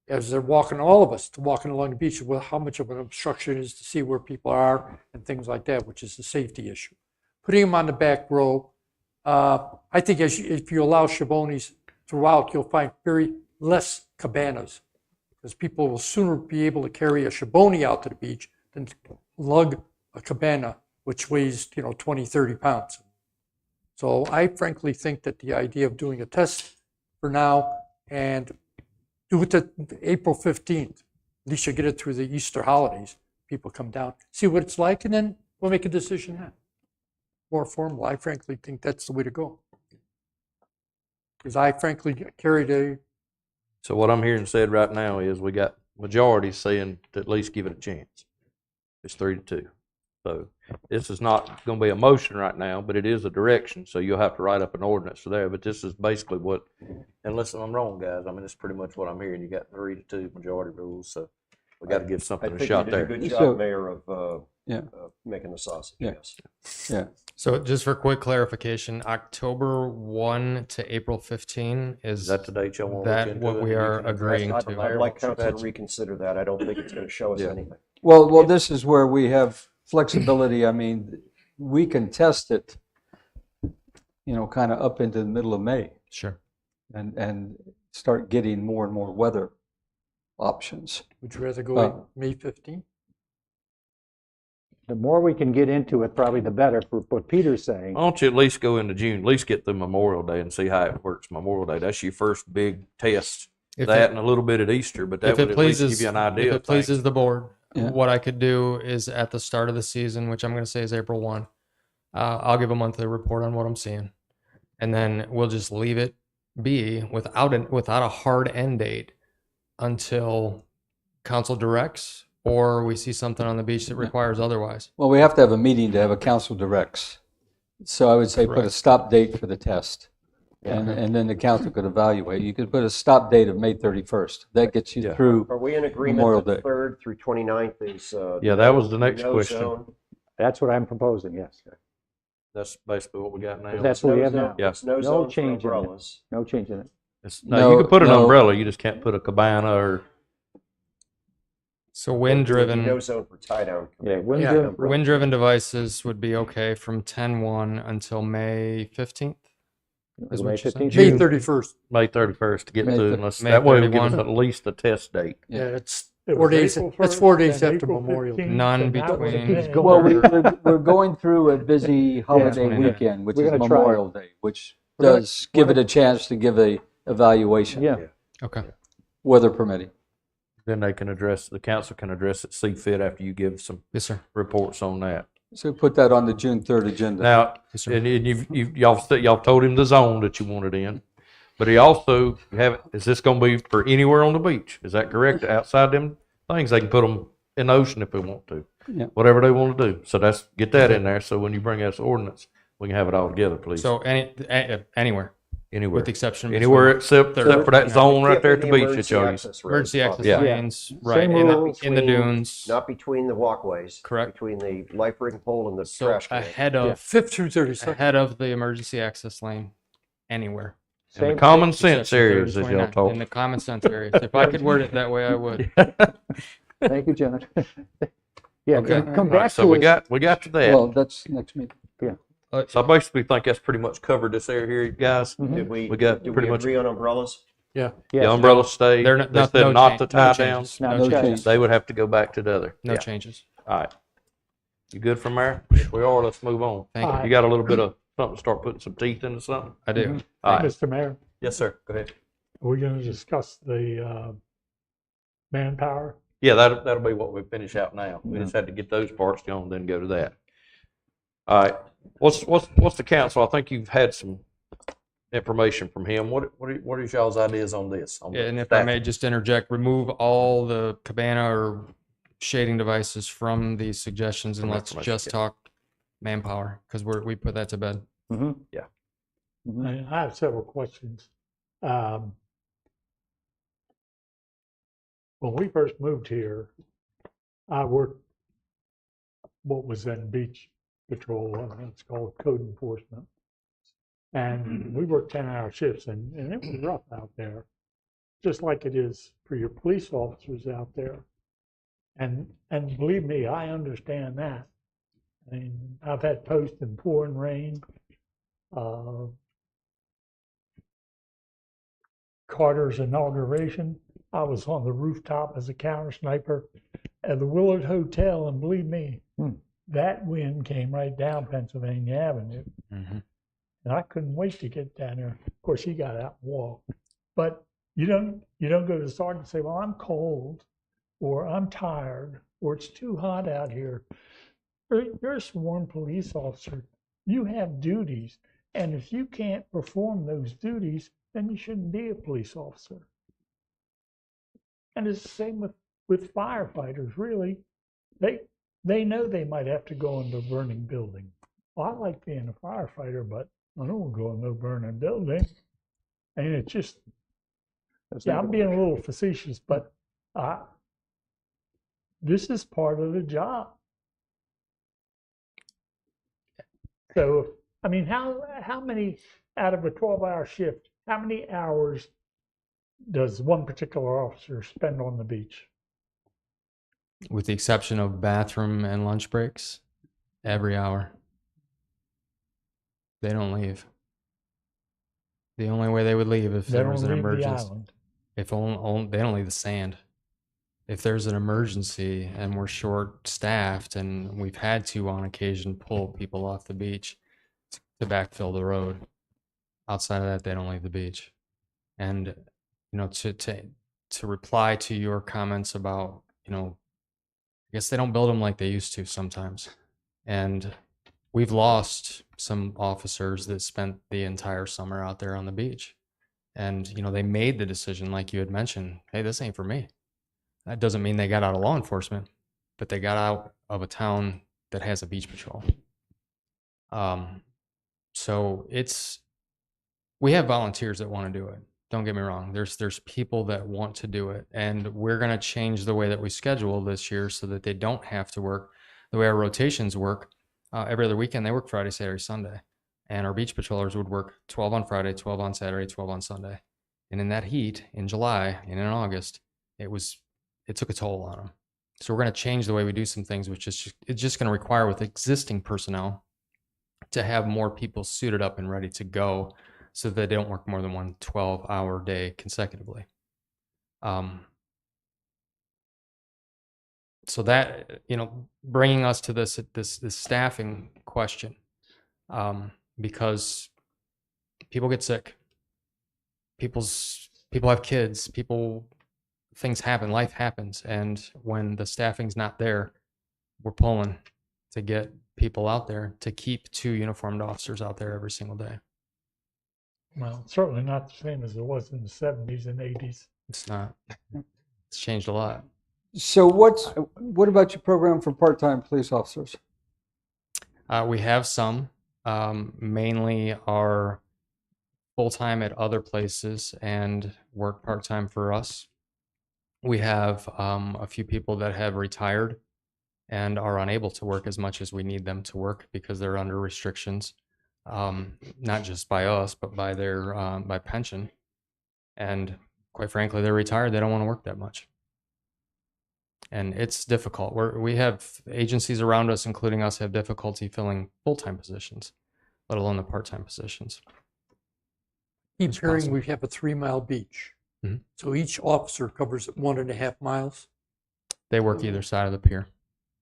Speaker 11: as they're walking, all of us, walking along the beach, well, how much of an obstruction it is to see where people are and things like that, which is a safety issue. Putting them on the back row, I think if you allow Shabonis throughout, you'll find very less cabanas, because people will sooner be able to carry a Shaboni out to the beach than lug a cabana, which weighs 20, 30 pounds. So I frankly think that the idea of doing a test for now and do it to April 15th, at least you get it through the Easter holidays, people come down, see what it's like, and then we'll make a decision then. More formal, I frankly think that's the way to go. Because I frankly carried a
Speaker 1: So what I'm hearing said right now is we got majority saying to at least give it a chance. It's 3-2. So this is not going to be a motion right now, but it is a direction. So you'll have to write up an ordinance for there. But this is basically what, unless I'm wrong, guys, I mean, it's pretty much what I'm hearing. You got 3-2 majority rules. So we got to give something a shot there.
Speaker 9: I think you did a good
Speaker 4: So-
Speaker 9: job, Mayor, of
Speaker 4: Yeah.
Speaker 9: making the sausage,
Speaker 4: Yeah.
Speaker 9: yes.
Speaker 4: Yeah.
Speaker 18: So just for quick clarification, October 1 to April 15
Speaker 1: Is that the date y'all want to look
Speaker 18: that
Speaker 1: into
Speaker 18: what
Speaker 1: it?
Speaker 18: we
Speaker 1: You
Speaker 18: are
Speaker 1: can address
Speaker 18: agreeing
Speaker 1: it.
Speaker 18: to?
Speaker 9: I'd like council to reconsider that. I don't think it's going to show us
Speaker 1: Yeah.
Speaker 9: anything.
Speaker 4: Well, this is where we have flexibility. I mean, we can test it, kind of up into the middle of May
Speaker 18: Sure.
Speaker 4: and start getting more and more weather options.
Speaker 11: Would you rather go May 15th?
Speaker 8: The more we can get into it, probably the better for what Peter's saying.
Speaker 1: Why don't you at least go into June, at least get through Memorial Day and see how it works Memorial Day. That's your first big test.
Speaker 18: If
Speaker 1: That
Speaker 18: it-
Speaker 1: and a little bit at Easter, but that
Speaker 18: If
Speaker 1: would
Speaker 18: it
Speaker 1: at least
Speaker 18: pleases,
Speaker 1: give you an idea
Speaker 18: if
Speaker 1: of
Speaker 18: it pleases
Speaker 1: things.
Speaker 18: the board,
Speaker 4: Yeah.
Speaker 18: what I could do is at the start of the season, which I'm going to say is April 1, I'll give a monthly report on what I'm seeing. And then we'll just leave it be without a hard end date until council directs or we see something on the beach that requires otherwise.
Speaker 4: Well, we have to have a meeting to have a council directs. So I would say put a
Speaker 18: Correct.
Speaker 4: stop date for the test. And then the council could evaluate. You could put a stop date of May 31st. That gets you through
Speaker 9: Are we in agreement
Speaker 4: Memorial
Speaker 9: that
Speaker 4: Day.
Speaker 9: 3rd through 29th is?
Speaker 1: Yeah, that was the next
Speaker 9: no
Speaker 1: question.
Speaker 9: zone?
Speaker 8: That's what I'm proposing, yes.
Speaker 1: That's basically what we got now.
Speaker 8: That's what we
Speaker 9: No
Speaker 8: have
Speaker 9: zone-
Speaker 8: now.
Speaker 1: Yeah.
Speaker 9: It's no
Speaker 8: No
Speaker 9: zone for
Speaker 8: change in it.
Speaker 9: umbrellas.
Speaker 8: No change in it.
Speaker 1: No, you can put an
Speaker 4: no.
Speaker 1: umbrella, you just can't put a cabana or.
Speaker 18: So wind
Speaker 9: There would be
Speaker 18: driven.
Speaker 9: No zone for tie down.
Speaker 8: Yeah, wind
Speaker 18: Yeah,
Speaker 8: driven-
Speaker 18: wind-driven devices would be okay from 10/1 until May 15th. Is
Speaker 8: May
Speaker 18: what you're saying?
Speaker 8: 15th.
Speaker 11: May
Speaker 4: June.
Speaker 11: 31st.
Speaker 1: May 31st to get
Speaker 4: May
Speaker 1: to,
Speaker 4: 30
Speaker 1: unless,
Speaker 18: May
Speaker 1: that way it'll give us
Speaker 18: 31.
Speaker 1: at least a test date.
Speaker 11: Yeah, it's
Speaker 10: It
Speaker 11: 4
Speaker 10: was
Speaker 11: days.
Speaker 10: April
Speaker 11: That's
Speaker 10: 1st,
Speaker 11: 4 days
Speaker 10: then
Speaker 11: after
Speaker 10: April
Speaker 11: Memorial Day.
Speaker 10: 15th,
Speaker 18: None
Speaker 10: and that was
Speaker 18: between-
Speaker 10: then.
Speaker 4: Well, we're going through a busy holiday
Speaker 18: Yeah.
Speaker 4: weekend, which
Speaker 8: We're
Speaker 4: is
Speaker 8: gonna try.
Speaker 4: Memorial Day, which
Speaker 8: We're gonna-
Speaker 4: does give it a chance to give a evaluation,
Speaker 8: Yeah.
Speaker 18: Okay.
Speaker 4: weather permitting.
Speaker 1: Then they can address, the council can address it, see fit after you give some
Speaker 18: Yes, sir.
Speaker 1: reports on that.
Speaker 4: So put that on the June 3rd agenda.
Speaker 1: Now,
Speaker 18: Yes, sir.
Speaker 1: and y'all told him the zone that you wanted in, but he also is this going to be for anywhere on the beach? Is that correct? Outside them things, they can put them in the ocean if they want to.
Speaker 4: Yeah.
Speaker 1: Whatever they want to do. So get that in there. So when you bring us ordinance, we can have it all together, please.
Speaker 18: So anywhere,
Speaker 1: anywhere,
Speaker 18: with the exception of
Speaker 1: anywhere
Speaker 18: between
Speaker 1: except
Speaker 18: third
Speaker 1: for that
Speaker 18: and
Speaker 1: zone right
Speaker 9: Can't
Speaker 1: there
Speaker 9: be
Speaker 1: at the
Speaker 9: the
Speaker 1: beach that
Speaker 9: emergency
Speaker 1: y'all use.
Speaker 9: access road.
Speaker 18: emergency access
Speaker 1: Yeah.
Speaker 18: lanes, right,
Speaker 8: Same
Speaker 18: in
Speaker 8: rules
Speaker 18: the
Speaker 9: between-
Speaker 18: dunes.
Speaker 9: Not between the walkways.
Speaker 18: Correct.
Speaker 9: Between the life ring pole and the
Speaker 18: So
Speaker 9: trash can.
Speaker 18: ahead
Speaker 11: Yeah,
Speaker 18: of
Speaker 11: 5th through 32nd.
Speaker 18: ahead of the emergency access lane, anywhere.
Speaker 1: In the
Speaker 8: Same-
Speaker 1: common sense
Speaker 18: Exception third
Speaker 1: areas
Speaker 18: and
Speaker 1: that y'all
Speaker 18: 29.
Speaker 1: talk.
Speaker 18: In the common sense areas. If I could word it that way, I would.
Speaker 8: Thank you, Jenna. Yeah,
Speaker 18: Okay.
Speaker 8: come
Speaker 1: All right,
Speaker 8: back
Speaker 1: so
Speaker 8: to
Speaker 1: we
Speaker 8: us.
Speaker 1: got to that.
Speaker 4: Well, that's next meeting.
Speaker 1: So I basically think that's pretty much covered this area here, guys.
Speaker 9: Did we
Speaker 1: got
Speaker 9: did
Speaker 1: pretty
Speaker 9: we
Speaker 1: much
Speaker 9: agree on umbrellas?
Speaker 11: Yeah.
Speaker 1: the
Speaker 8: Yes.
Speaker 1: umbrella stay.
Speaker 18: They're
Speaker 1: They
Speaker 18: not-
Speaker 1: said
Speaker 18: no
Speaker 1: not
Speaker 18: change-
Speaker 1: to
Speaker 18: no
Speaker 1: tie
Speaker 18: changes.
Speaker 1: down.
Speaker 8: No,
Speaker 4: No
Speaker 8: change.
Speaker 4: change.
Speaker 1: They would have to go back to the other.
Speaker 18: No
Speaker 1: Yeah.
Speaker 18: changes.
Speaker 1: All right. You good from there? If we are, let's move on.
Speaker 18: Thank you.
Speaker 1: You got a little bit of something to start putting some teeth into something?
Speaker 18: I do.
Speaker 1: All right.
Speaker 10: Mr. Mayor,
Speaker 1: Yes, sir. Go ahead.
Speaker 10: are we going to discuss the manpower?
Speaker 1: Yeah, that'll be what we finish out now. We just had to get those parts going, then go to that. All right. What's the council? I think you've had some information from him. What is y'all's ideas on this? On
Speaker 18: Yeah,
Speaker 1: the
Speaker 18: and if I
Speaker 1: staff?
Speaker 18: may just interject, remove all the cabana or shading devices from these suggestions and
Speaker 1: From
Speaker 18: let's
Speaker 1: information,
Speaker 18: just
Speaker 1: yeah.
Speaker 18: talk manpower because we put that to bed.
Speaker 10: I have several questions. When we first moved here, I worked what was then beach patrol, it's called code enforcement. And we worked 10-hour shifts and it was rough out there, just like it is for your police officers out there. And believe me, I understand that. I mean, I've had posts in pouring rain, Carter's inauguration. I was on the rooftop as a counter sniper at the Willard Hotel, and believe me, that wind came right down Pennsylvania Avenue, and I couldn't wait to get down there. Of course, he got out and walked, but you don't go to the sergeant and say, "Well, I'm cold," or "I'm tired," or "It's too hot out here." You're a sworn police officer. You have duties, and if you can't perform those duties, then you shouldn't be a police officer. And it's the same with firefighters, really. they know they might have to go into a burning building. Well, I like being a firefighter, but I don't want to go in no burning building. And it's just, yeah, I'm being a little facetious, but this is part of the job. So, I mean, how many out of a 12-hour shift, how many hours does one particular officer spend on the beach?
Speaker 18: With the exception of bathroom and lunch breaks, every hour. They don't leave. The only way they would leave if
Speaker 10: They
Speaker 18: there
Speaker 10: don't
Speaker 18: was an
Speaker 10: leave the
Speaker 18: emergency.
Speaker 10: island.
Speaker 18: If only they don't leave the sand. If there's an emergency and we're short staffed and we've had to on occasion pull people off the beach to backfill the road, outside of that they don't leave the beach. And you know, to reply to your comments about, you know, I guess they don't build them like they used to sometimes. And we've lost some officers that spent the entire summer out there on the beach. And, you know, they made the decision, like you had mentioned, hey, this ain't for me. That doesn't mean they got out of law enforcement, but they got out of a town that has a beach patrol. So we have volunteers that want to do it. Don't get me wrong. There's people that want to do it, and we're going to change the way that we schedule this year so that they don't have to work the way our rotations work. Every other weekend they work Friday, Saturday, Sunday, and our beach patrollers would work 12 on Friday, 12 on Saturday, 12 on Sunday. And in that heat, in July and in August, it took a toll on them. So we're going to change the way we do some things, which is it's just going to require with existing personnel to have more people suited up and ready to go, so that they don't work more than one 12-hour day consecutively. So that, you know, bringing us to this staffing question, because people get sick, people have kids, things happen, life happens, and when the staffing's not there, we're pulling to get people out there to keep 2 uniformed officers out there every single day.
Speaker 10: Well, certainly not the same as it was in the 70s and 80s.
Speaker 18: It's not. It's changed a lot.
Speaker 4: So what about your program for part-time police officers?
Speaker 18: We have some, mainly are full-time at other places and work part-time for us. We have a few people that have retired and are unable to work as much as we need them to work because they're under restrictions. Not just by us, but by their by pension. And quite frankly, they're retired. They don't want to work that much. And it's difficult. We have agencies around us, including us, have difficulty filling full-time positions, let alone the part-time positions.
Speaker 11: Keep hearing we have a 3-mile beach.
Speaker 18: Mhm.
Speaker 11: So each officer covers 1.5 miles?
Speaker 18: They work either side of the pier.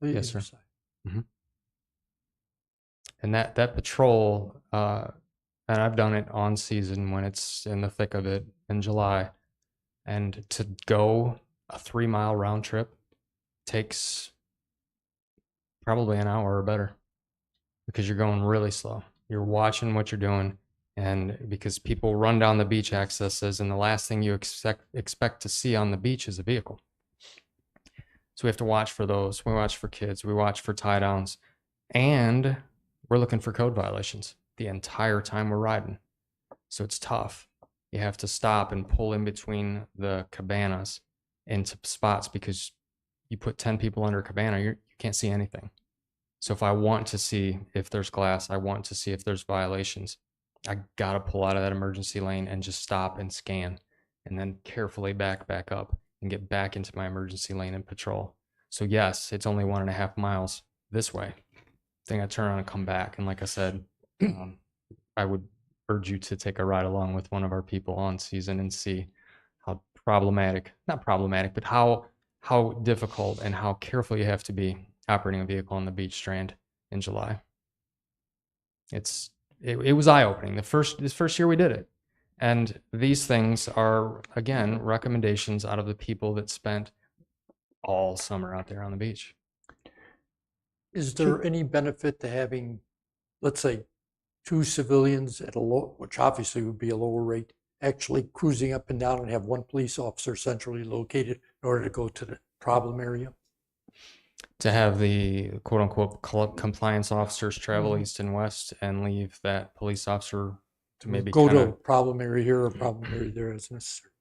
Speaker 11: Either
Speaker 18: Yes, sir.
Speaker 11: side.
Speaker 18: Mm-hmm. And that patrol, and I've done it on season when it's in the thick of it in July, and to go a 3-mile round trip takes probably an hour or better because you're going really slow. You're watching what you're doing, and because people run down the beach accesses, and the last thing you expect to see on the beach is a vehicle. So we have to watch for those. We watch for kids. We watch for tie downs, and we're looking for code violations the entire time we're riding. So it's tough. You have to stop and pull in between the cabanas into spots because you put 10 people under a cabana, you can't see anything. So if I want to see if there's glass, I want to see if there's violations, I gotta pull out of that emergency lane and just stop and scan, and then carefully back up and get back into my emergency lane and patrol. So yes, it's only 1.5 miles this way. Then I turn around and come back. And like I said, I would urge you to take a ride along with one of our people on season and see how not problematic, but how difficult and how careful you have to be operating a vehicle on the beach strand in July. It was eye-opening. This first year we did it. And these things are, again, recommendations out of the people that spent all summer out there on the beach.
Speaker 11: Is there any benefit to having, let's say, 2 civilians at which obviously would be a lower rate, actually cruising up and down and have 1 police officer centrally located in order to go to the problem area?
Speaker 18: to have the quote unquote compliance officers travel
Speaker 11: Mhm.
Speaker 18: east and west and leave that police officer to maybe
Speaker 11: Go
Speaker 18: kind
Speaker 11: to a
Speaker 18: of,
Speaker 11: problem area here or problem area there as necessary.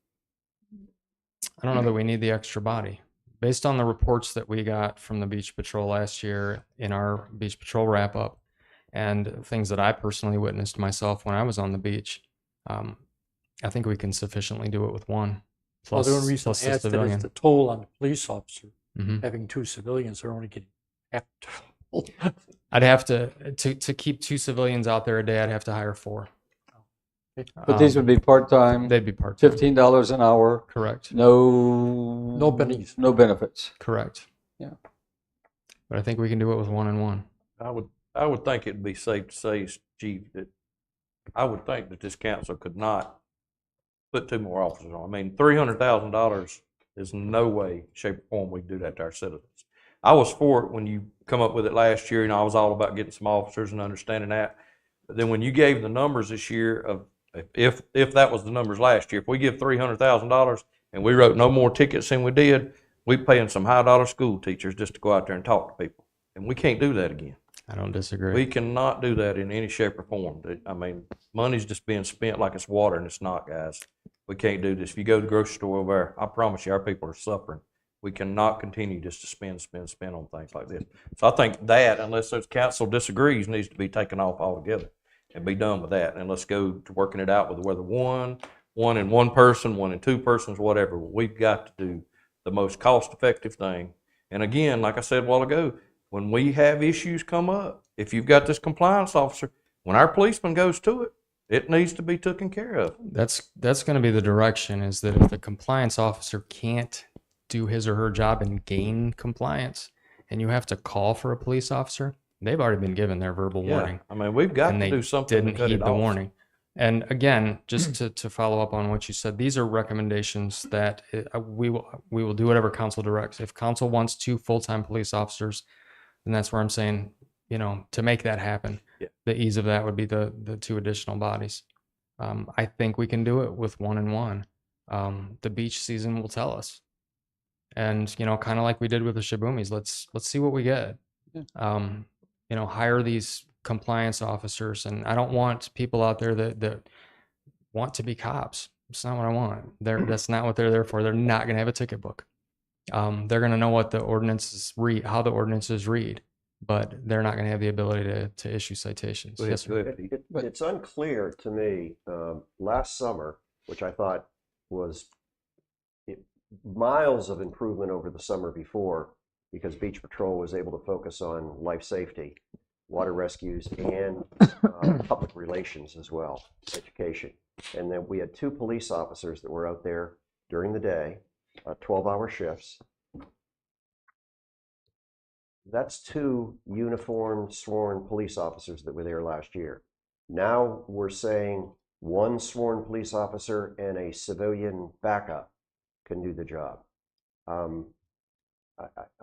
Speaker 18: I don't know that we need the extra body. Based on the reports that we got from the Beach Patrol last year in our Beach Patrol wrap up and things that I personally witnessed myself when I was on the beach, I think we can sufficiently do it with one.
Speaker 11: Well,
Speaker 18: Plus,
Speaker 11: the only reason
Speaker 18: plus
Speaker 11: I
Speaker 18: the
Speaker 11: asked that is
Speaker 18: civilian.
Speaker 11: the toll on the police officer.
Speaker 18: Mhm.
Speaker 11: Having 2 civilians, they're only getting half the toll.
Speaker 18: I'd have to keep 2 civilians out there a day. I'd have to hire 4.
Speaker 4: But these would be part-time.
Speaker 18: They'd be part-time.
Speaker 4: $15 an hour.
Speaker 18: Correct.
Speaker 11: No bennies.
Speaker 4: No benefits.
Speaker 18: Correct.
Speaker 4: Yeah.
Speaker 18: But I think we can do it with 1 and 1.
Speaker 1: I would think it'd be safe to say, Chief, that I would think that this council could not put 2 more officers on. I mean, $300,000 is no way, shape, or form we do that to our citizens. I was for it when you come up with it last year, and I was all about getting some officers and understanding that. But then when you gave the numbers this year of, if that was the numbers last year, if we give $300,000 and we wrote no more tickets than we did, we're paying some high dollar school teachers just to go out there and talk to people. And we can't do that again.
Speaker 18: I don't disagree.
Speaker 1: We cannot do that in any shape or form. I mean, money's just being spent like it's water, and it's not, guys. We can't do this. If you go to the grocery store over there, I promise you our people are suffering. We cannot continue just to spend on things like this. So I think that, unless the council disagrees, needs to be taken off altogether and be done with that. And let's go to working it out with whether one and 1 person, 1 and 2 persons, whatever. We've got to do the most cost-effective thing. And again, like I said a while ago, when we have issues come up, if you've got this compliance officer, when our policeman goes to it, it needs to be taken care of.
Speaker 18: That's going to be the direction, is that if the compliance officer can't do his or her job and gain compliance, and you have to call for a police officer, they've already been given their verbal warning.
Speaker 1: I mean, we've got
Speaker 18: and
Speaker 1: to
Speaker 18: they
Speaker 1: do something to
Speaker 18: didn't
Speaker 1: cut
Speaker 18: heed
Speaker 1: it
Speaker 18: the
Speaker 1: off.
Speaker 18: warning. And again, just to follow up on what you said, these are recommendations that we will do whatever council directs. If council wants 2 full-time police officers, then that's where I'm saying, to make that happen, the ease of that would be the 2 additional bodies. I think we can do it with 1 and 1. The beach season will tell us. And, kind of like we did with the Shabumis, let's see what we get. Hire these compliance officers. And I don't want people out there that want to be cops. It's not what I want. That's not what they're there for. They're not going to have a ticket book. They're going to know what the ordinances read, how the ordinances read, but they're not going to have the ability to issue citations. Yes, sir.
Speaker 9: It's unclear to me, last summer, which I thought was miles of improvement over the summer before, because Beach Patrol was able to focus on life safety, water rescues, and public relations as well, education. And then we had 2 police officers that were out there during the day, 12-hour shifts. That's 2 uniformed, sworn police officers that were there last year. Now we're saying 1 sworn police officer and a civilian backup can do the job. I'm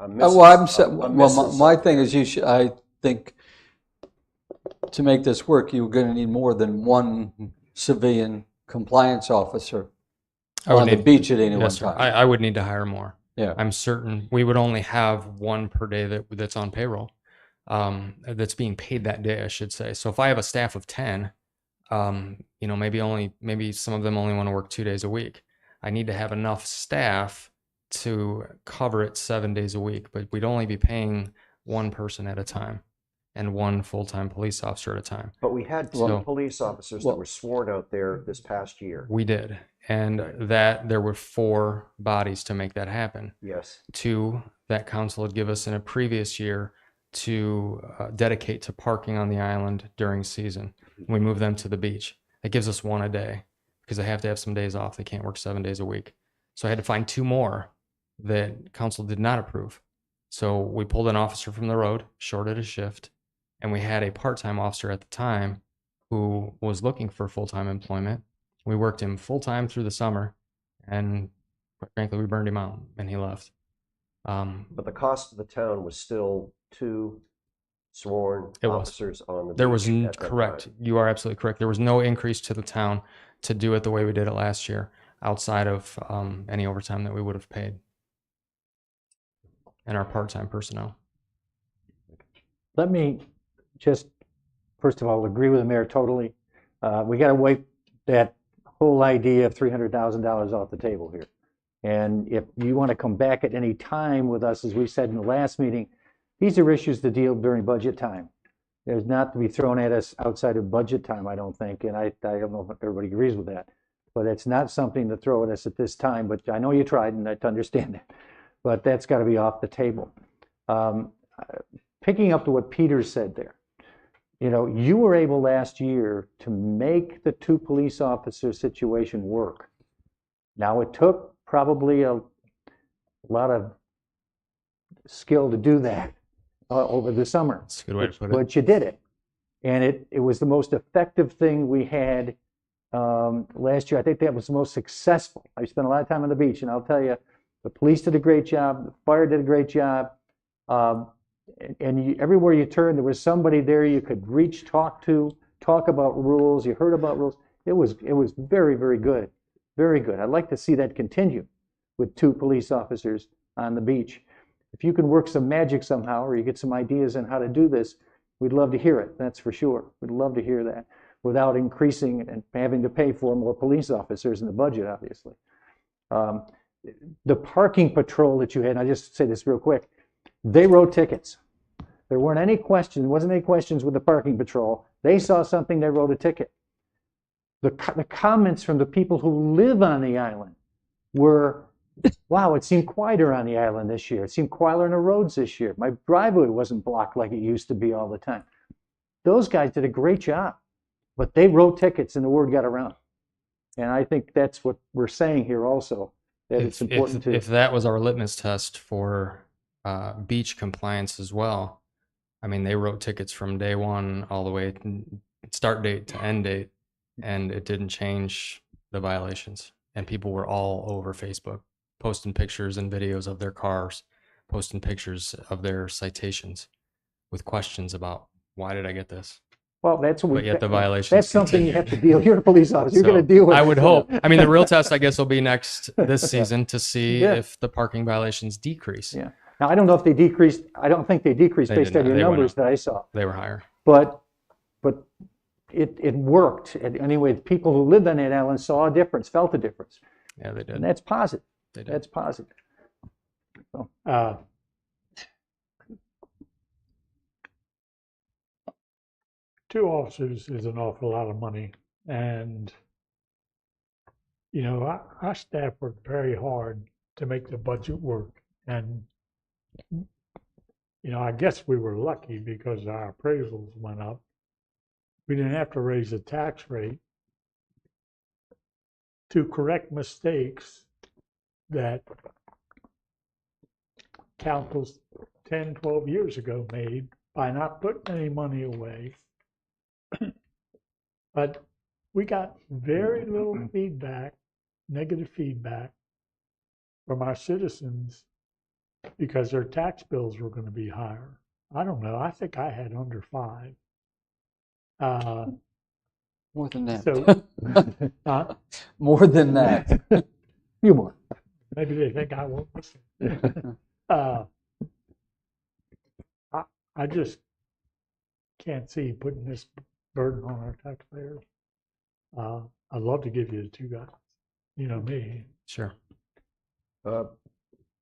Speaker 9: missing
Speaker 4: my thing is I think to make this work, you're going to need more than 1 civilian compliance officer on the beach at any one
Speaker 18: Yes, sir.
Speaker 4: time.
Speaker 18: I would need to hire more.
Speaker 4: Yeah.
Speaker 18: I'm certain we would only have 1 per day that's on payroll, that's being paid that day, I should say. So if I have a staff of 10, maybe some of them only want to work 2 days a week. I need to have enough staff to cover it 7 days a week, but we'd only be paying 1 person at a time and 1 full-time police officer at a time.
Speaker 9: But we had 2 police officers that were sworn out there this past year.
Speaker 18: We did. And that there were 4 bodies to make that happen.
Speaker 9: Yes.
Speaker 18: 2 that council had given us in a previous year to dedicate to parking on the island during season. We move them to the beach. It gives us 1 a day because they have to have some days off. They can't work 7 days a week. So I had to find 2 more that council did not approve. So we pulled an officer from the road, shorted a shift, and we had a part-time officer at the time who was looking for full-time employment. We worked him full-time through the summer, and quite frankly, we burned him out, and he left.
Speaker 9: But the cost of the town was still 2 sworn officers on the beach.
Speaker 18: There was
Speaker 9: at that
Speaker 18: correct.
Speaker 9: time.
Speaker 18: You are absolutely correct. There was no increase to the town to do it the way we did it last year, outside of any overtime that we would have paid. and our part-time personnel.
Speaker 8: Let me just, first of all, agree with the mayor totally. We got to wipe that whole idea of $300,000 off the table here. And if you want to come back at any time with us, as we said in the last meeting, these are issues to deal during budget time. There's not to be thrown at us outside of budget time, I don't think. And I don't know if everybody agrees with that. But it's not something to throw at us at this time. But I know you tried, and I understand that. But that's got to be off the table. Picking up to what Peter said there, you know, you were able last year to make the 2 police officer situation work. Now, it took probably a lot of skill to do that over the summer.
Speaker 18: That's a good way to put it.
Speaker 8: But you did it. And it was the most effective thing we had last year. I think that was the most successful. I spent a lot of time on the beach, and I'll tell you, the police did a great job, the fire did a great job. Everywhere you turned, there was somebody there you could reach, talk to, talk about rules. You heard about rules. It was very, very good. Very good. I'd like to see that continue with 2 police officers on the beach. If you can work some magic somehow, or you get some ideas on how to do this, we'd love to hear it. That's for sure. We'd love to hear that without increasing and having to pay for more police officers in the budget, obviously. The parking patrol that you had, and I just say this real quick, they wrote tickets. There weren't any questions, wasn't any questions with the parking patrol. They saw something, they wrote a ticket. The comments from the people who live on the island were, wow, it seemed quieter on the island this year. It seemed quieter on the roads this year. My driveway wasn't blocked like it used to be all the time. Those guys did a great job, but they wrote tickets and the word got around. And I think that's what we're saying here also, that it's important to...
Speaker 18: If that was our litmus test for beach compliance as well, I mean, they wrote tickets from day one all the way start date to end date, and it didn't change the violations. And people were all over Facebook posting pictures and videos of their cars, posting pictures of their citations with questions about, why did I get this?
Speaker 8: Well, that's what
Speaker 18: But yet the violations
Speaker 8: that's something you
Speaker 18: continue.
Speaker 8: have to deal. You're a police officer. You're
Speaker 18: So,
Speaker 8: going to deal with
Speaker 18: I
Speaker 8: it.
Speaker 18: would hope. I mean, the real test, I guess, will be this season to see
Speaker 8: Yeah.
Speaker 18: if the parking violations decrease.
Speaker 8: Yeah. Now, I don't know if they decreased. I don't think they decreased
Speaker 18: They
Speaker 8: based
Speaker 18: did
Speaker 8: on your
Speaker 18: not. They went
Speaker 8: numbers
Speaker 18: up.
Speaker 8: that I saw.
Speaker 18: They were higher.
Speaker 8: But it worked. And anyway, the people who lived on that island saw a difference, felt a difference.
Speaker 18: Yeah, they did.
Speaker 8: And that's positive.
Speaker 18: They did.
Speaker 8: That's positive. So,
Speaker 10: 2 officers is an awful lot of money, and you know, our staff worked very hard to make the budget work, and you know, I guess we were lucky because our appraisals went up. We didn't have to raise the tax rate to correct mistakes that councils 10, 12 years ago made by not putting any money away. But we got very little feedback, negative feedback from our citizens because their tax bills were going to be higher. I don't know. I think I had under 5.
Speaker 4: More than that.
Speaker 10: So,
Speaker 4: More than that.
Speaker 8: You more.
Speaker 10: Maybe they think I won't listen. I just can't see putting this burden on our taxpayers. I'd love to give you the 2 guys. You know me.
Speaker 18: Sure.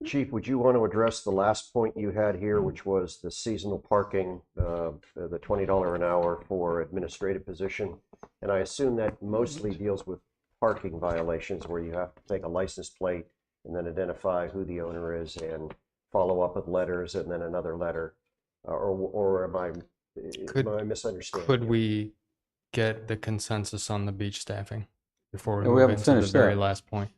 Speaker 9: Chief, would you want to address the last point you had here, which was the seasonal parking, the $20 an hour for administrative position? And I assume that mostly deals with parking violations where you have to take a license plate and then identify who the owner is and follow up with letters and then another letter. Or am I misunderstanding?
Speaker 18: Could we get the consensus on the beach staffing before we
Speaker 4: Yeah, we
Speaker 18: move
Speaker 4: haven't
Speaker 18: into the
Speaker 4: finished
Speaker 18: very
Speaker 4: that.
Speaker 18: last point?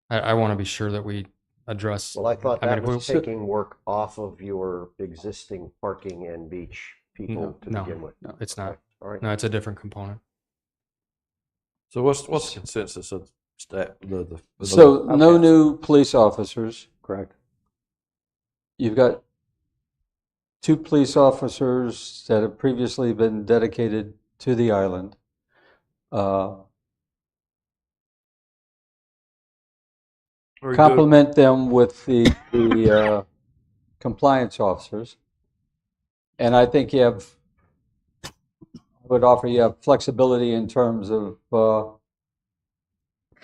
Speaker 18: I want to be sure that we address.
Speaker 9: Well, I thought that
Speaker 18: mean, if
Speaker 9: was
Speaker 18: we-
Speaker 9: taking work off of your existing parking and beach people to
Speaker 18: no,
Speaker 9: begin with.
Speaker 18: no, it's not.
Speaker 9: All right.
Speaker 18: No, it's a different component.
Speaker 1: So what's the consensus of staff?
Speaker 4: So no new police officers, correct? You've got 2 police officers that have previously been dedicated to the island.
Speaker 1: Very good.
Speaker 4: complement them with the compliance officers. And I think I would offer you have flexibility in terms of,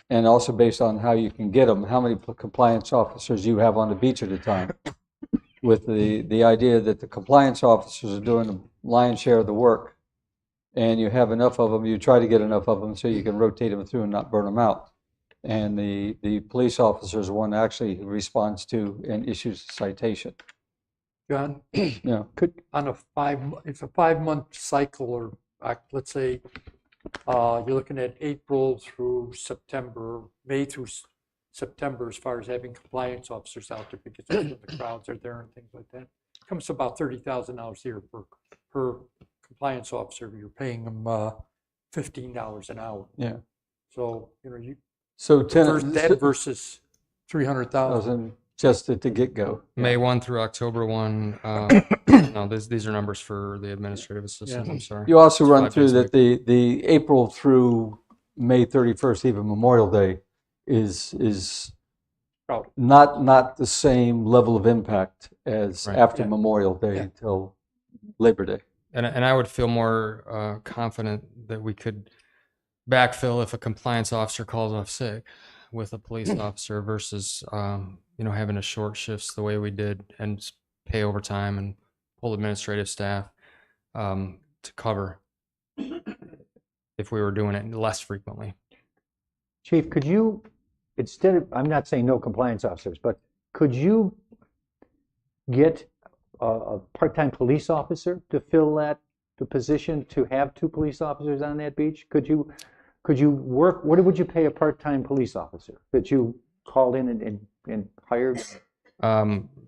Speaker 4: and also based on how you can get them, how many compliance officers you have on the beach at a time. With the idea that the compliance officers are doing the lion's share of the work, and you have enough of them, you try to get enough of them so you can rotate them through and not burn them out. And the police officer is one actually who responds to and issues a citation.
Speaker 11: John,
Speaker 4: Yeah.
Speaker 11: on it's a 5-month cycle, or let's say you're looking at April through September, May through September, as far as having compliance officers out there, because the crowds are there and things like that. It comes to about $30,000 a year per compliance officer. You're paying them $15 an hour.
Speaker 4: Yeah.
Speaker 11: So you
Speaker 4: So
Speaker 11: that versus 300,000
Speaker 4: just at the get-go.
Speaker 18: May 1 through October 1. No, these are numbers for the administrative assistant. I'm sorry.
Speaker 4: You also
Speaker 18: It's
Speaker 4: run
Speaker 18: 5
Speaker 4: through
Speaker 18: days a
Speaker 4: that the April through May 31st, even Memorial Day, is not the same level of impact as
Speaker 18: Right.
Speaker 4: after Memorial Day until Labor Day.
Speaker 18: And I would feel more confident that we could backfill if a compliance officer calls off sick with a police officer versus having a short shifts the way we did and pay overtime and pull administrative staff to cover if we were doing it less frequently.
Speaker 8: Chief, could you, instead of, I'm not saying no compliance officers, but could you get a part-time police officer to fill the position, to have 2 police officers on that beach? Could you work, what would you pay a part-time police officer that you called in and hired?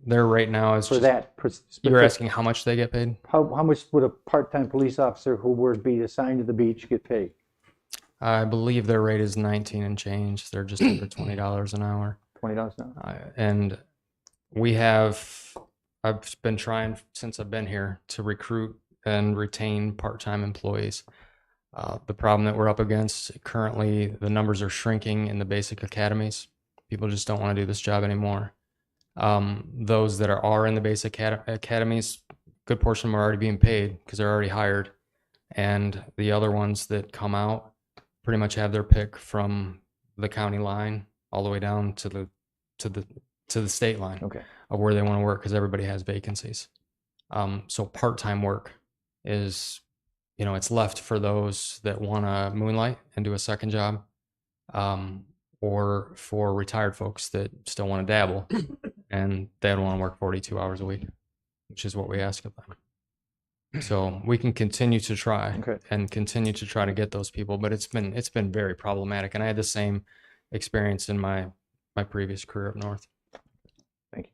Speaker 18: Their rate now is
Speaker 8: for
Speaker 18: just,
Speaker 8: that.
Speaker 18: You're asking how much they get paid?
Speaker 8: How much would a part-time police officer who would be assigned to the beach get paid?
Speaker 18: I believe their rate is 19 and change. They're just under $20 an hour.
Speaker 8: $20 an hour.
Speaker 18: And I've been trying since I've been here to recruit and retain part-time employees. The problem that we're up against currently, the numbers are shrinking in the basic academies. People just don't want to do this job anymore. Those that are in the basic academies, good portion of them are already being paid because they're already hired. And the other ones that come out pretty much have their pick from the county line all the way down to the state line of where they want to work because everybody has vacancies. So part-time work is, it's left for those that want to moonlight and do a second job, or for retired folks that still want to dabble and they don't want to work 42 hours a week, which is what we ask of them. So we can continue to try and continue to try to get those people, but it's been very problematic. And I had the same experience in my previous career up north.
Speaker 8: Thank you.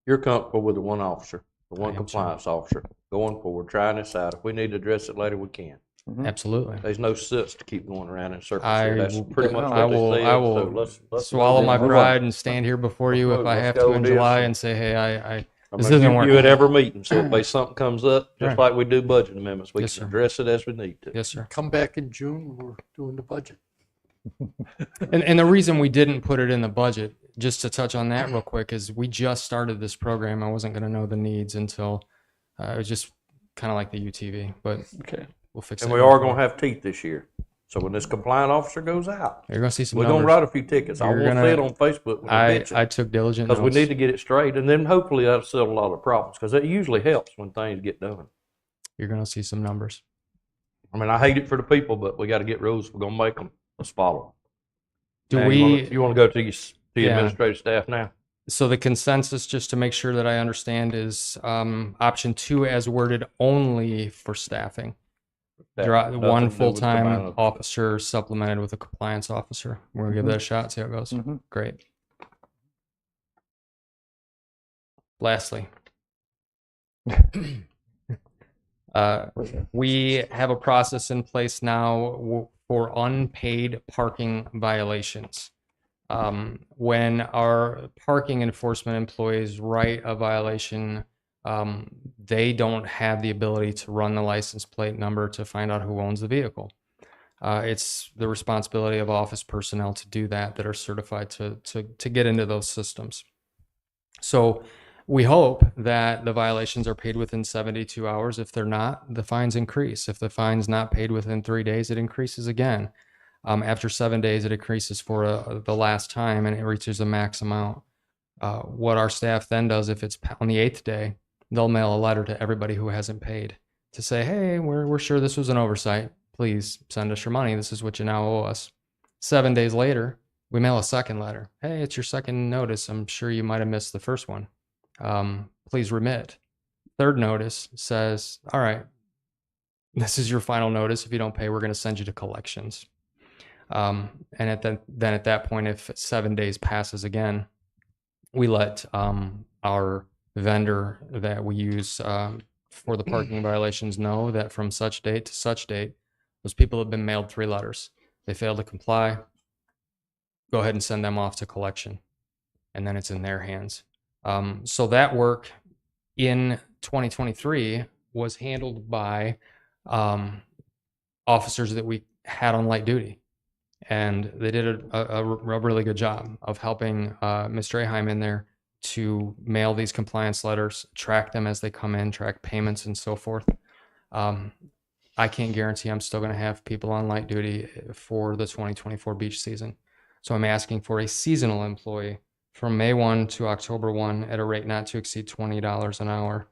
Speaker 1: You're comfortable with the one officer, the one compliance officer going forward, trying this out. If we need to address it later, we can.
Speaker 18: Absolutely.
Speaker 1: There's no sense to keep going around in circles.
Speaker 18: I
Speaker 1: here. That's pretty much
Speaker 18: I
Speaker 1: what they
Speaker 18: will,
Speaker 1: said.
Speaker 18: I will
Speaker 1: So let's
Speaker 18: swallow
Speaker 1: move
Speaker 18: my
Speaker 1: on.
Speaker 18: pride and stand here before you if I have to in July and say, hey, this isn't working.
Speaker 1: You at every meeting, so if something comes up, just
Speaker 18: Right.
Speaker 1: like we do budget amendments, we
Speaker 18: Yes,
Speaker 1: can
Speaker 18: sir.
Speaker 1: address it as we need to.
Speaker 18: Yes, sir.
Speaker 11: Come back in June, we're doing the budget.
Speaker 18: And the reason we didn't put it in the budget, just to touch on that real quick, is we just started this program. I wasn't going to know the needs until it was just kind of like the UTV, but we'll fix it.
Speaker 1: And we are going to have teeth this year. So when this compliant officer goes out,
Speaker 18: you're going to see some
Speaker 1: we're going to
Speaker 18: numbers.
Speaker 1: write a few tickets. I
Speaker 18: You're
Speaker 1: will
Speaker 18: gonna-
Speaker 1: say it on Facebook when
Speaker 18: I took diligent
Speaker 1: because we
Speaker 18: notes.
Speaker 1: need to get it straight, and then hopefully that'll settle a lot of problems because it usually helps when things get done.
Speaker 18: You're going to see some numbers.
Speaker 1: I mean, I hate it for the people, but we got to get rules. We're going to make them. Let's follow
Speaker 18: Do
Speaker 1: them.
Speaker 18: we?
Speaker 1: You want to go to your
Speaker 18: Yeah.
Speaker 1: administrative staff now?
Speaker 18: So the consensus, just to make sure that I understand, is option 2 as worded only for staffing.
Speaker 1: That- nothing
Speaker 18: One
Speaker 1: to do with
Speaker 18: full-time
Speaker 1: compliance.
Speaker 18: officer supplemented with a compliance officer. We're gonna give
Speaker 8: Mhm.
Speaker 18: that a shot, see how it goes.
Speaker 8: Mhm.
Speaker 18: Great. Lastly, we have a process in place now for unpaid parking violations. When our parking enforcement employees write a violation, they don't have the ability to run the license plate number to find out who owns the vehicle. It's the responsibility of office personnel to do that are certified to get into those systems. So we hope that the violations are paid within 72 hours. If they're not, the fines increase. If the fine's not paid within 3 days, it increases again. After 7 days, it increases for the last time, and it reaches a max amount. What our staff then does, if it's on the 8th day, they'll mail a letter to everybody who hasn't paid to say, hey, we're sure this was an oversight. Please send us your money. This is what you now owe us. 7 days later, we mail a second letter. Hey, it's your second notice. I'm sure you might have missed the first one. Please remit. Third notice says, all right, this is your final notice. If you don't pay, we're going to send you to collections. And at that point, if 7 days passes again, we let our vendor that we use for the parking violations know that from such date to such date, those people have been mailed 3 letters. They fail to comply, go ahead and send them off to collection, and then it's in their hands. So that work in 2023 was handled by officers that we had on light duty. And they did a really good job of helping Mr. Aheim in there to mail these compliance letters, track them as they come in, track payments and so forth. I can't guarantee I'm still going to have people on light duty for the 2024 beach season. So I'm asking for a seasonal employee from May 1 to October 1 at a rate not to exceed $20 an hour.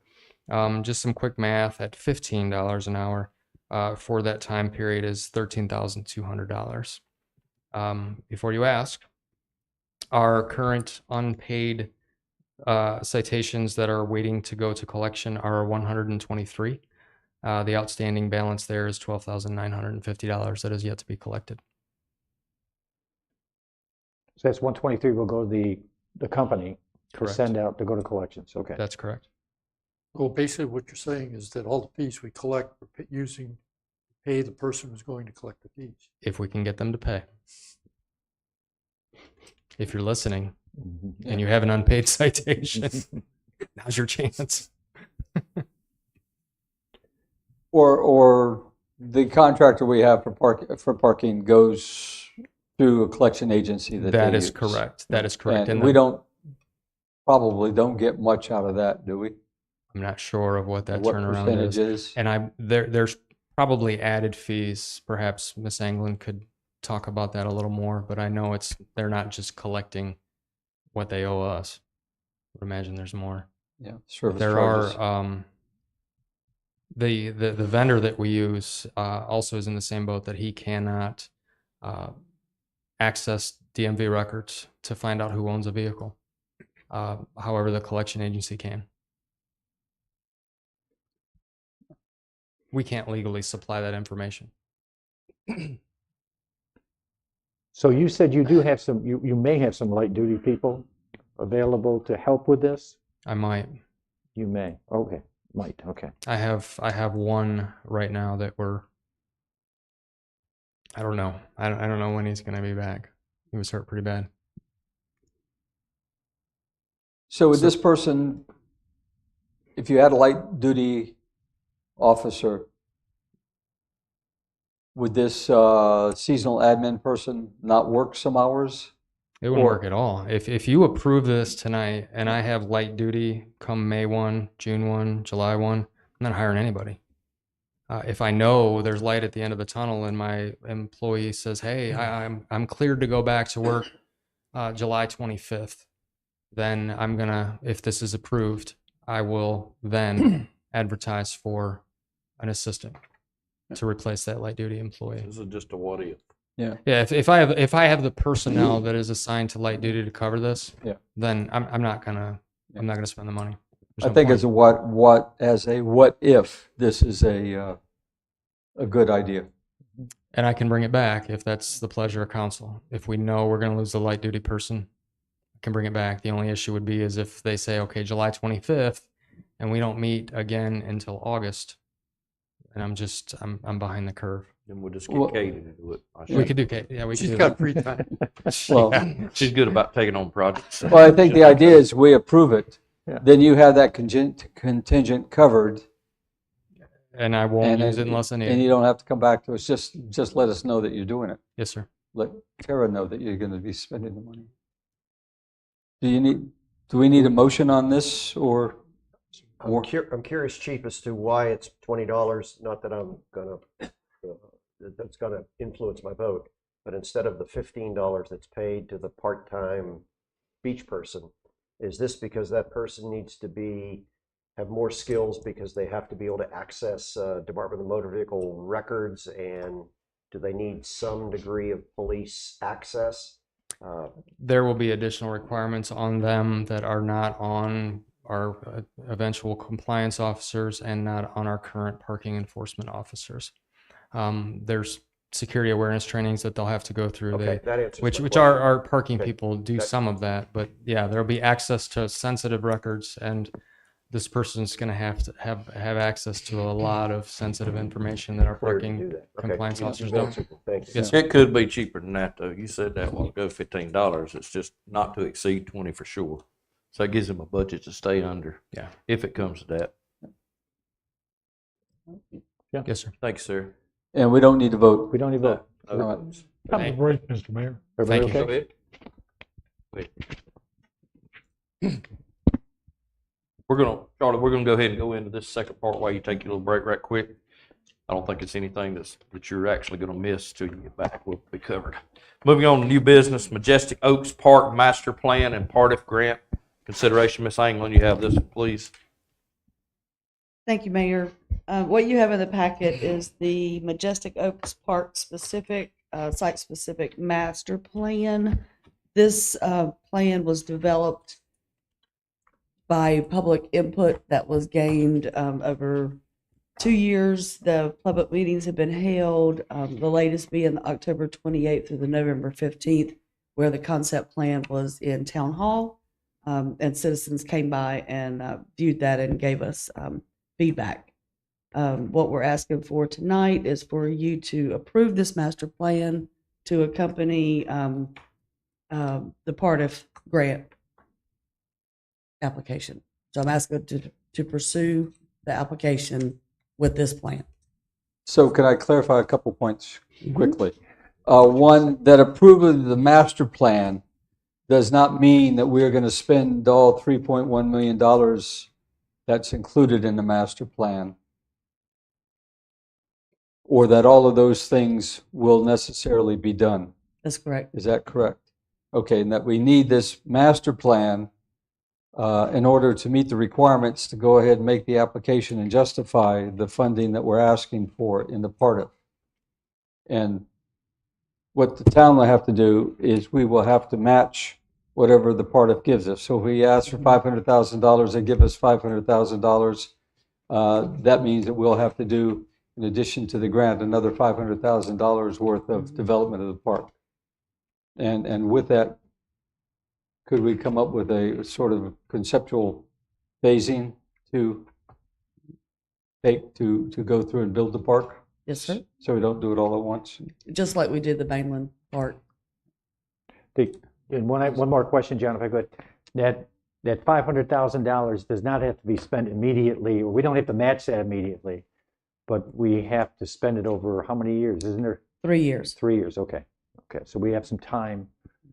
Speaker 18: Just some quick math, at $15 an hour for that time period is $13,200. Before you ask, our current unpaid citations that are waiting to go to collection are 123. The outstanding balance there is $12,950 that is yet to be collected.
Speaker 8: So that's 123 will go to the company to
Speaker 18: Correct.
Speaker 8: send out to go to collections. Okay.
Speaker 18: That's correct.
Speaker 11: Well, basically what you're saying is that all the fees we collect, we're using to pay the person who's going to collect the fees.
Speaker 18: If we can get them to pay. If you're listening and you have an unpaid citation, now's your chance.
Speaker 4: Or the contractor we have for parking goes through a collection agency that
Speaker 18: That
Speaker 4: they
Speaker 18: is
Speaker 4: use.
Speaker 18: correct. That is correct.
Speaker 4: And
Speaker 18: And
Speaker 4: we
Speaker 18: the-
Speaker 4: probably don't get much out of that, do we?
Speaker 18: I'm not sure of what that
Speaker 4: What
Speaker 18: turnaround
Speaker 4: percentage
Speaker 18: is.
Speaker 4: is?
Speaker 18: And there's probably added fees. Perhaps Miss Anglin could talk about that a little more, but I know they're not just collecting what they owe us. I would imagine there's more.
Speaker 4: Yeah, service
Speaker 18: There
Speaker 4: charges.
Speaker 18: are the vendor that we use also is in the same boat that he cannot access DMV records to find out who owns a vehicle. However, the collection agency can. We can't legally supply that information.
Speaker 8: So you said you do have some, you may have some light duty people available to help with this?
Speaker 18: I might.
Speaker 8: You may. Okay. Might. Okay.
Speaker 18: I have one right now that I don't know. I don't know when he's going to be back. He was hurt pretty bad.
Speaker 4: So would this person, if you had a light duty officer, would this seasonal admin person not work some hours?
Speaker 18: It wouldn't work at all. If you approve this tonight and I have light duty come May 1, June 1, July 1, I'm not hiring anybody. If I know there's light at the end of the tunnel and my employee says, hey, I'm cleared to go back to work July 25th, then I'm going to, if this is approved, I will then advertise for an assistant to replace that light duty employee.
Speaker 1: This is just a what if.
Speaker 4: Yeah.
Speaker 18: Yeah. If I have the personnel that is assigned to light duty to cover this,
Speaker 4: yeah,
Speaker 18: then I'm not gonna spend the money. There's
Speaker 4: I
Speaker 18: no
Speaker 4: think
Speaker 18: point.
Speaker 4: it's a what if this is a good idea.
Speaker 18: And I can bring it back if that's the pleasure of council. If we know we're going to lose the light duty person, I can bring it back. The only issue would be is if they say, okay, July 25th, and we don't meet again until August, and I'm behind the curve.
Speaker 1: Then we'll just get Kate to do it.
Speaker 18: We could do Kate. Yeah, we could
Speaker 11: She's
Speaker 18: do
Speaker 11: got
Speaker 18: that.
Speaker 11: free time.
Speaker 4: Well,
Speaker 1: Yeah, she's good about taking on projects.
Speaker 4: Well, I think the idea is we approve it,
Speaker 8: Yeah.
Speaker 4: then you have that contingent covered
Speaker 18: And I won't use it unless I need
Speaker 4: And you
Speaker 18: it.
Speaker 4: don't have to come back to us, just let us know that you're doing it.
Speaker 18: Yes, sir.
Speaker 4: Let Tara know that you're gonna be spending the money. Do we need a motion on this, or?
Speaker 9: I'm curious, Chief, as to why it's $20. Not that I'm gonna, that's gonna influence my vote, but instead of the $15 that's paid to the part-time beach person, is this because that person needs to have more skills because they have to be able to access Department of Motor Vehicle records, and do they need some degree of police access?
Speaker 18: There will be additional requirements on them that are not on our eventual compliance officers and not on our current parking enforcement officers. There's security awareness trainings that they'll have to go through.
Speaker 9: Okay, that answers my
Speaker 18: Which
Speaker 9: question.
Speaker 18: our parking
Speaker 9: Okay,
Speaker 18: people do
Speaker 9: that-
Speaker 18: some of that, but yeah, there'll be access to sensitive records, and this person's going to have access to a lot of sensitive information that our
Speaker 9: Clear to
Speaker 18: parking
Speaker 9: do that. Okay.
Speaker 18: compliance
Speaker 9: You've
Speaker 18: officers don't.
Speaker 9: answered it. Thank you.
Speaker 18: Yes, sir.
Speaker 1: It could be cheaper than that, though. You said that a while ago, $15. It's just not to exceed 20 for sure. So it gives them a budget to stay under.
Speaker 18: Yeah.
Speaker 1: If it comes to that.
Speaker 18: Yes, sir.
Speaker 1: Thanks, sir.
Speaker 4: And we don't need to vote.
Speaker 8: We don't need to vote.
Speaker 1: No.
Speaker 4: No.
Speaker 10: Have a break, Mr. Mayor.
Speaker 8: Everybody
Speaker 18: Thank you.
Speaker 8: okay?
Speaker 1: Charlie, we're gonna go ahead and go into this second part while you take your little break right quick. I don't think it's anything that you're actually gonna miss till you get back. We'll be covered. Moving on to new business, Majestic Oaks Park Master Plan and Partif Grant consideration. Ms. Anglin, you have this, please.
Speaker 12: Thank you, Mayor. What you have in the packet is the Majestic Oaks Park specific, site-specific master plan. This plan was developed by public input that was gained over 2 years. The public meetings have been held, the latest being October 28th through the November 15th, where the concept plan was in Town Hall, and citizens came by and viewed that and gave us feedback. What we're asking for tonight is for you to approve this master plan to accompany the Partif grant application. So I'm asking to pursue the application with this plan.
Speaker 4: So can I clarify a couple points quickly? One, that approval of the master plan does not mean that we're going to spend all $3.1 million that's included in the master plan, or that all of those things will necessarily be done.
Speaker 12: That's correct.
Speaker 4: Is that correct? Okay, and that we need this master plan in order to meet the requirements to go ahead and make the application and justify the funding that we're asking for in the Partif. And what the town will have to do is we will have to match whatever the Partif gives us. So if we ask for $500,000, they give us $500,000. That means that we'll have to do, in addition to the grant, another $500,000 worth of development of the park. And with that, could we come up with a sort of conceptual phasing to go through and build the park?
Speaker 12: Yes, sir.
Speaker 4: So we don't do it all at once?
Speaker 12: Just like we did the mainland park.
Speaker 8: And one more question, John, if I could. That $500,000 does not have to be spent immediately, or we don't have to match that immediately, but we have to spend it over how many years, isn't there?
Speaker 12: 3 years.
Speaker 8: 3 years, okay. Okay, so we have some time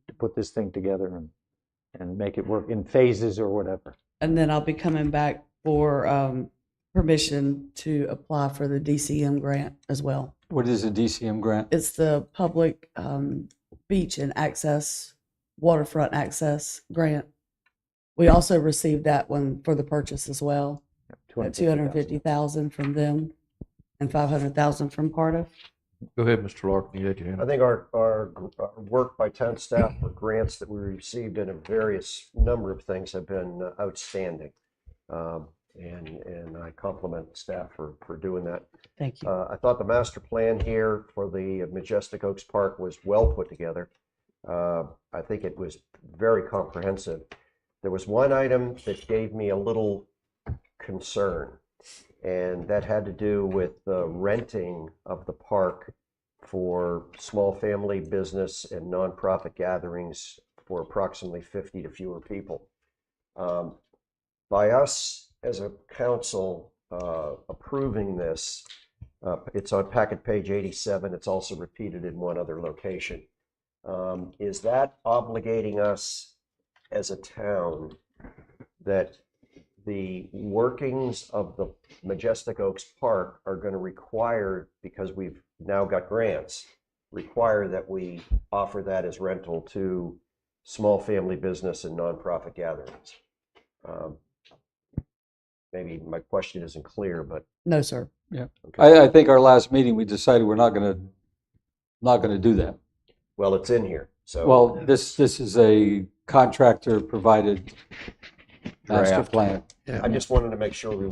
Speaker 8: to put this thing together and make it work in phases or whatever.
Speaker 12: And then I'll be coming back for permission to apply for the DCM grant as well.
Speaker 4: What is a DCM grant?
Speaker 12: It's the Public Beach and Access, Waterfront Access Grant. We also received that one for the purchase as well. $250,000 from them and $500,000 from Partif.
Speaker 1: Go ahead, Mr. Larkin. You had your hand
Speaker 9: I
Speaker 1: up.
Speaker 9: think our work by town staff for grants that we received in a various number of things have been outstanding. And I compliment staff for doing that.
Speaker 12: Thank you.
Speaker 9: I thought the master plan here for the Majestic Oaks Park was well put together. I think it was very comprehensive. There was one item that gave me a little concern, and that had to do with the renting of the park for small family business and nonprofit gatherings for approximately 50 to fewer people. By us as a council approving this. It's on packet page 87. It's also repeated in one other location. Is that obligating us as a town that the workings of the Majestic Oaks Park are going to require, because we've now got grants, require that we offer that as rental to small family business and nonprofit gatherings? Maybe my question isn't clear, but
Speaker 12: No, sir.
Speaker 4: Yeah.
Speaker 9: Okay.
Speaker 4: I think our last meeting, we decided we're not going to do that.
Speaker 9: Well, it's in here. So
Speaker 4: Well, this is a contractor-provided master
Speaker 9: Draft.
Speaker 4: plan.
Speaker 9: I just wanted to make sure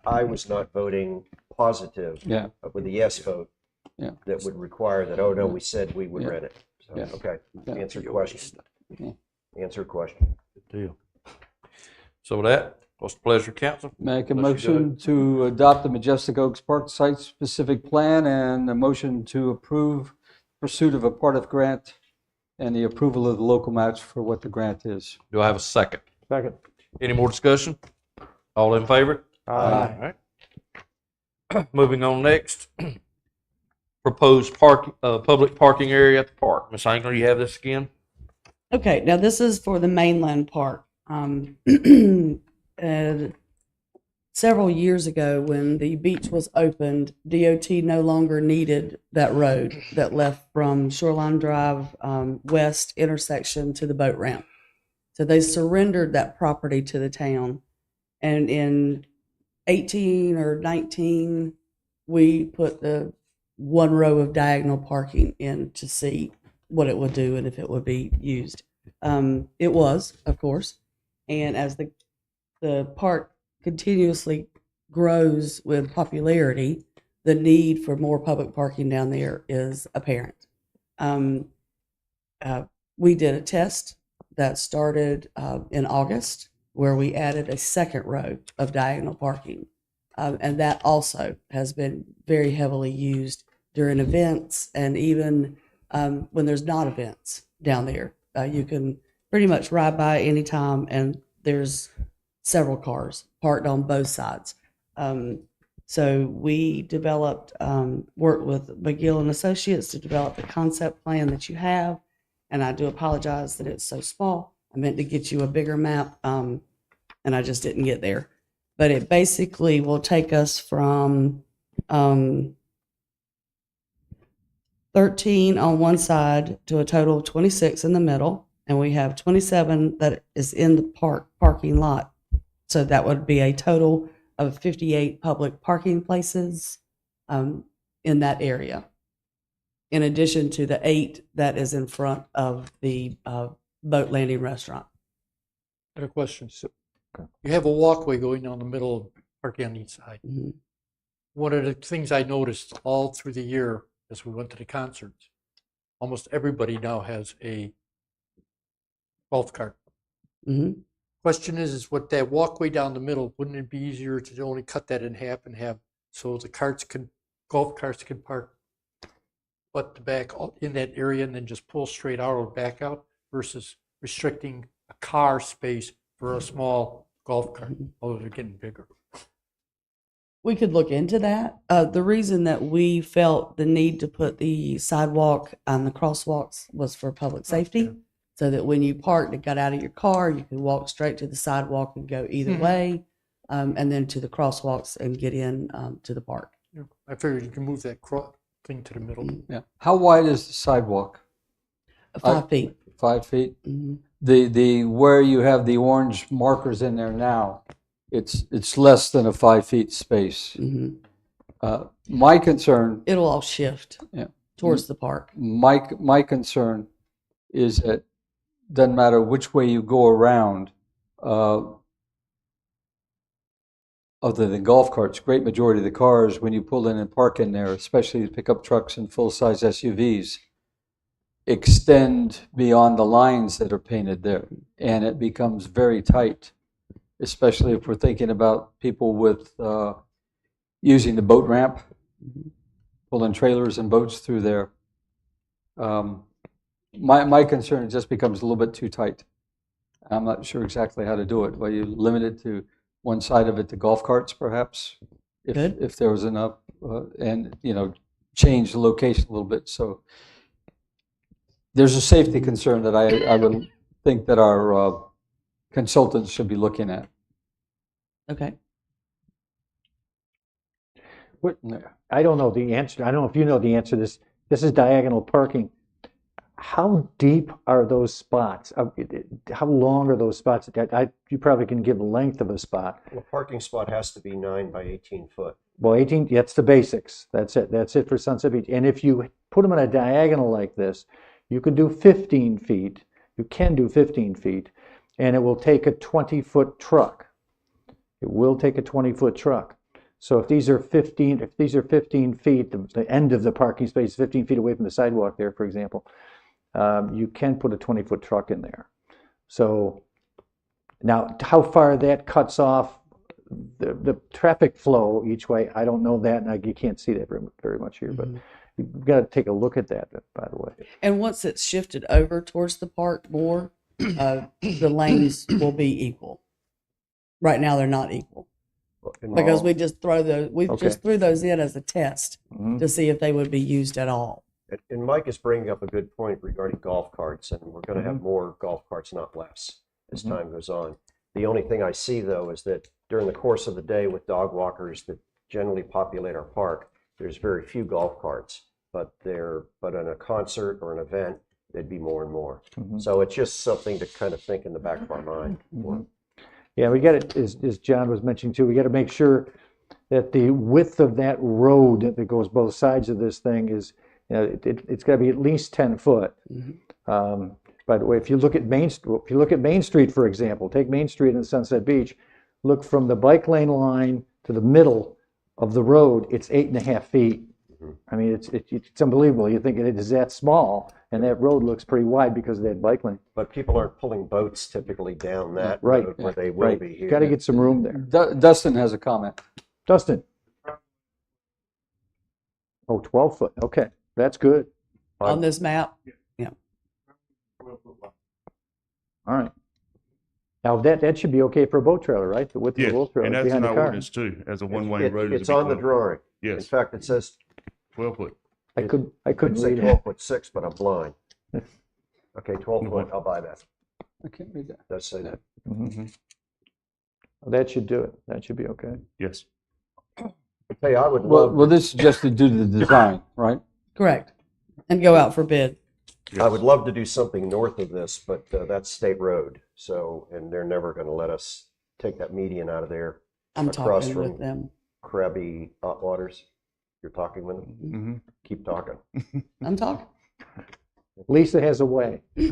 Speaker 9: I was not voting positive
Speaker 4: Yeah.
Speaker 9: with the yes vote
Speaker 4: Yeah.
Speaker 9: that would require that, oh, no, we said we would
Speaker 4: Yeah.
Speaker 9: rent it. So,
Speaker 4: Yeah.
Speaker 9: okay,
Speaker 4: Yeah.
Speaker 9: answer question.
Speaker 4: Yeah.
Speaker 9: Answer question.
Speaker 1: Good deal. So with that, what's the pleasure, council?
Speaker 4: Make a
Speaker 1: Unless you
Speaker 4: motion to adopt the Majestic Oaks Park site-specific plan and a motion to approve pursuit of a part of grant and the approval of the local match for what the grant is.
Speaker 1: Do I have a second?
Speaker 8: Second.
Speaker 1: Any more discussion? All in favor?
Speaker 8: Aye.
Speaker 1: All right. Moving on next. Proposed public parking area at the park. Ms. Angler, you have this again?
Speaker 12: Okay, now this is for the mainland park. And several years ago, when the beach was opened, DOT no longer needed that road that left from Shoreline Drive west intersection to the boat ramp. So they surrendered that property to the town. And in 18 or 19, we put the one row of diagonal parking in to see what it would do and if it would be used. It was, of course. And as the park continuously grows with popularity, the need for more public parking down there is apparent. We did a test that started in August where we added a second row of diagonal parking. And that also has been very heavily used during events and even when there's not events down there. You can pretty much ride by anytime and there's several cars parked on both sides. So we developed, worked with McGill and Associates to develop the concept plan that you have. And I do apologize that it's so small. I meant to get you a bigger map, and I just didn't get there. But it basically will take us from 13 on one side to a total of 26 in the middle. And we have 27 that is in the parking lot. So that would be a total of 58 public parking places in that area, in addition to the 8 that is in front of the boat landing restaurant.
Speaker 11: I have a question. So you have a walkway going down the middle of parking on each side.
Speaker 12: Mm-hmm.
Speaker 11: One of the things I noticed all through the year as we went to the concerts, almost everybody now has a golf cart.
Speaker 12: Mm-hmm.
Speaker 11: Question is with that walkway down the middle, wouldn't it be easier to only cut that in half and have so the golf carts can park but the back in that area and then just pull straight out or back out versus restricting a car space for a small golf cart, although they're getting bigger.
Speaker 12: We could look into that. The reason that we felt the need to put the sidewalk and the crosswalks was for public safety, so that when you parked and got out of your car, you could walk straight to the sidewalk and go either way, and then to the crosswalks and get in to the park.
Speaker 11: Yeah, I figured you can move that thing to the middle.
Speaker 4: Yeah. How wide is the sidewalk?
Speaker 12: 5 feet.
Speaker 4: 5 feet?
Speaker 12: Mm-hmm.
Speaker 4: The where you have the orange markers in there now, it's less than a 5 feet space.
Speaker 12: Mm-hmm.
Speaker 4: My concern.
Speaker 12: It'll all shift towards the park.
Speaker 4: My concern is that doesn't matter which way you go around, other than golf carts, great majority of the cars, when you pull in and park in there, especially the pickup trucks and full-size SUVs, extend beyond the lines that are painted there, and it becomes very tight, especially if we're thinking about people with using the boat ramp, pulling trailers and boats through there. My concern, it just becomes a little bit too tight. I'm not sure exactly how to do it. Well, you limit it to one side of it to golf carts, perhaps?
Speaker 12: Good.
Speaker 4: if there was enough, and, change the location a little bit. So there's a safety concern that I would think that our consultants should be looking at.
Speaker 12: Okay.
Speaker 8: What, I don't know the answer. I don't know if you know the answer to this. This is diagonal parking. How deep are those spots? How long are those spots? You probably can give the length of a spot.
Speaker 9: Well, a parking spot has to be 9 by 18 foot.
Speaker 8: Well, 18, that's the basics. That's it. That's it for Sunset Beach. And if you put them in a diagonal like this, you could do 15 feet. You can do 15 feet, and it will take a 20-foot truck. It will take a 20-foot truck. So if these are 15 feet, the end of the parking space is 15 feet away from the sidewalk there, for example, you can put a 20-foot truck in there. So now how far that cuts off the traffic flow each way, I don't know that, and you can't see that very much here, but you've got to take a look at that, by the way.
Speaker 12: And once it's shifted over towards the park more, the lanes will be equal. Right now, they're not equal. Because we just throw those, just threw those in as a test to see if they would be used at all.
Speaker 9: And Mike is bringing up a good point regarding golf carts, and we're going to have more golf carts, not less, as time goes on. The only thing I see, though, is that during the course of the day with dog walkers that generally populate our park, there's very few golf carts, but in a concert or an event, there'd be more and more. So it's just something to kind of think in the back of our mind.
Speaker 8: Yeah, we got it, as John was mentioning too, we got to make sure that the width of that road that goes both sides of this thing is, it's got to be at least 10 foot. By the way, if you look at Main Street, for example, take Main Street in Sunset Beach, look from the bike lane line to the middle of the road, it's 8.5 feet. I mean, it's unbelievable. You think it is that small, and that road looks pretty wide because of that bike lane.
Speaker 9: But people aren't pulling boats typically down that
Speaker 8: Right,
Speaker 9: road where they will be here.
Speaker 8: Got to get some room there.
Speaker 4: Dustin has a comment.
Speaker 8: Dustin. Oh, 12 foot. Okay, that's good.
Speaker 12: On this map? Yeah.
Speaker 8: All right. Now that should be okay for a boat trailer, right? The width of the boat trailer
Speaker 19: and that's
Speaker 8: behind
Speaker 19: in
Speaker 8: the
Speaker 19: our
Speaker 8: car.
Speaker 19: ordinance too, as a one-way road.
Speaker 9: It's on the drawing.
Speaker 19: Yes.
Speaker 9: In fact, it says
Speaker 19: 12 foot.
Speaker 8: I couldn't
Speaker 9: say
Speaker 8: read
Speaker 9: 12'6", but I'm blind. Okay, 12 foot, I'll buy that.
Speaker 4: I can't read that.
Speaker 9: Does say that.
Speaker 8: That should do it. That should be okay.
Speaker 19: Yes.
Speaker 9: Hey, I would love.
Speaker 4: Well, this is just to do the design, right?
Speaker 12: Correct. And go out for bid.
Speaker 9: I would love to do something north of this, but that's state road. So, and they're never going to let us take that median out of there.
Speaker 12: I'm
Speaker 9: across
Speaker 12: talking
Speaker 9: from
Speaker 12: with them.
Speaker 9: Krabby Hot Waters. You're talking with them?
Speaker 19: Mm-hmm.
Speaker 9: Keep talking.
Speaker 12: I'm talking.
Speaker 8: Lisa has a way.
Speaker 4: We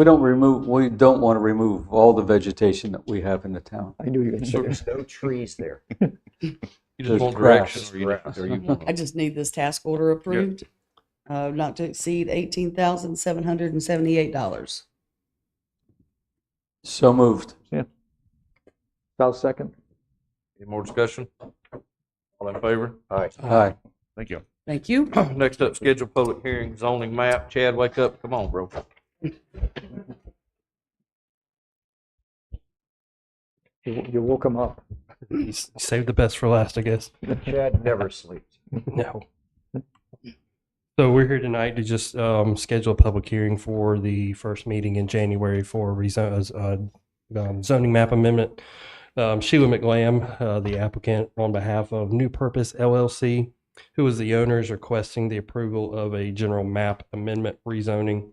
Speaker 4: don't want to remove all the vegetation that we have in the town.
Speaker 8: I knew you were going to say that.
Speaker 9: There's no trees there.
Speaker 1: You just
Speaker 4: There's
Speaker 1: want
Speaker 4: grass.
Speaker 1: direction.
Speaker 12: I just need this task order approved, not to exceed $18,778.
Speaker 4: So moved.
Speaker 8: Yeah. I'll second.
Speaker 1: Any more discussion? All in favor?
Speaker 9: Aye.
Speaker 4: Aye.
Speaker 19: Thank you.
Speaker 12: Thank you.
Speaker 1: Next up, scheduled public hearing, zoning map. Chad, wake up. Come on, bro.
Speaker 8: You woke him up.
Speaker 20: Save the best for last, I guess.
Speaker 9: Chad never sleeps.
Speaker 20: No. So we're here tonight to just schedule a public hearing for the first meeting in January for zoning map amendment. Sheila McLam, the applicant on behalf of New Purpose LLC, who is the owner, is requesting the approval of a general map amendment rezoning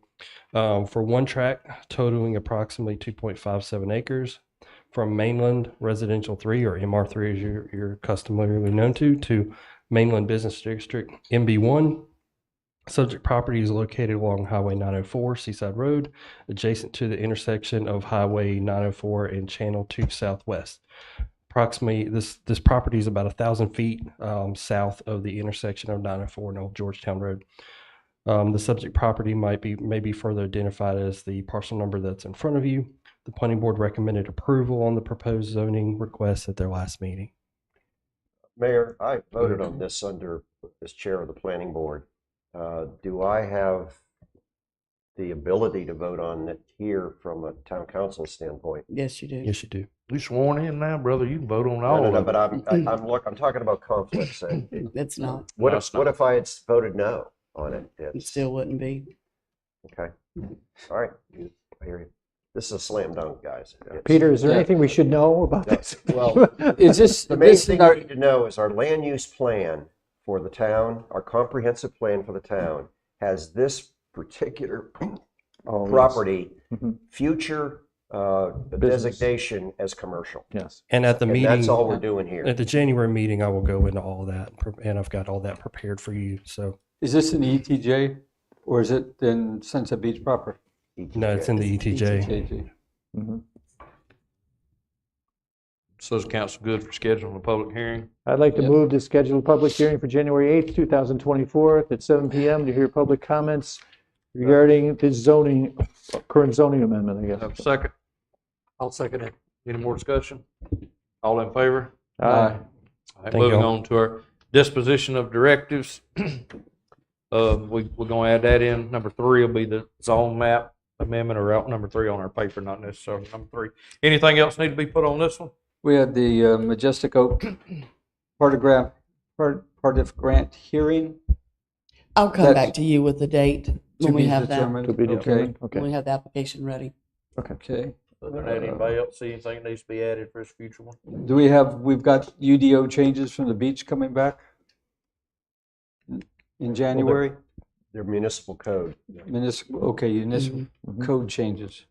Speaker 20: for one tract totaling approximately 2.57 acres from Mainland Residential 3, or MR3 as you're customarily known to Mainland Business District MB1. Subject property is located along Highway 904 Seaside Road, adjacent to the intersection of Highway 904 and Channel 2 Southwest. Approximately, this property is about 1,000 feet south of the intersection of 904 and Old Georgetown Road. The subject property may be further identified as the parcel number that's in front of you. The planning board recommended approval on the proposed zoning request at their last meeting.
Speaker 9: Mayor, I voted on this as chair of the planning board. Do I have the ability to vote on it here from a town council standpoint.
Speaker 12: Yes, you do.
Speaker 20: Yes, you do.
Speaker 1: You sworn in now, brother? You can vote on
Speaker 9: No,
Speaker 1: all
Speaker 9: no, no,
Speaker 1: of
Speaker 9: but
Speaker 1: it.
Speaker 9: I'm talking about conflicts.
Speaker 12: It's not.
Speaker 9: What
Speaker 1: No,
Speaker 9: if,
Speaker 1: it's
Speaker 9: what
Speaker 1: not.
Speaker 9: if I had voted no on it?
Speaker 12: It
Speaker 9: It's,
Speaker 12: still wouldn't be.
Speaker 9: okay. All right. I hear you. This is a slam dunk, guys. It's-
Speaker 8: Peter, is there
Speaker 4: Yeah.
Speaker 8: anything we should know about
Speaker 9: No,
Speaker 8: this?
Speaker 9: well,
Speaker 4: Is this,
Speaker 9: the main
Speaker 4: this
Speaker 9: thing
Speaker 4: is our,
Speaker 9: you need to know is our land use plan for the town, our comprehensive plan for the town, has this particular
Speaker 8: Oh, yes.
Speaker 9: property
Speaker 8: Mhm.
Speaker 9: future
Speaker 8: Business.
Speaker 9: designation as commercial.
Speaker 8: Yes.
Speaker 20: And at the
Speaker 9: And
Speaker 20: meeting,
Speaker 9: that's all we're doing here.
Speaker 20: at the January meeting, I will go into all that, and I've got all that prepared for you. So
Speaker 4: is this in the ETJ or is it in Sunset Beach proper?
Speaker 20: no, it's in the ETJ.
Speaker 4: ETJ.
Speaker 8: Mhm.
Speaker 1: So is council good for scheduling a public hearing?
Speaker 8: I'd like to
Speaker 4: Yep.
Speaker 8: move to schedule a public hearing for January 8th, 2024 at 7 PM to hear public comments regarding the zoning, current zoning amendment, I guess.
Speaker 1: Have a second?
Speaker 11: I'll second it.
Speaker 1: Any more discussion? All in favor?
Speaker 8: Aye.
Speaker 1: All right,
Speaker 20: Thank
Speaker 1: moving
Speaker 20: y'all.
Speaker 1: on to our disposition of directives. We're gonna add that in. Number 3 will be the zone map amendment, or out number 3 on our paper, not necessarily number 3. Anything else need to be put on this one?
Speaker 4: We had the Majestic Oak part of grant hearing.
Speaker 12: I'll come
Speaker 4: That's
Speaker 12: back to you with the date
Speaker 4: to
Speaker 12: when we
Speaker 4: be
Speaker 12: have that.
Speaker 4: determined.
Speaker 8: To be
Speaker 4: Okay.
Speaker 8: determined,
Speaker 12: When
Speaker 8: okay.
Speaker 12: we have the application ready.
Speaker 4: Okay.
Speaker 1: Other than that, anybody else see anything that needs to be added for this future one?
Speaker 4: Do we've got UDO changes from the beach coming back in January?
Speaker 9: Their municipal code.
Speaker 4: Municipal, okay, municipal code changes.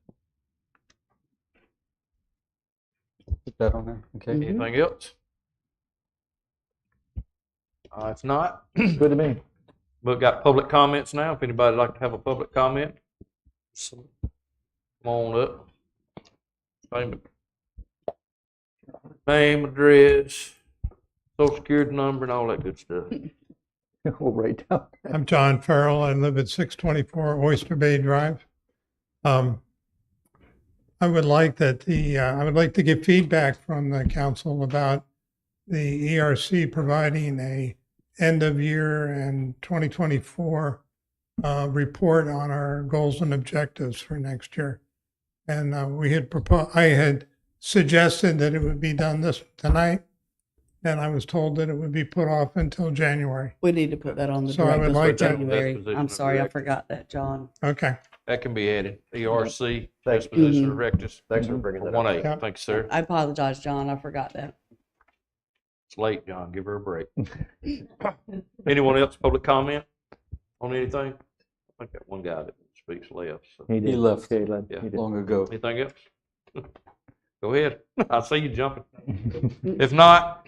Speaker 4: Put that on there, okay?
Speaker 1: Anything else? If not,
Speaker 8: Good to me.
Speaker 1: we've got public comments now. If anybody'd like to have a public comment, come on up. Name, address, social security number, and all that good stuff.
Speaker 8: We'll write down.
Speaker 21: I'm John Farrell. I live at 624 Oyster Bay Drive. I would like to get feedback from the council about the ERC providing a end of year and 2024 report on our goals and objectives for next year. And I had suggested that it would be done tonight, and I was told that it would be put off until January.
Speaker 12: We need to put that on the
Speaker 21: So I would
Speaker 12: directives
Speaker 21: like
Speaker 12: for
Speaker 21: that-
Speaker 12: January.
Speaker 1: Disposition
Speaker 12: I'm
Speaker 1: of
Speaker 12: sorry, I
Speaker 1: directives.
Speaker 12: forgot that, John.
Speaker 21: Okay.
Speaker 1: That can be added. ERC,
Speaker 9: Thank-
Speaker 1: disposition of
Speaker 12: Mhm.
Speaker 1: directives.
Speaker 9: Thanks for bringing that up.
Speaker 1: 1A.
Speaker 21: Yep.
Speaker 1: Thank you, sir.
Speaker 12: I apologize, John. I forgot that.
Speaker 1: It's late, John. Give her a break. Anyone else public comment on anything? I think that one guy that speaks left. So.
Speaker 8: He did.
Speaker 4: He left
Speaker 8: Yeah, he left.
Speaker 1: Yeah.
Speaker 8: He did.
Speaker 4: long ago.
Speaker 1: Anything else? Go ahead. I see you jumping. If not,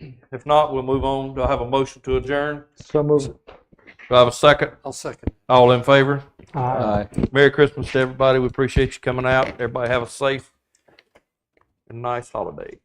Speaker 1: we'll move on. Do I have a motion to adjourn?
Speaker 8: So move.
Speaker 1: Do I have a second?
Speaker 11: I'll second.
Speaker 1: All in favor?
Speaker 4: Aye.
Speaker 1: Merry Christmas to everybody. We appreciate you coming out. Everybody have a safe and nice holiday.